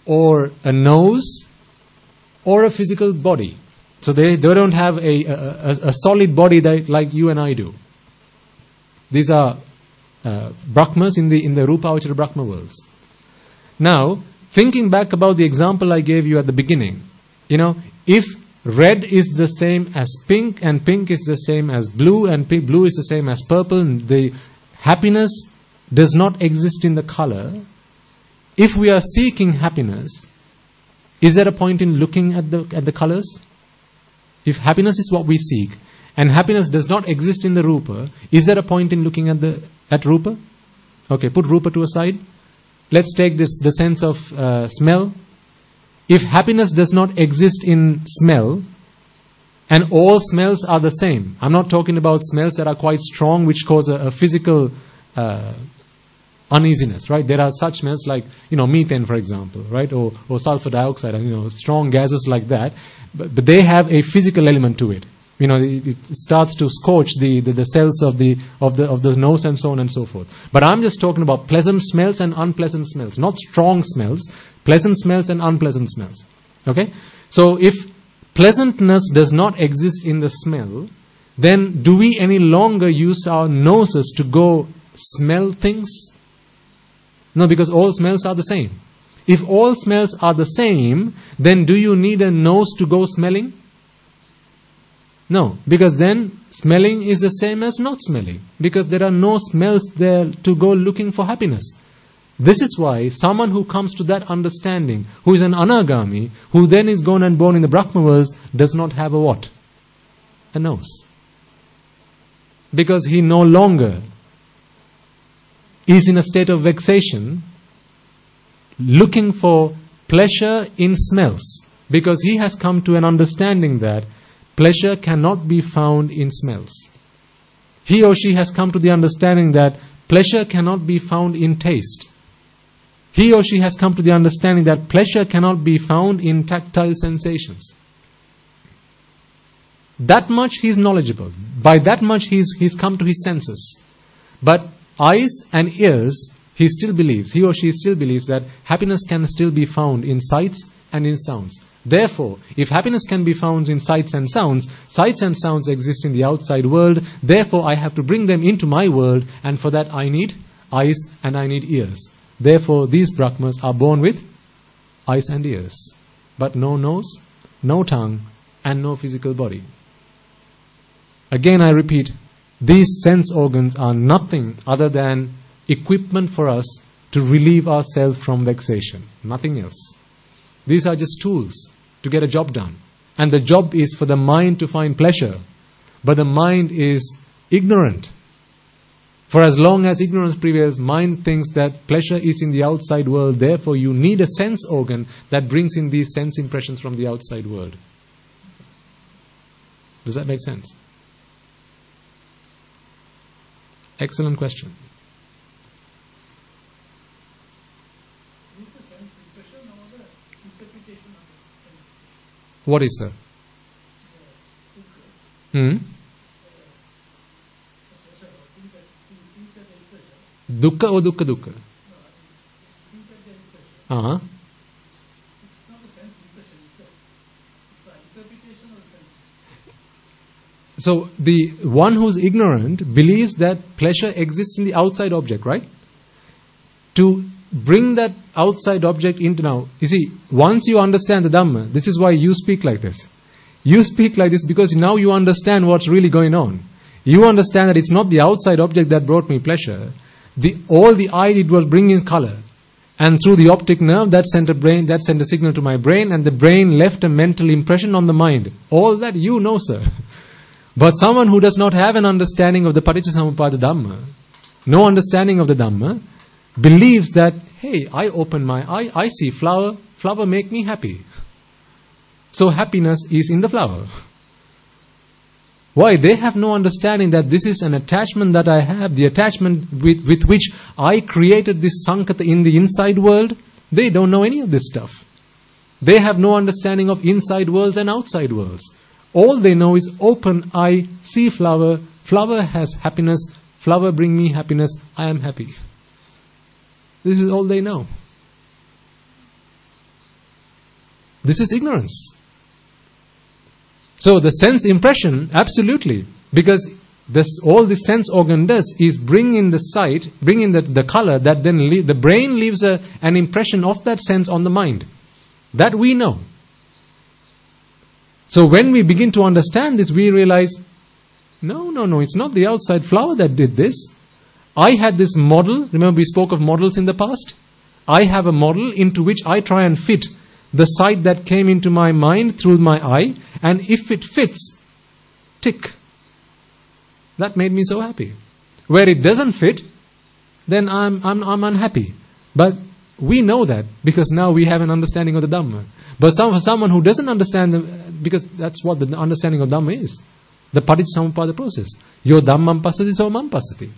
or a nose or a physical body. So they don't have a solid body like you and I do. These are Brahmas in the Rupavachara Brahma worlds. Now, thinking back about the example I gave you at the beginning, if red is the same as pink, and pink is the same as blue, and blue is the same as purple, and the happiness does not exist in the color. If we are seeking happiness, is there a point in looking at the colors? If happiness is what we seek, and happiness does not exist in the Rupa, is there a point in looking at Rupa? Okay, put Rupa to a side. Let's take the sense of smell. If happiness does not exist in smell, and all smells are the same, I'm not talking about smells that are quite strong, which cause a physical uneasiness, right? There are such smells like, methane, for example, right? Or sulfur dioxide, and, strong gases like that. But they have a physical element to it. It starts to scorch the cells of the nose and so on and so forth. But I'm just talking about pleasant smells and unpleasant smells, not strong smells, pleasant smells and unpleasant smells. Okay? So if pleasantness does not exist in the smell, then do we any longer use our noses to go smell things? No, because all smells are the same. If all smells are the same, then do you need a nose to go smelling? No, because then smelling is the same as not smelling, because there are no smells there to go looking for happiness. This is why someone who comes to that understanding, who is an Anagami, who then is gone and born in the Brahma worlds, does not have a what? A nose. Because he no longer is in a state of vexation, looking for pleasure in smells, because he has come to an understanding that pleasure cannot be found in smells. He or she has come to the understanding that pleasure cannot be found in taste. He or she has come to the understanding that pleasure cannot be found in tactile sensations. That much he is knowledgeable. By that much he's come to his senses. But eyes and ears, he or she still believes that happiness can still be found in sights and in sounds. Therefore, if happiness can be found in sights and sounds exist in the outside world, therefore I have to bring them into my world, and for that I need eyes and I need ears. Therefore, these Brahmas are born with eyes and ears, but no nose, no tongue, and no physical body. Again, I repeat, these sense organs are nothing other than equipment for us to relieve ourselves from vexation. Nothing else. These are just tools to get a job done. And the job is for the mind to find pleasure. But the mind is ignorant. For as long as ignorance prevails, mind thinks that pleasure is in the outside world. Therefore, you need a sense organ that brings in these sense impressions from the outside world. Does that make sense? Excellent question. What is sir? Dukkha or dukkha dukkha? Uh-huh. So the one who's ignorant believes that pleasure exists in the outside object, right? To bring that outside object into now, you see, once you understand the Dhamma, this is why you speak like this. You speak like this because now you understand what's really going on. You understand that it's not the outside object that brought me pleasure. All the eye did was bring in color. And through the optic nerve, that sent a signal to my brain, and the brain left a mental impression on the mind. All that you know, sir. But someone who does not have an understanding of the Paticcasamuppada Dhamma, no understanding of the Dhamma, believes that, hey, I open my eye, I see flower make me happy. So happiness is in the flower. Why? They have no understanding that this is an attachment that I have, the attachment with which I created this sankata in the inside world. They don't know any of this stuff. They have no understanding of inside worlds and outside worlds. All they know is open eye, see flower, flower has happiness, flower bring me happiness, I am happy. This is all they know. This is ignorance. So the sense impression, absolutely, because all the sense organ does is bring in the sight, bring in the color, that then the brain leaves an impression of that sense on the mind. That we know. So when we begin to understand this, we realize, no, it's not the outside flower that did this. I had this model, remember we spoke of models in the past? I have a model into which I try and fit the sight that came into my mind through my eye, and if it fits, tick. That made me so happy. Where it doesn't fit, then I'm unhappy. But we know that because now we have an understanding of the Dhamma. But someone who doesn't understand, because that's what the understanding of Dhamma is, the Paticcasamuppada process. Yo Dhammam passati so mam passati.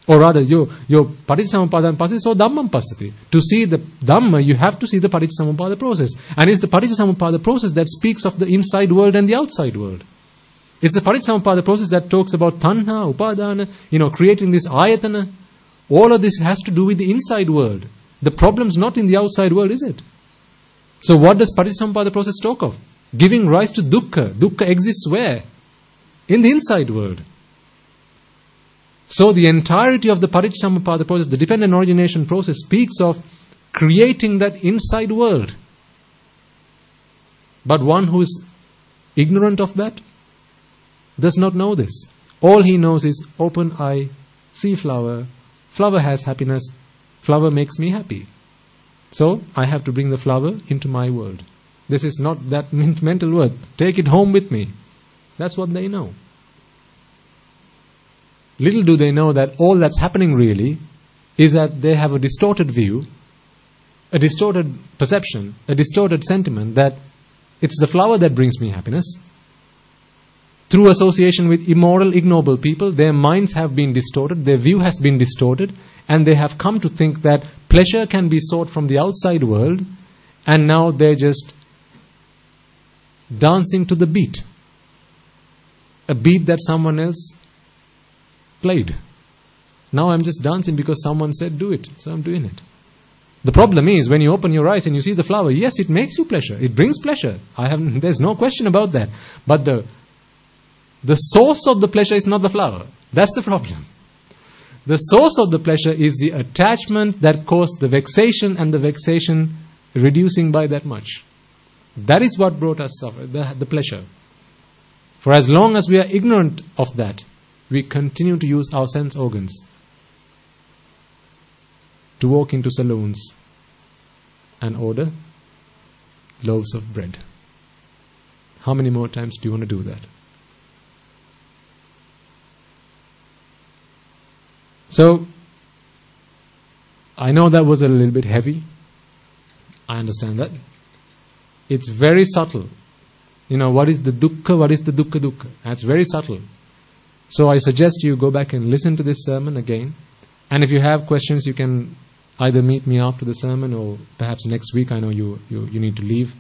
Or rather, your Paticcasamuppada passati so Dhammam passati. To see the Dhamma, you have to see the Paticcasamuppada process. And it's the Paticcasamuppada process that speaks of the inside world and the outside world. It's the Paticcasamuppada process that talks about tanha, upadana, creating this ayatana. All of this has to do with the inside world. The problem's not in the outside world, is it? So what does Paticcasamuppada process talk of? Giving rise to dukkha. Dukkha exists where? In the inside world. So the entirety of the Paticcasamuppada process, the dependent origination process, speaks of creating that inside world. But one who is ignorant of that does not know this. All he knows is open eye, see flower, flower has happiness, flower makes me happy. So I have to bring the flower into my world. This is not that mental word. Take it home with me. That's what they know. Little do they know that all that's happening really is that they have a distorted view, a distorted perception, a distorted sentiment that it's the flower that brings me happiness. Through association with immoral, ignoble people, their minds have been distorted, their view has been distorted, and they have come to think that pleasure can be sought from the outside world, and now they're just dancing to the beat. A beat that someone else played. Now I'm just dancing because someone said do it, so I'm doing it. The problem is when you open your eyes and you see the flower, yes, it makes you pleasure. It brings pleasure. There's no question about that. But the source of the pleasure is not the flower. That's the problem. The source of the pleasure is the attachment that caused the vexation, and the vexation reducing by that much. That is what brought us the pleasure. For as long as we are ignorant of that, we continue to use our sense organs to walk into saloons and order loaves of bread. How many more times do you want to do that? So, I know that was a little bit heavy. I understand that. It's very subtle. What is the dukkha? What is the dukkha? That's very subtle. So I suggest you go back and listen to this sermon again. And if you have questions, you can either meet me after the sermon or perhaps next week. I know you need to leave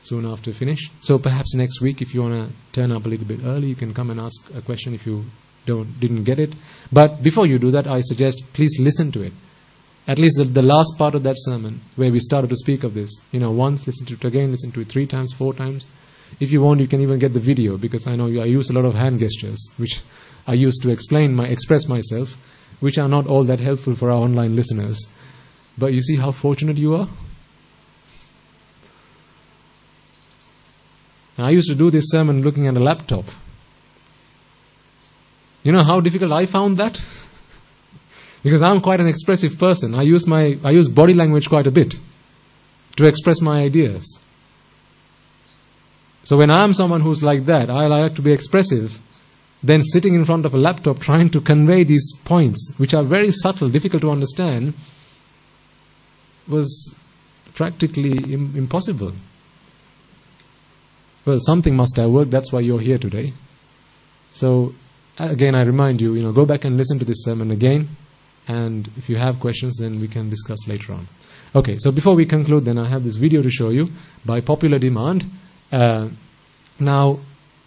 soon after finish. So perhaps next week, if you want to turn up a little bit early, you can come and ask a question if you didn't get it. But before you do that, I suggest please listen to it. At least the last part of that sermon where we started to speak of this. Once, listen to it again, listen to it 3 times, 4 times. If you want, you can even get the video, because I know I use a lot of hand gestures, which I use to express myself, which are not all that helpful for our online listeners. But you see how fortunate you are? I used to do this sermon looking at a laptop. You know how difficult I found that? Because I'm quite an expressive person. I use body language quite a bit to express my ideas. So when I'm someone who's like that, I like to be expressive, then sitting in front of a laptop trying to convey these points, which are very subtle, difficult to understand, was practically impossible. Well, something must have worked. That's why you're here today. So again, I remind you, go back and listen to this sermon again. And if you have questions, then we can discuss later on. Okay, so before we conclude, then I have this video to show you by popular demand. Now,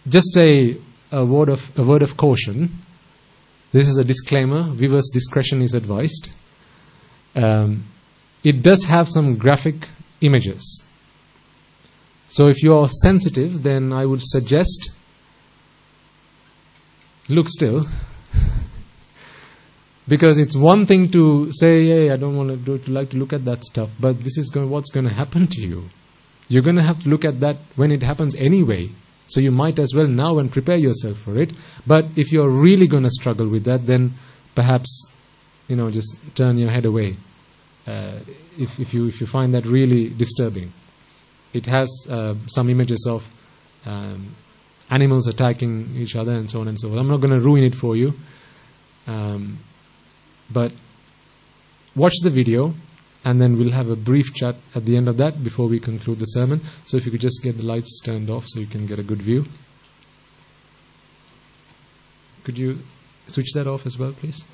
just a word of caution. This is a disclaimer. Viewers' discretion is advised. It does have some graphic images. So if you are sensitive, then I would suggest look still. Because it's one thing to say, hey, I don't want to like to look at that stuff, but this is what's going to happen to you. You're going to have to look at that when it happens anyway. So you might as well now and prepare yourself for it. But if you're really going to struggle with that, then perhaps, just turn your head away. If you find that really disturbing. It has some images of animals attacking each other and so on and so forth. I'm not going to ruin it for you. But watch the video, and then we'll have a brief chat at the end of that before we conclude the sermon. So if you could just get the lights turned off so you can get a good view. Could you switch that off as well, please?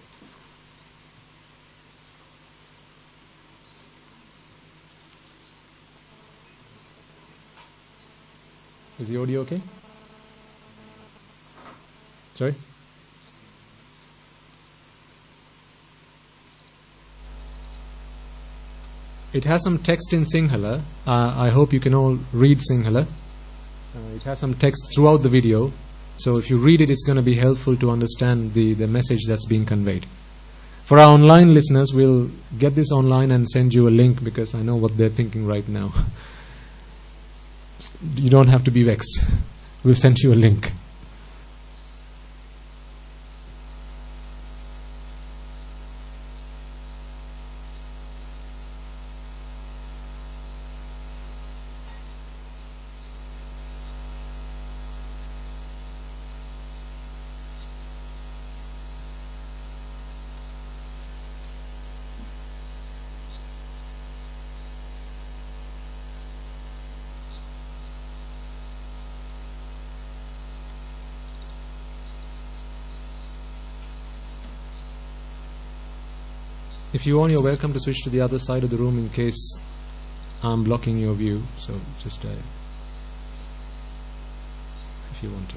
Is the audio okay? Sorry? It has some text in Sinhala. I hope you can all read Sinhala. It has some text throughout the video. So if you read it, it's going to be helpful to understand the message that's being conveyed. For our online listeners, we'll get this online and send you a link, because I know what they're thinking right now. You don't have to be vexed. We'll send you a link. If you want, you're welcome to switch to the other side of the room in case I'm blocking your view. So just if you want to.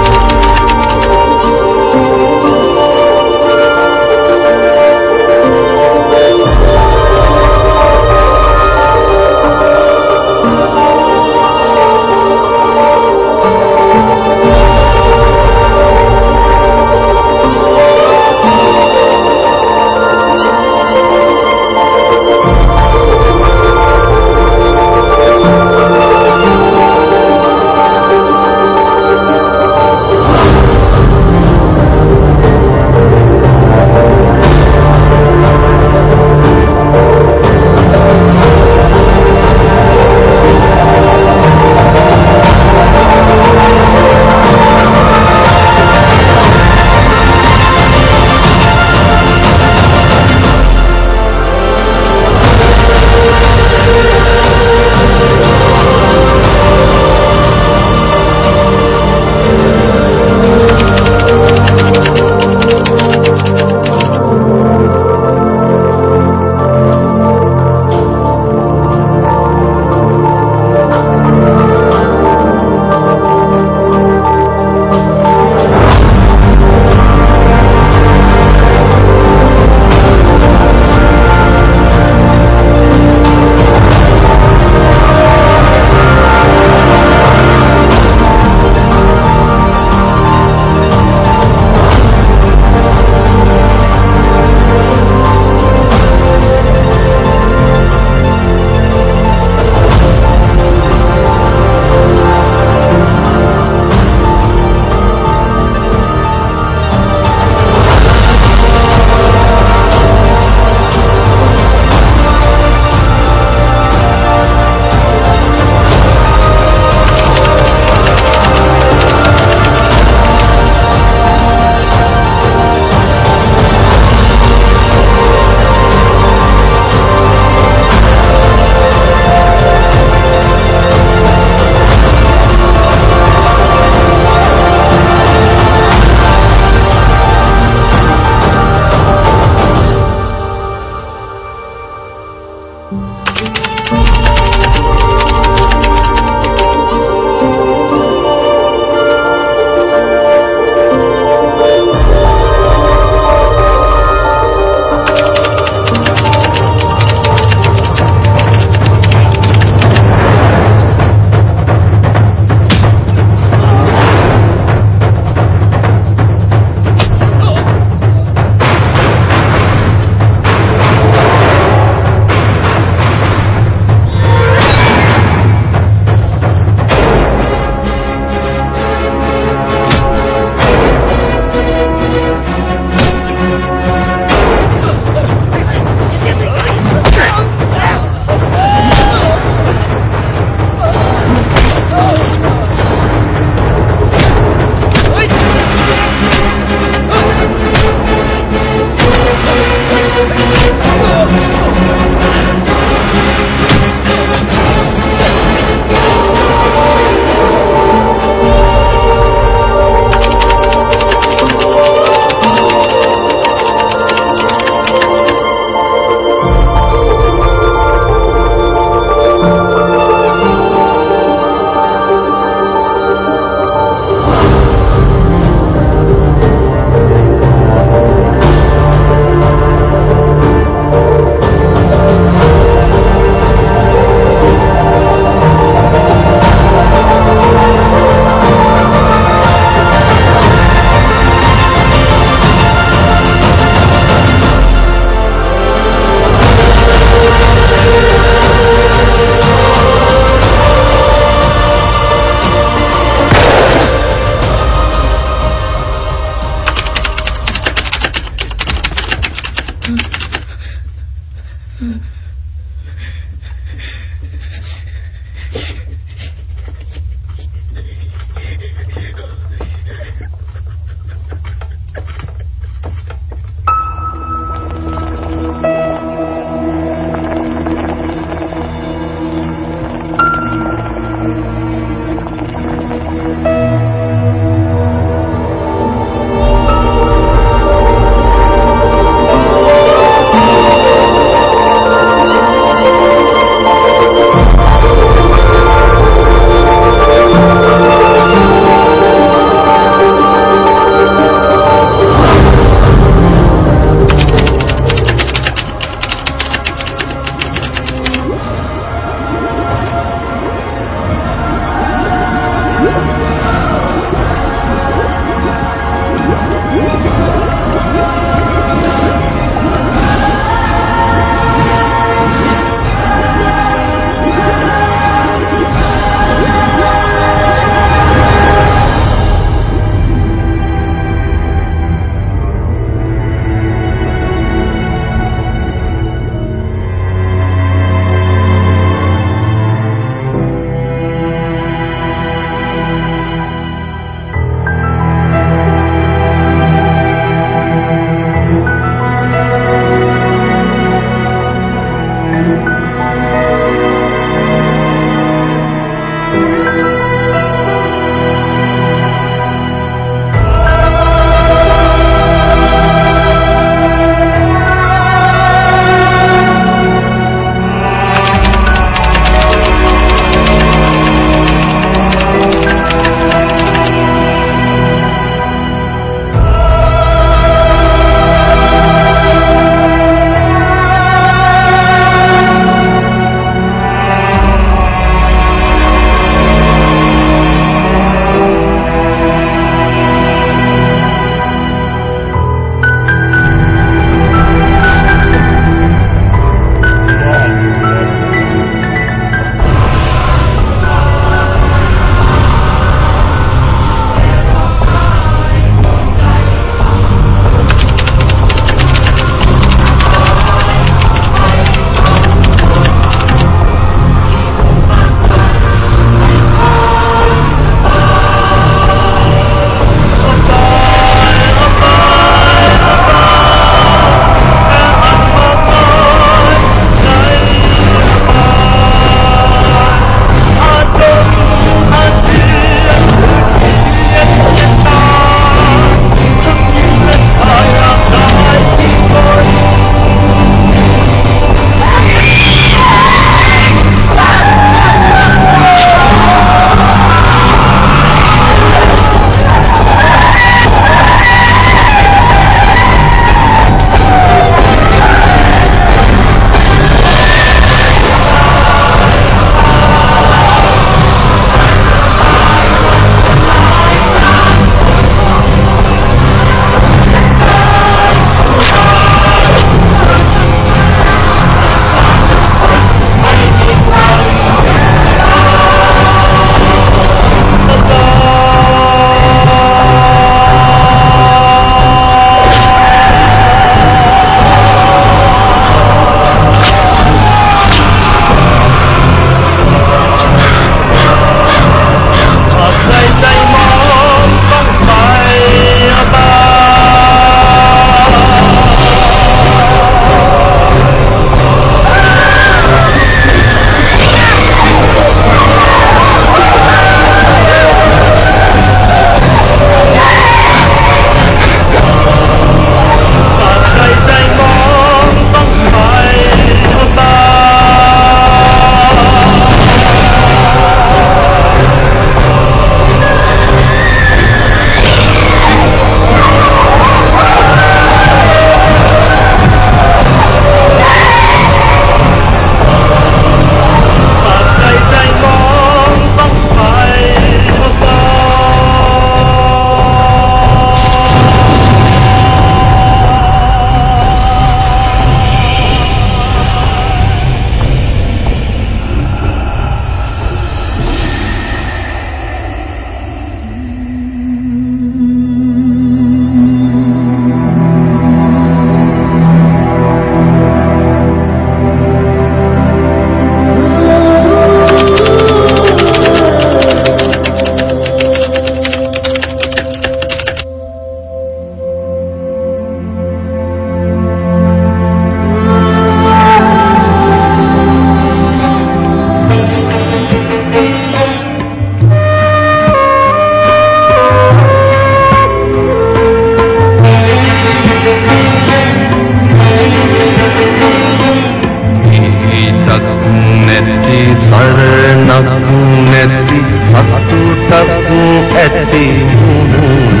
සතුටක් ඇති මුහුණක්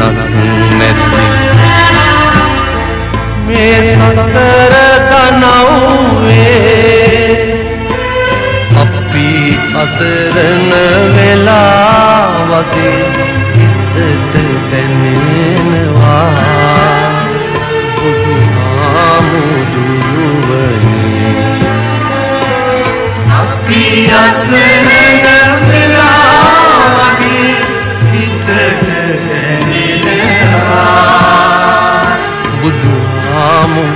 නැති මේ සසර තනව්වේ අපි අසරණ වෙලා වගේ හිතට දැනෙනවා බුදුහාමුදුරුවනේ අපි අසරණ වෙලා වගේ හිතට දැනෙනවා බුදුහාමුදුරුවනේ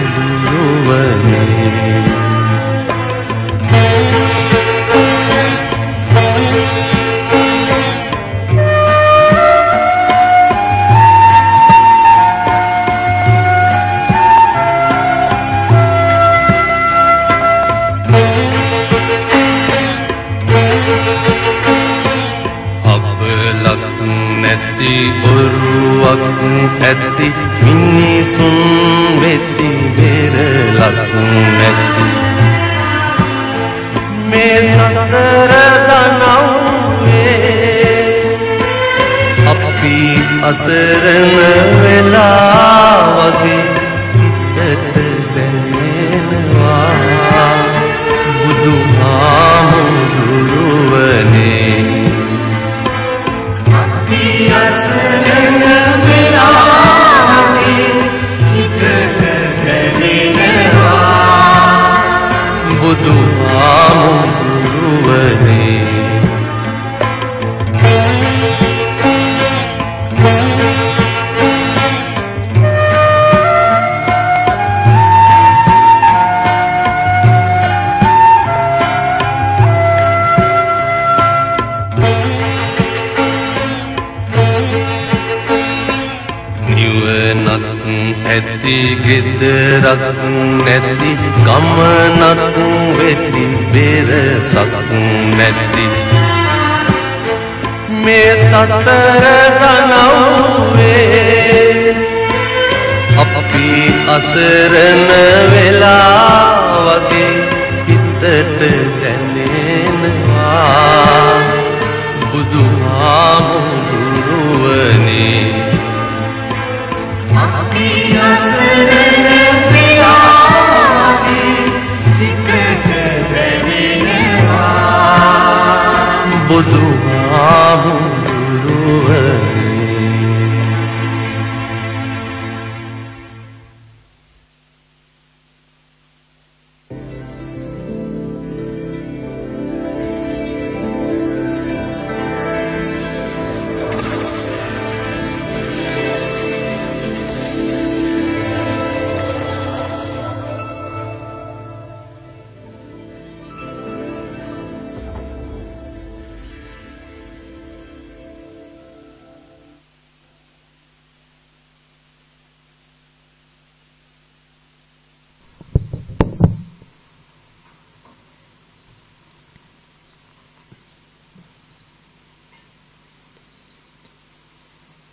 ඔරුවක් ඇති මිනිසුන් වෙති බෙරලක් නැති මේ සසර තනව්වේ අපි අසරණ වෙලා වගේ හිතට දැනෙනවා බුදුහාමුදුරුවනේ අසරණ වෙලා සිතට දැනෙනවා බුදුහාමුදුරුවනේ ඇති ගෙදරක් නැති ගමනක් වෙති බෙරසක් නැති මේ සසර තනව්වේ අපි අසරණ වෙලා වගේ හිතට දැනෙනවා බුදුහාමුදුරුවනේ අසරණ වෙලා සිතට දැනෙනවා බුදුහාමුදුරුවනේ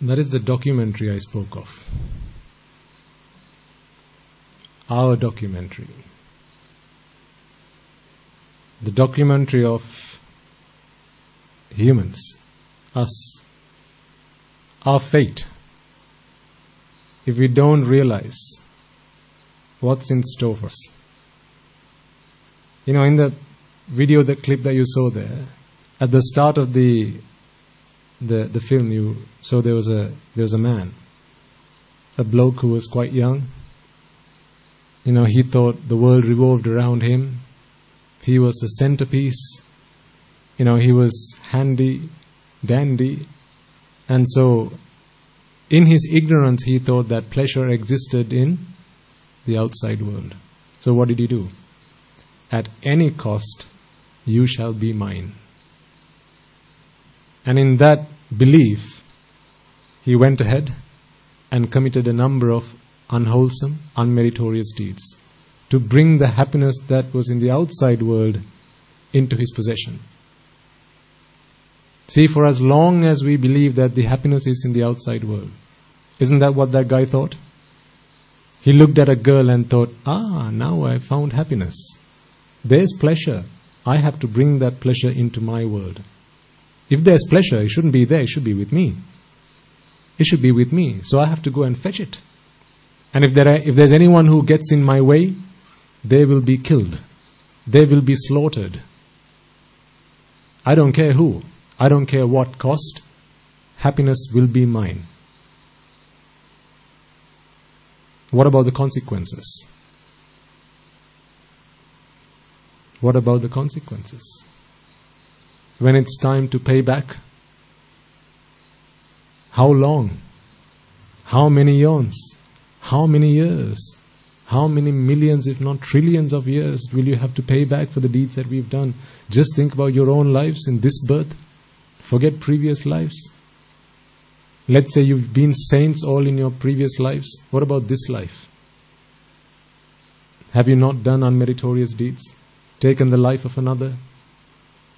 That is the documentary I spoke of. Our documentary. The documentary of humans, us, our fate. If we don't realize what's in store for us. You know, in the video, the clip that you saw there, at the start of the film, you saw there was a man, a bloke who was quite young. You know, he thought the world revolved around him. He was the centerpiece. You know, he was handy, dandy. And so, in his ignorance, he thought that pleasure existed in the outside world. So what did he do? At any cost, you shall be mine. And in that belief, he went ahead and committed a number of unwholesome, unmeritorious deeds to bring the happiness that was in the outside world into his possession. See, for as long as we believe that the happiness is in the outside world, isn't that what that guy thought? He looked at a girl and thought, now I found happiness. There's pleasure. I have to bring that pleasure into my world. If there's pleasure, it shouldn't be there, it should be with me. It should be with me. So I have to go and fetch it. And if there's anyone who gets in my way, they will be killed. They will be slaughtered. I don't care who. I don't care what cost. Happiness will be mine. What about the consequences? What about the consequences? When it's time to pay back, how long? How many eons? How many years? How many millions, if not trillions of years will you have to pay back for the deeds that we've done? Just think about your own lives in this birth. Forget previous lives. Let's say you've been saints all in your previous lives. What about this life? Have you not done unmeritorious deeds? Taken the life of another?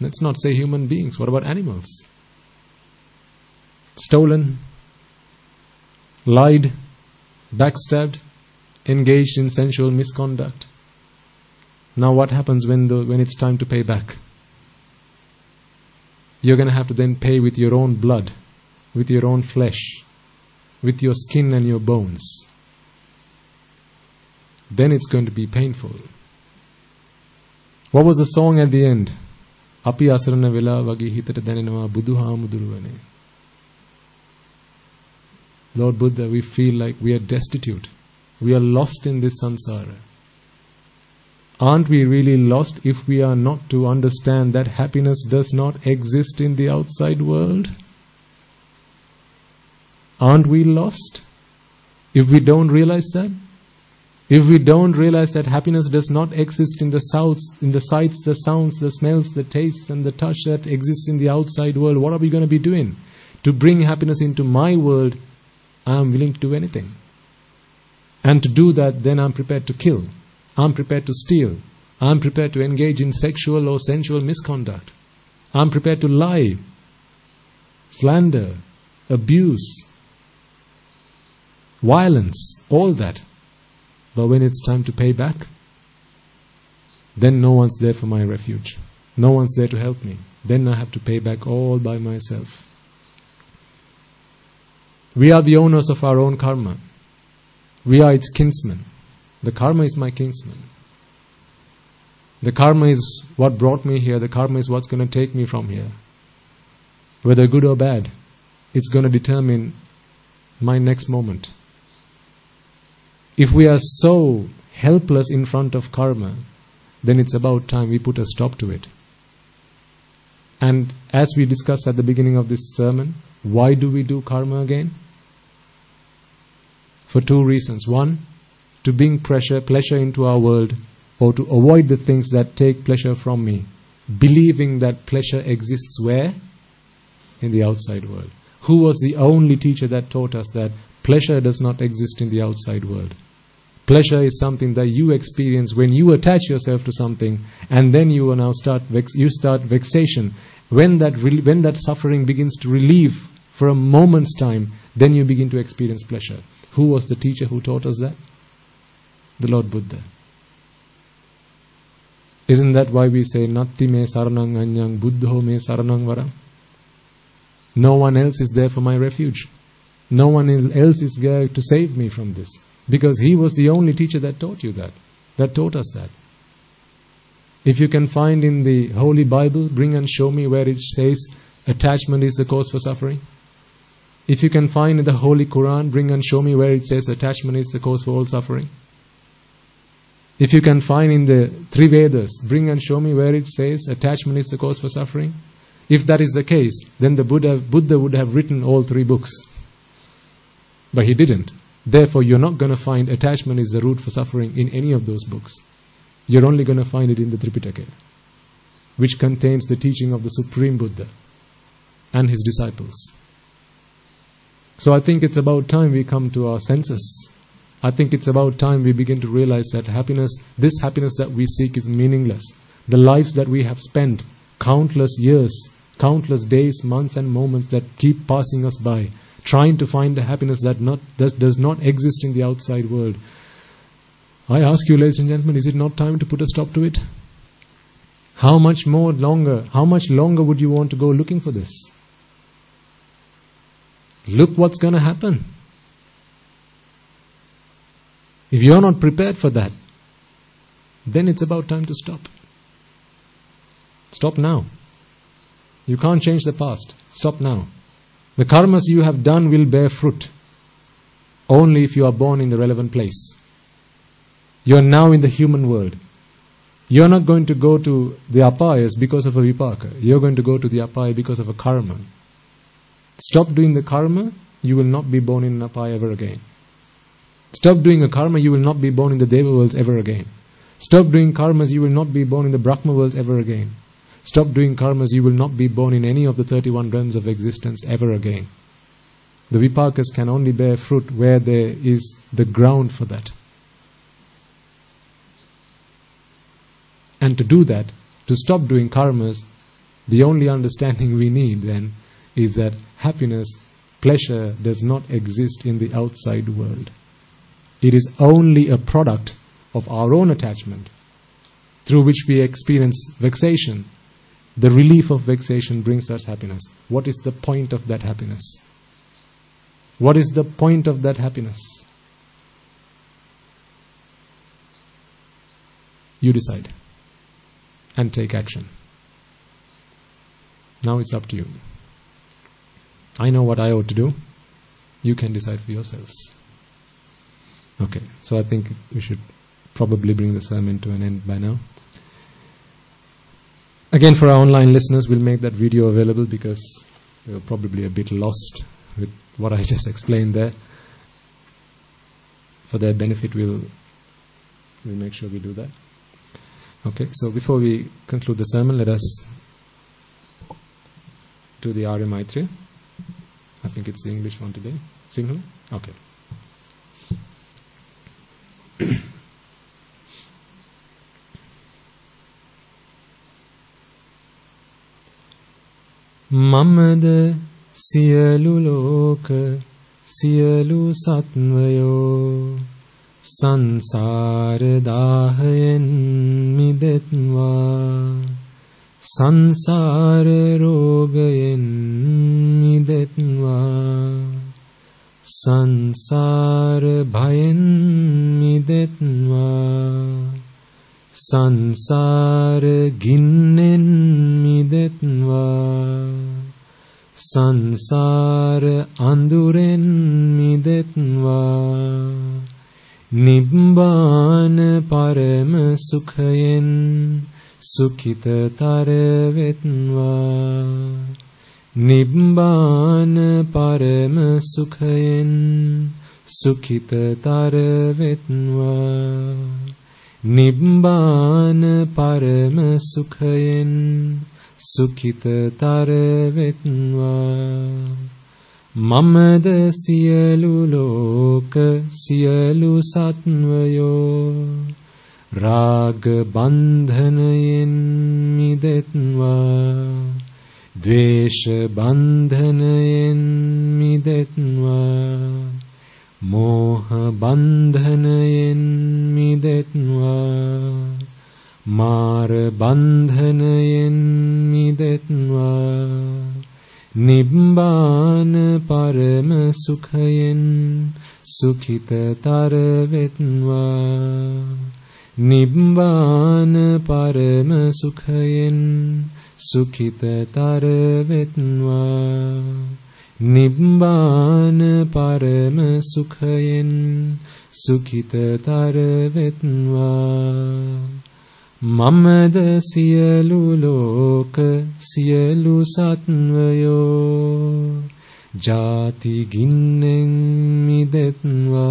Let's not say human beings. What about animals? Stolen, lied, backstabbed, engaged in sensual misconduct. Now what happens when it's time to pay back? You're going to have to then pay with your own blood, with your own flesh, with your skin and your bones. Then it's going to be painful. What was the song at the end? Api asarana vela wagi hitata danenawa buduhamuduruwane. Lord Buddha, we feel like we are destitute. We are lost in this samsara. Aren't we really lost if we are not to understand that happiness does not exist in the outside world? Aren't we lost if we don't realize that? If we don't realize that happiness does not exist in the sights, the sounds, the smells, the tastes and the touch that exists in the outside world, what are we going to be doing? To bring happiness into my world, I am willing to do anything. And to do that, then I am prepared to kill. I am prepared to steal. I am prepared to engage in sexual or sensual misconduct. I am prepared to lie, slander, abuse, violence, all that. But when it's time to pay back, then no one's there for my refuge. No one's there to help me. Then I have to pay back all by myself. We are the owners of our own karma. We are its kinsmen. The karma is my kinsman. The karma is what brought me here. The karma is what's going to take me from here. Whether good or bad, it's going to determine my next moment. If we are so helpless in front of karma, then it's about time we put a stop to it. And as we discussed at the beginning of this sermon, why do we do karma again? For two reasons. One, to bring pleasure into our world, or to avoid the things that take pleasure from me, believing that pleasure exists where? In the outside world. Who was the only teacher that taught us that pleasure does not exist in the outside world? Pleasure is something that you experience when you attach yourself to something, and then you will now start vexation. When that suffering begins to relieve for a moment's time, then you begin to experience pleasure. Who was the teacher who taught us that? The Lord Buddha. Isn't that why we say, Natti me saranang anyang buddho me saranang varam? No one else is there for my refuge. No one else is there to save me from this. Because he was the only teacher that taught you that taught us that. If you can find in the Holy Bible, bring and show me where it says attachment is the cause for suffering. If you can find in the Holy Quran, bring and show me where it says attachment is the cause for all suffering. If you can find in the three Vedas, bring and show me where it says attachment is the cause for suffering. If that is the case, then the Buddha would have written all three books. But he didn't. Therefore, you're not going to find attachment is the root for suffering in any of those books. You're only going to find it in the Tripitaka, which contains the teaching of the Supreme Buddha and his disciples. So I think it's about time we come to our senses. I think it's about time we begin to realize that this happiness that we seek is meaningless. The lives that we have spent, countless years, countless days, months and moments that keep passing us by, trying to find a happiness that does not exist in the outside world. I ask you, ladies and gentlemen, is it not time to put a stop to it? How much longer would you want to go looking for this? Look what's going to happen. If you're not prepared for that, then it's about time to stop. Stop now. You can't change the past. Stop now. The karmas you have done will bear fruit only if you are born in the relevant place. You are now in the human world. You are not going to go to the apayas because of a vipaka. You are going to go to the apaya because of a karma. Stop doing the karma, you will not be born in an apaya ever again. Stop doing a karma, you will not be born in the deva worlds ever again. Stop doing karmas, you will not be born in the Brahma worlds ever again. Stop doing karmas, you will not be born in any of the 31 realms of existence ever again. The vipakas can only bear fruit where there is the ground for that. And to do that, to stop doing karmas, the only understanding we need then is that happiness, pleasure does not exist in the outside world. It is only a product of our own attachment through which we experience vexation. The relief of vexation brings us happiness. What is the point of that happiness? What is the point of that happiness? You decide and take action. Now it's up to you. I know what I ought to do. You can decide for yourselves. Okay, so I think we should probably bring the sermon to an end by now. Again, for our online listeners, we'll make that video available because they were probably a bit lost with what I just explained there. For their benefit, we'll make sure we do that. Okay, so before we conclude the sermon, let us do the Arya Maitri. I think it's the English one today. Sinhala? Okay. Mamada siyalu loka siyalu satvayo sansara dahayen midetva sansara rogayen midetva sansara bhayen midetva sansara ginnen midetva sansara anduren midetva Nibbana parama sukhayen sukhita taravetva Nibbana parama sukhayen sukhita taravetva Nibbana parama sukhayen sukhita taravetva Mamada siyalu loka siyalu satvayo Raga bandhanayen midetva Dvesha bandhanayen midetva Moha bandhanayen midetva Mara bandhanayen midetva Nibbana parama sukhayen sukhita taravetva Nibbana parama sukhayen sukhita taravetva Nibbana parama sukhayen sukhita taravetva Mamada siyalu loka siyalu satvayo Jati ginnen midetva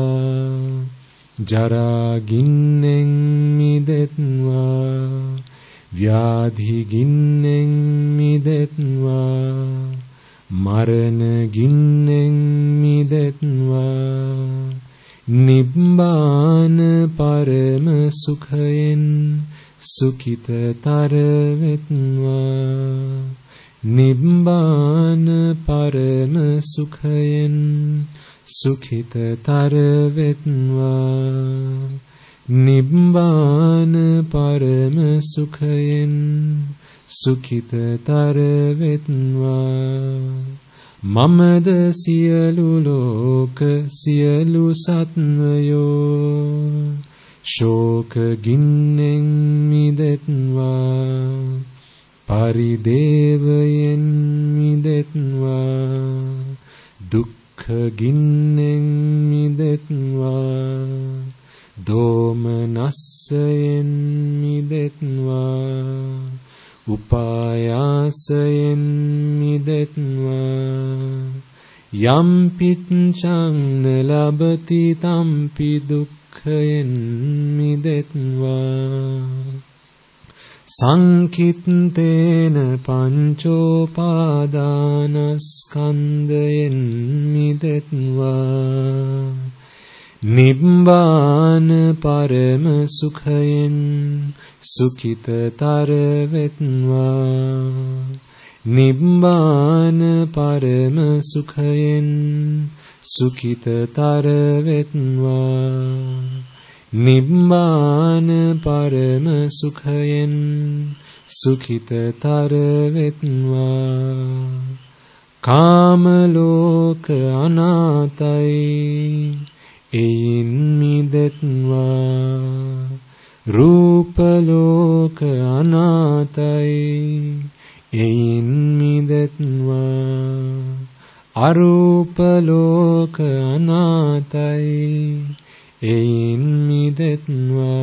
Jara ginnen midetva Vyadhi ginnen midetva Marana ginnen midetva Nibbana parama sukhayen Sukhita taravetva Nibbana parama sukhayen Sukhita taravetva Nibbana parama sukhayen sukhitatara vetva Mamada siyalu loka siyalu satvayo Shoka ginnen midetva Paridevayen midetva Dukkha ginnen midetva Domanassayen midetva Upayasayen midetva Yam pitchang nalabati tampi dukkhayen midetva Sankitena panchopadanaskandhayen midetva Nibbana parama sukhayen sukhitatara vetva Nibbana parama sukhayen sukhitatara vetva Nibbana parama sukhayen sukhitatara vetva Kamaloka anatai Eyin midetva Rupaloka anatai Eyin midetva Arupaloka anatai Eyin midetva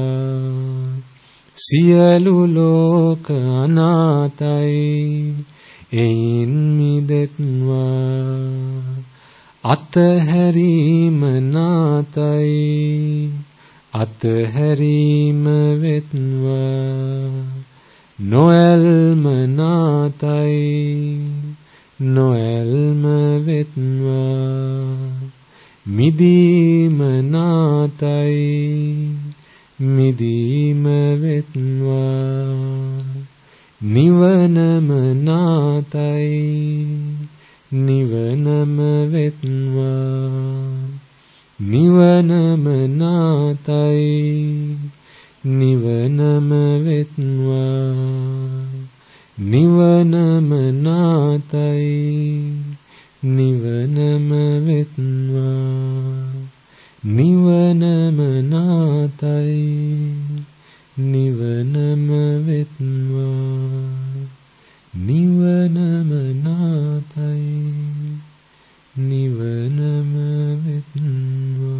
Siyalu loka anatai Eyin midetva Atharima natai Atharima vetva Noelma natai Noelma vetva Midima natai Midima vetva Nivanama natai Nivanama vetva Nivanama natai Nivanama vetva Nivanama natai Nivanama vetva Nivanama natai Nivanama vetva Nivanama natai Nivanama vetva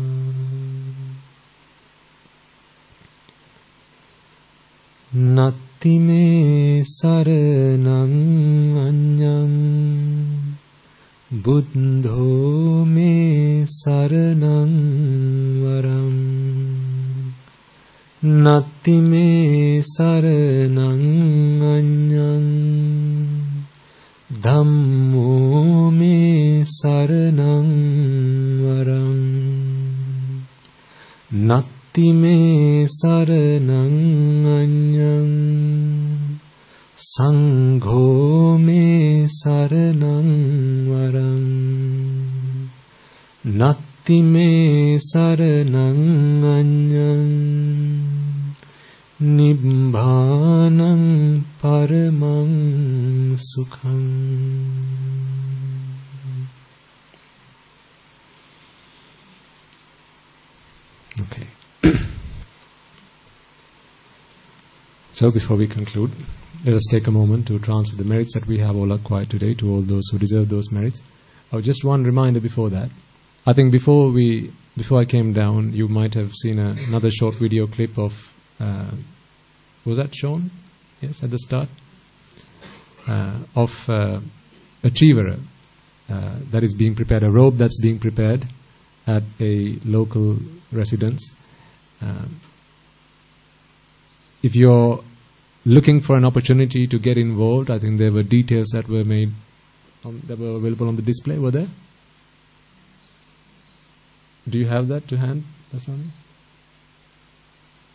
Natti me saranang anyang Buddho me saranang varam Natti me saranang anyang Dhammo me saranang varam Natti me saranang anyang Sangho me saranang varam Natti me saranang anyang Nibbānang paramang sukham. Okay. So before we conclude, let us take a moment to transfer the merits that we have all acquired today to all those who deserve those merits. Just one reminder before that. I think before I came down, you might have seen another short video clip of was that shown? Yes, at the start? Of a chivara that is being prepared, a robe that's being prepared at a local residence. If you're looking for an opportunity to get involved, I think there were details that were made, that were available on the display. Were there? Do you have that to hand, Dasani?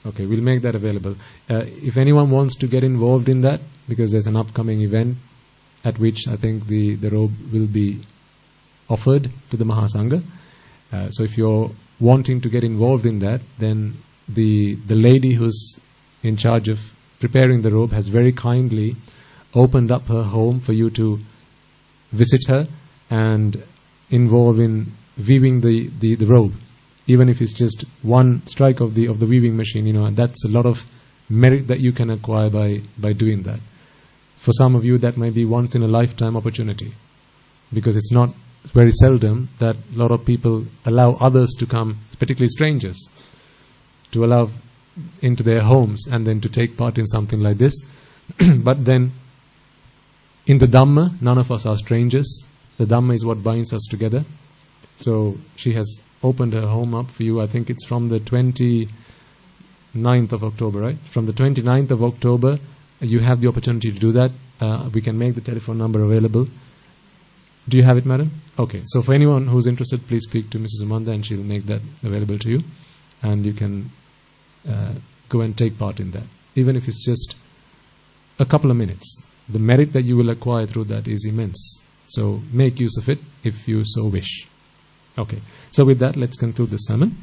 Okay, we'll make that available. If anyone wants to get involved in that, because there's an upcoming event at which I think the robe will be offered to the Mahasangha. So if you're wanting to get involved in that, then the lady who's in charge of preparing the robe has very kindly opened up her home for you to visit her and involve in weaving the robe. Even if it's just one strike of the weaving machine, and that's a lot of merit that you can acquire by doing that. For some of you, that might be once in a lifetime opportunity, because it's not very seldom that a lot of people allow others to come, particularly strangers, to allow into their homes and then to take part in something like this. But then, in the Dhamma, none of us are strangers. The Dhamma is what binds us together. So she has opened her home up for you. I think it's from the 29th of October, right? From the 29th of October, you have the opportunity to do that. We can make the telephone number available. Do you have it, madam? Okay. So for anyone who's interested, please speak to Mrs. Umanda and she'll make that available to you. And you can go and take part in that. Even if it's just a couple of minutes. The merit that you will acquire through that is immense. So make use of it if you so wish. Okay. So with that, let's conclude the sermon.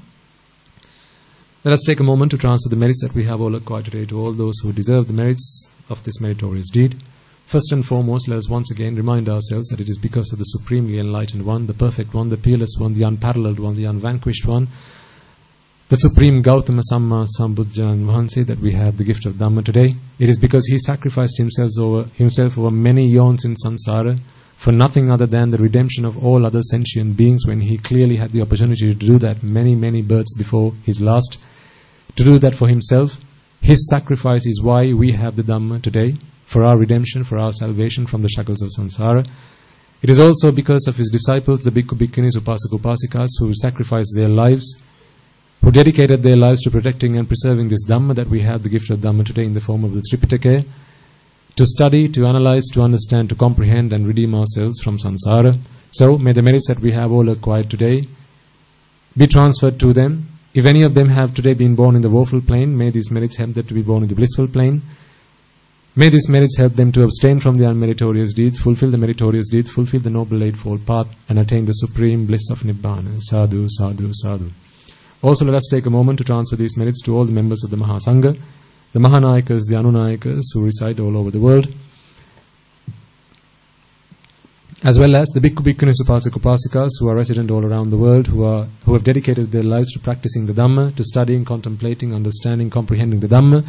Let us take a moment to transfer the merits that we have all acquired today to all those who deserve the merits of this meritorious deed. First and foremost, let us once again remind ourselves that it is because of the supremely enlightened one, the perfect one, the peerless one, the unparalleled one, the unvanquished one, the supreme Gautama Samma Sambuddhajan Vahanse, that we have the gift of Dhamma today. It is because he sacrificed himself over many eons in samsara for nothing other than the redemption of all other sentient beings, when he clearly had the opportunity to do that many births before his last, to do that for himself. His sacrifice is why we have the Dhamma today, for our redemption, for our salvation from the shackles of samsara. It is also because of his disciples, the Bhikkhu Bhikkhunis, Upasaka Upasikas, who sacrificed their lives, who dedicated their lives to protecting and preserving this Dhamma, that we have the gift of Dhamma today in the form of the Tripitaka, to study, to analyze, to understand, to comprehend and redeem ourselves from samsara. So may the merits that we have all acquired today be transferred to them. If any of them have today been born in the woeful plane, may these merits help them to be born in the blissful plane. May these merits help them to abstain from the unmeritorious deeds, fulfill the meritorious deeds, fulfill the Noble Eightfold Path, and attain the supreme bliss of Nibbana. Sadhu, sadhu, sadhu. Also, let us take a moment to transfer these merits to all the members of the Mahasangha, the Mahanayakas, the Anunayakas who reside all over the world, as well as the Bhikkhu Bhikkhunis, Upasaka Upasikas who are resident all around the world, who have dedicated their lives to practicing the Dhamma, to studying, contemplating, understanding, comprehending the Dhamma.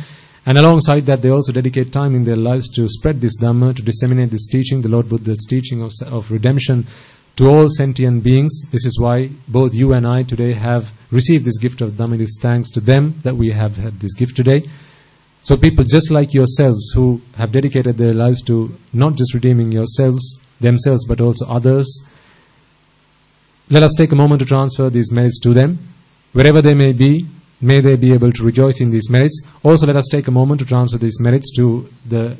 And alongside that, they also dedicate time in their lives to spread this Dhamma, to disseminate this teaching, the Lord Buddha's teaching of redemption, to all sentient beings. This is why both you and I today have received this gift of Dhamma. It is thanks to them that we have had this gift today. So people just like yourselves who have dedicated their lives to not just redeeming themselves, but also others, let us take a moment to transfer these merits to them. Wherever they may be, may they be able to rejoice in these merits. Also, let us take a moment to transfer these merits to the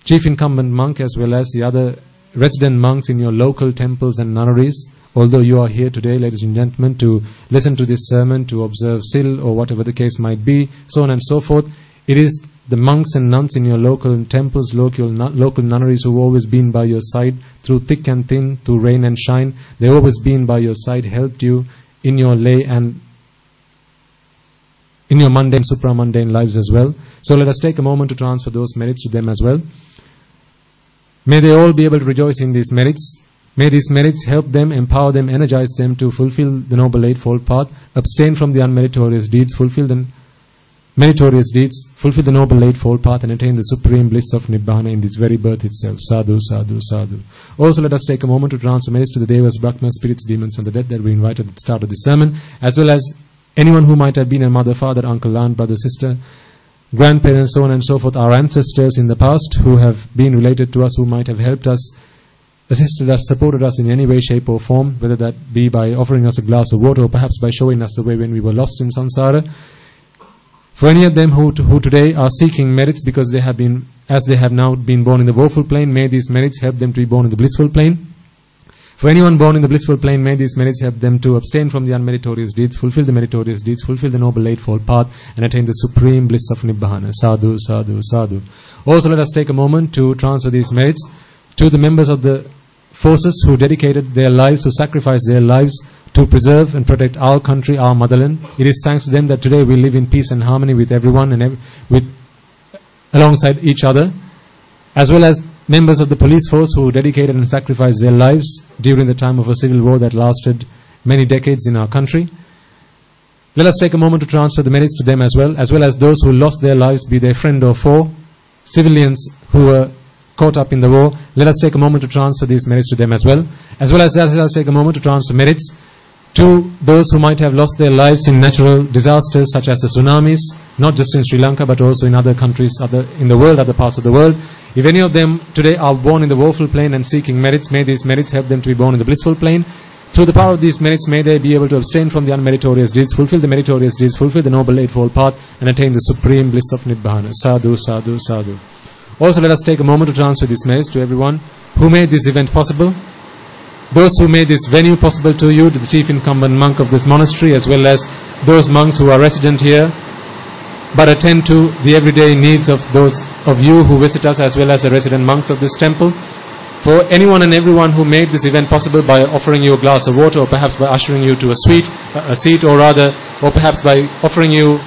chief incumbent monk as well as the other resident monks in your local temples and nunneries. Although you are here today, ladies and gentlemen, to listen to this sermon, to observe Sil or whatever the case might be, so on and so forth, it is the monks and nuns in your local temples, local nunneries who have always been by your side through thick and thin, through rain and shine. They have always been by your side, helped you in your lay and in your mundane, supramundane lives as well. So let us take a moment to transfer those merits to them as well. May they all be able to rejoice in these merits. May these merits help them, empower them, energize them to fulfill the Noble Eightfold Path, abstain from the unmeritorious deeds, fulfill the meritorious deeds, fulfill the Noble Eightfold Path, and attain the supreme bliss of Nibbana in this very birth itself. Sadhu, sadhu, sadhu. Also, let us take a moment to transfer merits to the Devas, Brahmas, spirits, demons, and the dead that we invited at the start of the sermon, as well as anyone who might have been a mother, father, uncle, aunt, brother, sister, grandparents, so on and so forth, our ancestors in the past who have been related to us, who might have helped us, assisted us, supported us in any way, shape or form, whether that be by offering us a glass of water or perhaps by showing us the way when we were lost in samsara. For any of them who today are seeking merits because they have been, as they have now been born in the woeful plane, may these merits help them to be born in the blissful plane. For anyone born in the blissful plane, may these merits help them to abstain from the unmeritorious deeds, fulfill the meritorious deeds, fulfill the Noble Eightfold Path, and attain the supreme bliss of Nibbana. Sadhu, sadhu, sadhu. Also, let us take a moment to transfer these merits to the members of the forces who dedicated their lives, who sacrificed their lives to preserve and protect our country, our motherland. It is thanks to them that today we live in peace and harmony with everyone and alongside each other, as well as members of the police force who dedicated and sacrificed their lives during the time of a civil war that lasted many decades in our country. Let us take a moment to transfer the merits to them as well as those who lost their lives, be they friend or foe, civilians who were caught up in the war. Let us take a moment to transfer these merits to them as well as let us take a moment to transfer merits to those who might have lost their lives in natural disasters such as the tsunamis, not just in Sri Lanka but also in other countries, in the world, other parts of the world. If any of them today are born in the woeful plane and seeking merits, may these merits help them to be born in the blissful plane. Through the power of these merits, may they be able to abstain from the unmeritorious deeds, fulfill the meritorious deeds, fulfill the noble eightfold path, and attain the supreme bliss of Nibbana. Sadhu, sadhu, sadhu. Also, let us take a moment to transfer these merits to everyone who made this event possible. Those who made this venue possible to you, to the chief incumbent monk of this monastery, as well as those monks who are resident here, but attend to the everyday needs of those of you who visit us, as well as the resident monks of this temple. For anyone and everyone who made this event possible by offering you a glass of water, or perhaps by ushering you to a seat, or perhaps by offering you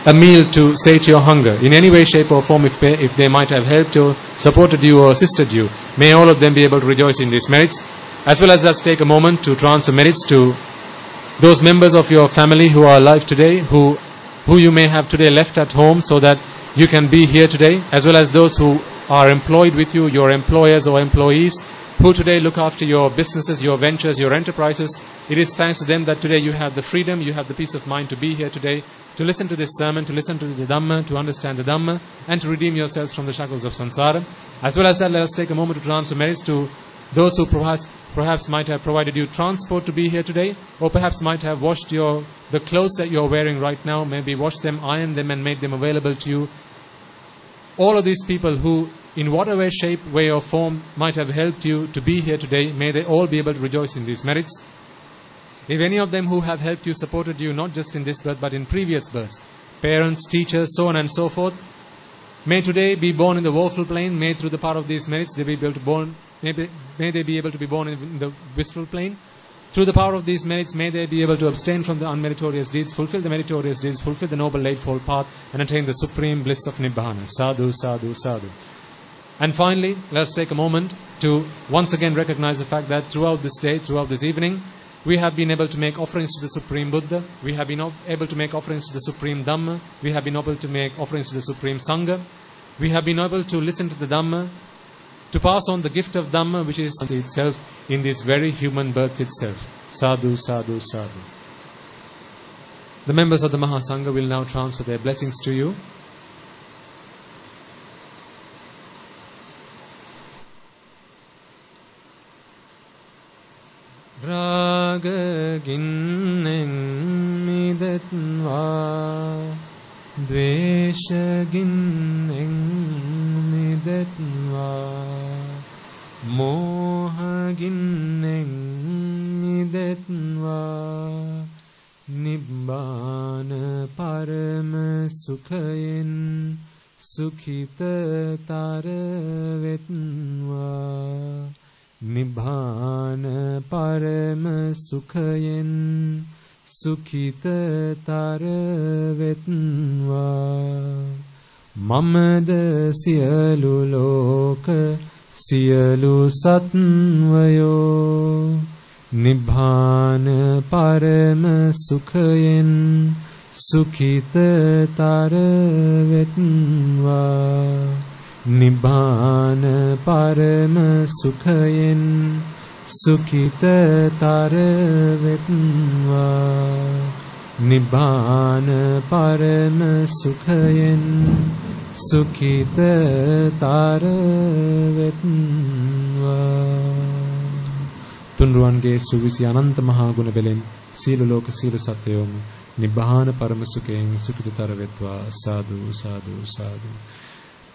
a meal to sate your hunger. In any way, shape or form, if they might have helped or supported you or assisted you, may all of them be able to rejoice in these merits. As well as let's take a moment to transfer merits to those members of your family who are alive today, who you may have today left at home so that you can be here today, as well as those who are employed with you, your employers or employees, who today look after your businesses, your ventures, your enterprises. It is thanks to them that today you have the freedom, you have the peace of mind to be here today, to listen to this sermon, to listen to the Dhamma, to understand the Dhamma, and to redeem yourselves from the shackles of samsara. As well as that, let us take a moment to transfer merits to those who perhaps might have provided you transport to be here today, or perhaps might have washed the clothes that you are wearing right now, maybe washed them, ironed them, and made them available to you. All of these people who, in whatever shape, way or form, might have helped you to be here today, may they all be able to rejoice in these merits. If any of them who have helped you, supported you, not just in this birth, but in previous births, parents, teachers, so on and so forth, may today be born in the woeful plane, may through the power of these merits they be able to may they be able to be born in the blissful plane. Through the power of these merits, may they be able to abstain from the unmeritorious deeds, fulfill the meritorious deeds, fulfill the noble eightfold path, and attain the supreme bliss of Nibbana. Sadhu, sadhu, sadhu. And finally, let us take a moment to once again recognize the fact that throughout this day, throughout this evening, we have been able to make offerings to the Supreme Buddha, we have been able to make offerings to the Supreme Dhamma, we have been able to make offerings to the Supreme Sangha, we have been able to listen to the Dhamma, to pass on the gift of Dhamma, which is itself in this very human birth itself. Sadhu, sadhu, sadhu. The members of the Mahasangha will now transfer their blessings to you. Raga ginnen midetva, dvesha ginnen midetva, moha ginnen midetva, Nibbana parama sukhayen sukhita taravetva. Nibbana parama sukhayen sukhita taravetva. Mamada siyalu loka siyalu satvayo. Nibbana parama sukhayen sukhita taravetva. Nibbana parama sukhayen sukhita taravetva. Nibbana parama sukhayen sukhita taravetva. Tunruange suvisi ananta mahaguna belen silu loka silu satyom Nibbana parama sukhayen sukhita taravetva. Sadhu, sadhu, sadhu.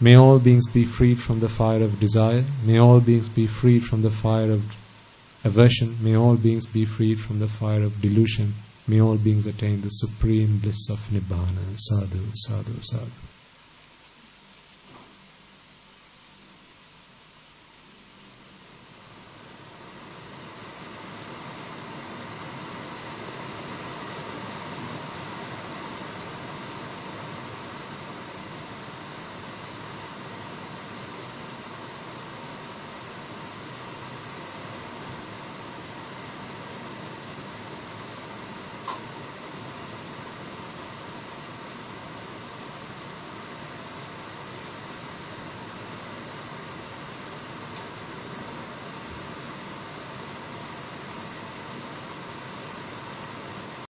May all beings be freed from the fire of desire. May all beings be freed from the fire of aversion. May all beings be freed from the fire of delusion. May all beings attain the supreme bliss of Nibbana. Sadhu, sadhu, sadhu.